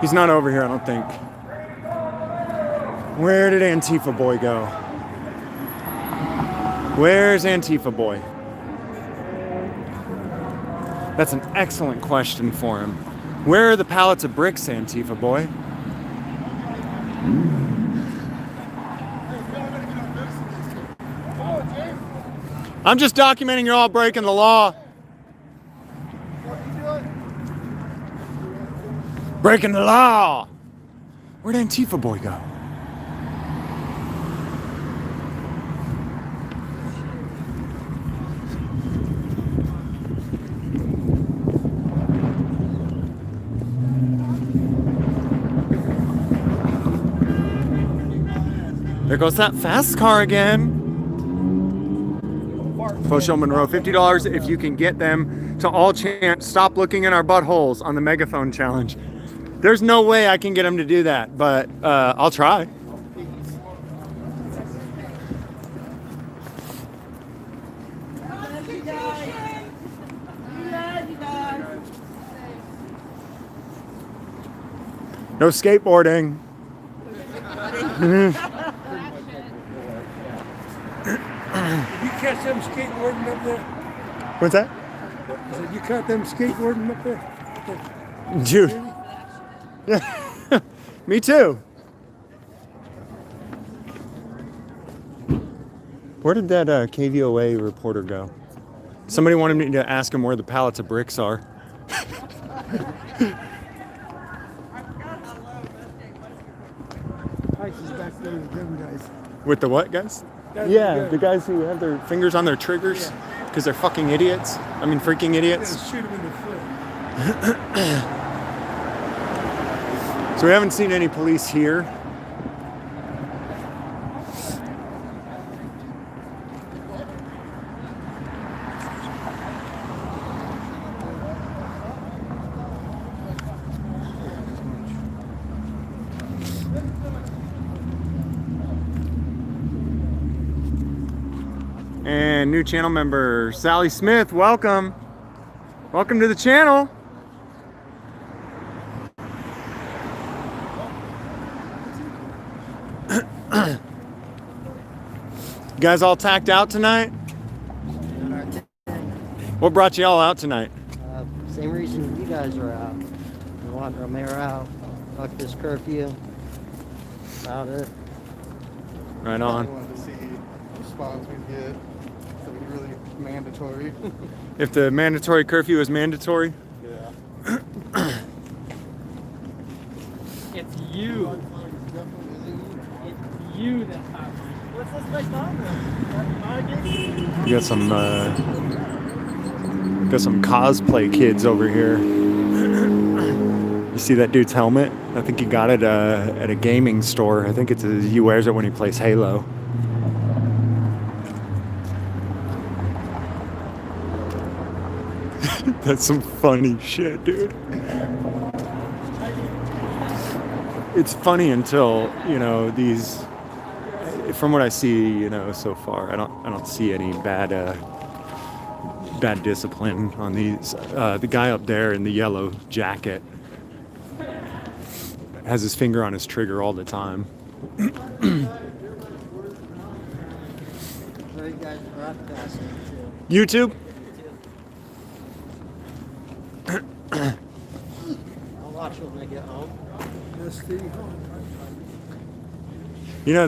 He's not over here, I don't think. Where did Antifa boy go? Where's Antifa boy? That's an excellent question for him. Where are the pallets of bricks, Antifa boy? I'm just documenting you're all breaking the law. Breaking the law. Where'd Antifa boy go? There goes that fast car again. Fosho Monroe, $50 if you can get them to all chant "Stop looking in our buttholes" on the megaphone challenge. There's no way I can get them to do that, but I'll try. No skateboarding. You catch them skateboarding up there? What's that? I said, you caught them skateboarding up there? Dude. Yeah. Me too. Where did that KVOA reporter go? Somebody wanted me to ask him where the pallets of bricks are. Ice is back there with them guys. With the what, guys? Guys Yeah, with the the guys who have their fingers on their triggers because they're fucking idiots. I mean, freaking idiots. Yeah, shoot him in the foot. So we haven't seen any police here. And new channel member, Sally Smith, welcome. Welcome to the channel. You guys all tacked out tonight? What brought you all out tonight? Same reason you guys are out. We want the mayor out. Fuck this curfew. About it. Right on. I wanted to see the response we'd get. So we really mandatory. If the mandatory curfew is mandatory? Yeah. It's you. It's you that's hot. What's this place called? You got some cosplay kids over here. You see that dude's helmet? I think he got it at a gaming store. I think he wears it when he plays Halo. That's some funny shit, dude. It's funny until, these, from what I see, so far, I don't see any bad discipline on these. The guy up there in the yellow jacket has his finger on his trigger all the time. YouTube? I'll watch it when I get home.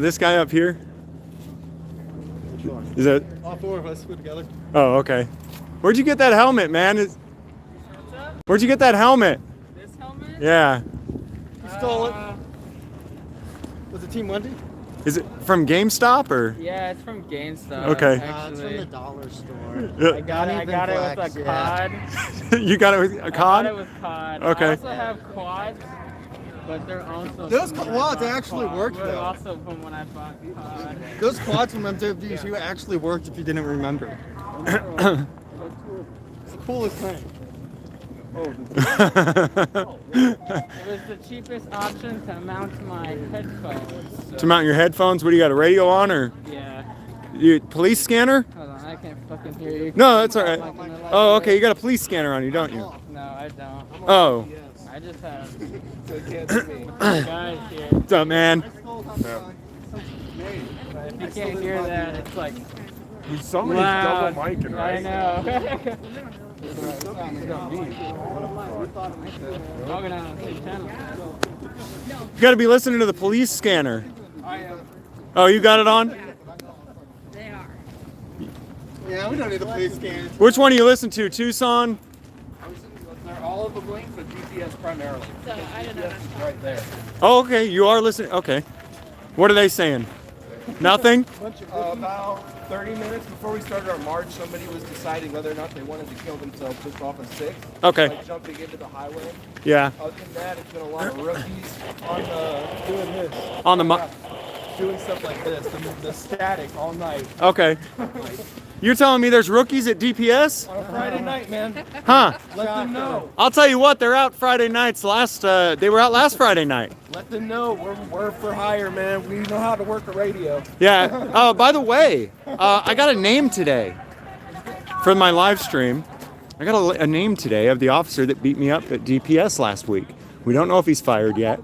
This guy up here? Which one? Is that? All four of us put together. Oh, okay. Where'd you get that helmet, man? Where'd you get that helmet? This helmet? Yeah. You stole it. Was it Team Wendy? Is it from GameStop or? Yeah, it's from GameStop. Okay. It's from the dollar store. I got it with a cod. You got it with a cod? I got it with cod. Okay. I also have quads, but they're also. Those quads actually worked They're though. also from when I bought cod. Those quads from MWDU actually worked if you didn't remember. It's the coolest thing. It was the cheapest option to mount my headphones. So. To mount your headphones? What do you got, a radio on or? Yeah. You police scanner? Hold on, I can't fucking hear you. No, that's all right. Oh, okay, you got a police scanner on you, don't you? No, I don't. Oh. I just have. Guys here. What's up, man? If you can't hear that, it's like. Somebody's loud. double micing, right? I know. You gotta be listening to the police scanner. Oh, you got it on? Yeah, we don't need a police scan. Which one do you listen to? Tucson? They're all of the links, but GPS primarily. So I don't know. Right there. Oh, okay. You are listening. Okay. What are they saying? Nothing? About 30 minutes before we started our march, somebody was deciding whether or not they wanted to kill themselves just off a stick. Okay. Like jumping into the highway. Yeah. Other than that, it's been a lot of rookies on the doing this. On the doing stuff like this, the static all night. Okay. You're telling me there's rookies at DPS? On a Friday night, man. Huh. Let them know. I'll tell you what, they're out Friday nights. They were out last Friday night. Let them know we're for hire, man. We know how to work a radio. Yeah. Oh, by the way, I got a name today for my live stream. I got a name today of the officer that beat me up at DPS last week. We don't know if he's fired yet,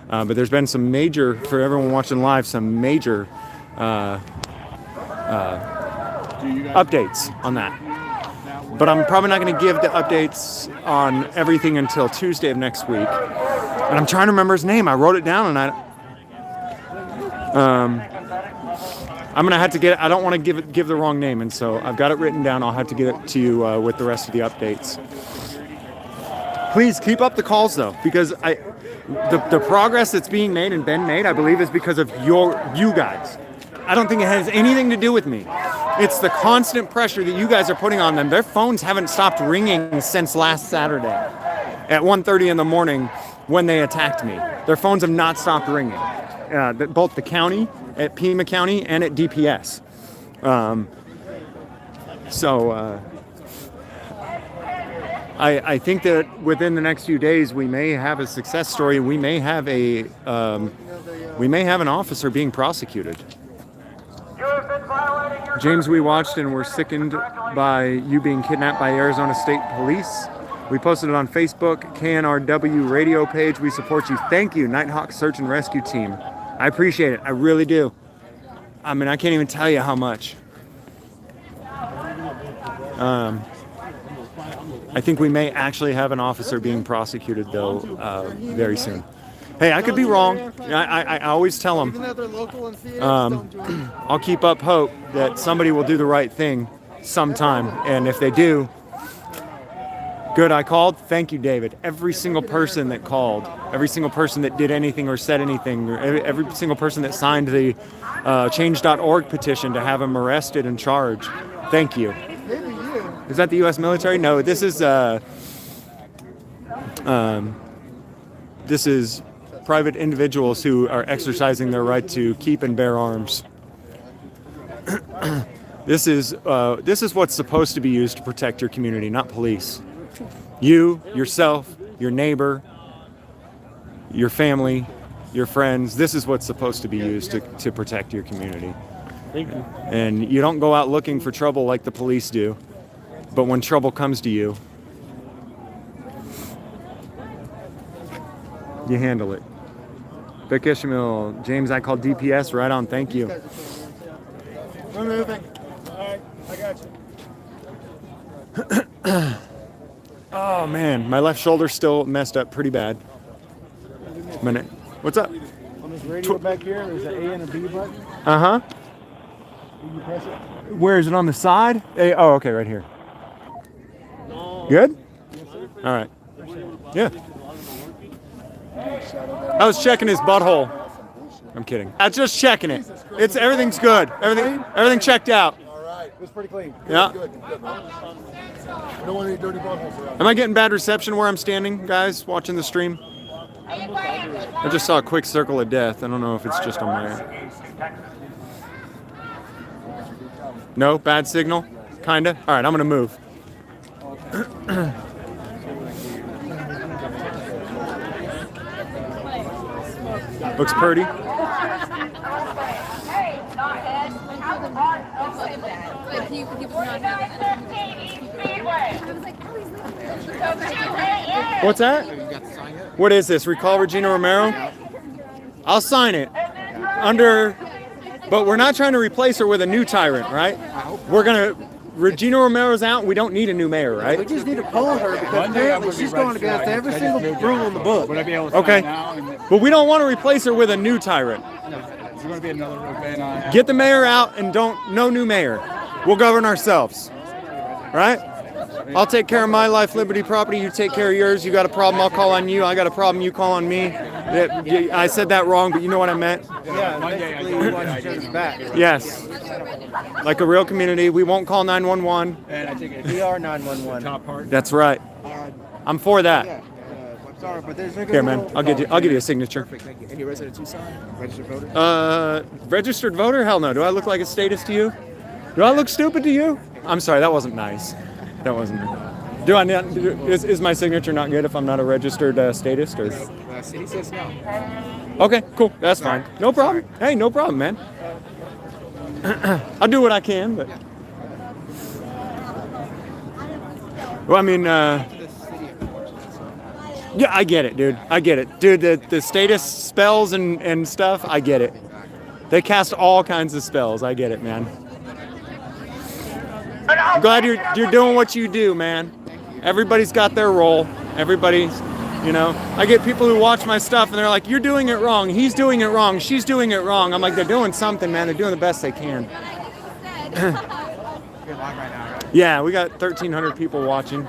but there's been some major, for everyone watching live, some major updates on that. But I'm probably not going to give the updates on everything until Tuesday of next week. And I'm trying to remember his name. I wrote it down and I'm gonna have to get. I don't want to give the wrong name, and so I've got it written down. I'll have to get it to you with the rest of the updates. Please keep up the calls though, because the progress that's being made and been made, I believe, is because of you guys. I don't think it has anything to do with me. It's the constant pressure that you guys are putting on them. Their phones haven't stopped ringing since last Saturday at 1:30 in the morning when they attacked me. Their phones have not stopped ringing. Both the county, at Pima County, and at DPS. I think that within the next few days we may have a success story. We may have an officer being prosecuted. James, we watched and were sickened by you being kidnapped by Arizona State Police. We posted it on Facebook, KNRW radio page. We support you. Thank you, Nighthawk Search and Rescue Team. I appreciate it. I really do. I mean, I can't even tell you how much. I think we may actually have an officer being prosecuted, though, very soon. Hey, I could be wrong. I always tell them. I'll keep up hope that somebody will do the right thing sometime. And if they do, good, I called. Thank you, David. Every single person that called, every single person that did anything or said anything, every single person that signed the change.org petition to have him arrested and charged. Thank you. Is that the U.S. military? No, this is private individuals who are exercising their right to keep and bear arms. This is what's supposed to be used to protect your community, not police. You, yourself, your neighbor, your family, your friends, this is what's supposed to be used to protect your community. Thank you. And you don't go out looking for trouble like the police do, but when trouble comes to you, you handle it. Vic Ishmael, James, I called DPS, right on, thank you. We're moving. All right, I got you. Oh man, my left shoulder's still messed up pretty bad. Minute. What's up? On this radio back here, there's an A and a B button. Uh-huh. You press it. Where is it, on the side? Oh, okay, right here. Good? All right. Yeah. I was checking his butthole. I'm kidding. I was just checking it. Everything's good. Everything checked out. All right. It was pretty clean. Yeah. Good. I don't want any dirty buttholes around. Am I getting bad reception where I'm standing, guys, watching the stream? I just saw a quick circle of death. I don't know if it's just on my end. No? Bad signal? Kinda? All right, I'm gonna move. Looks pretty. What's that? What is this? Recall Regina Romero? I'll sign it. But we're not trying to replace her with a new tyrant, right? Regina Romero's out. We don't need a new mayor, right? We just need to poll her because apparently she's going against every single rule in the book. Okay. But we don't want to replace her with a new tyrant. There's going to be another event on. Get the mayor out and no new mayor. We'll govern ourselves. Right? I'll take care of my life, liberty, property. You take care of yours. You got a problem, I'll call on you. I got a problem, you call on me. I said that wrong, but you know what I meant. Yeah, basically we want each other's back. Yes. Like a real community, we won't call 911. We are 911. That's right. I'm for that. Yeah. Sorry, but there's Here, man. I'll give you a signature. Perfect, thank you. And you're a resident of Tucson? Registered voter? Registered voter? Hell no. Do I look like a statist to you? Do I look stupid to you? I'm sorry, that wasn't nice. That wasn't. Do I not? Is my signature not good if I'm not a registered statist? Or? City says no. Okay, cool. That's fine. No problem. Hey, no problem, man. I'll do what I can, but. Well, I mean, yeah, I get it, dude. I get it. Dude, the statist spells and stuff, I get it. They cast all kinds of spells. I get it, man. I'm glad you're doing what you do, man. Everybody's got their role. Everybody's You know, I get people who watch my stuff and they're like, "You're doing it wrong. He's doing it wrong. She's doing it wrong." I'm like, they're doing something, man. They're doing the best they can. Yeah, we got 1,300 people watching.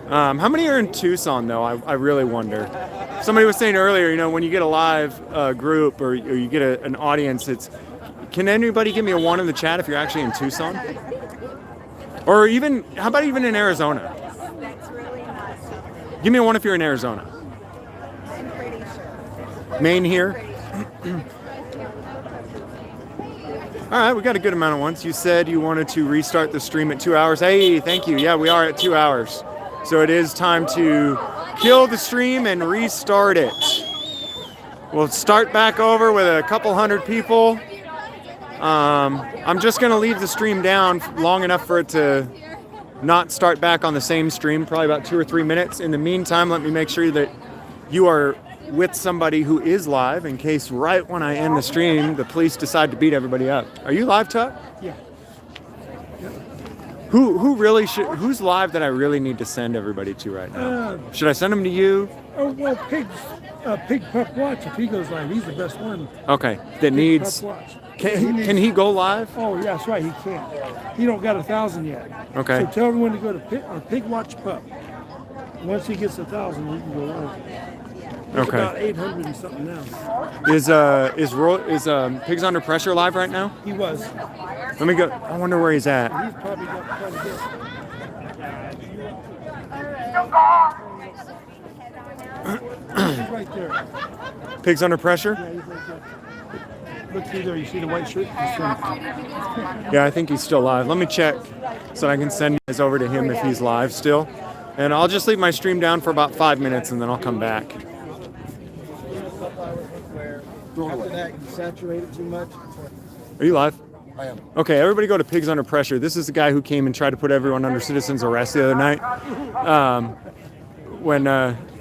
How many are in Tucson, though? I really wonder. Somebody was saying earlier, you know, when you get a live group or you get an audience, can anybody give me a 1 in the chat if you're actually in Tucson? Or even, how about even in Arizona? Give me a 1 if you're in Arizona. Maine here. All right, we got a good amount of ones. You said you wanted to restart the stream at 2 hours. Hey, thank you. Yeah, we are at 2 hours. So it is time to kill the stream and restart it. We'll start back over with a couple hundred people. I'm just gonna leave the stream down long enough for it to not start back on the same stream, probably about 2 or 3 minutes. In the meantime, let me make sure that you are with somebody who is live in case right when I end the stream, the police decide to beat everybody up. Are you live, Tuck? Yeah. Who really should? Who's live that I really need to send everybody to right now? Should I send them to you? Oh well, Pig Pup Watch. If he goes live, he's the best one. Okay, that needs. Can he go live? Oh yeah, that's right. He can't. He don't got 1,000 yet. Okay. So tell everyone to go to Pig Watch Pup. Once he gets 1,000, we can go live. There's Okay. about 800 and something now. Is Pigs Under Pressure live right now? He was. Let me go. I wonder where he's at. He's probably got quite a bit. He's right there. Pigs Under Pressure? Yeah, he's right there. Look through there. You see the white shirt? Yeah, I think he's still live. Let me check so I can send you guys over to him if he's live still. And I'll just leave my stream down for about 5 minutes and then I'll come back. After that, you saturate it too much. Are you live? I am. Okay, everybody go to Pigs Under Pressure. This is the guy who came and tried to put everyone under citizen's arrest the other night.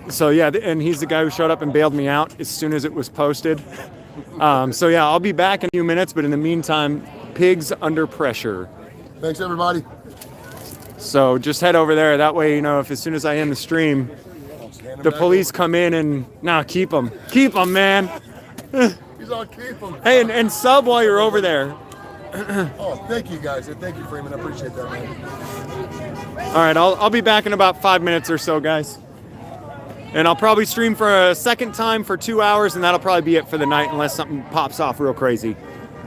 So yeah, and he's the guy who showed up and bailed me out as soon as it was posted. So yeah, I'll be back in a few minutes, but in the meantime, Pigs Under Pressure. Thanks, everybody. So just head over there. That way, you know, if as soon as I end the stream, the police come in and keep them. Keep them, man. He's all keep them. Hey, and sub while you're over there. Oh, thank you guys. Thank you, Freeman. I appreciate that, man. All right, I'll be back in about 5 minutes or so, guys. And I'll probably stream for a second time for 2 hours, and that'll probably be it for the night unless something pops off real crazy.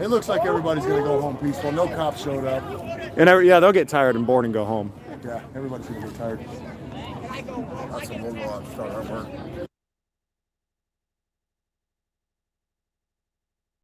It looks like everybody's going to go home peaceful. No cops showed up. And yeah, they'll get tired and bored and go home. Yeah, everybody's going to get tired. That's some more start our work.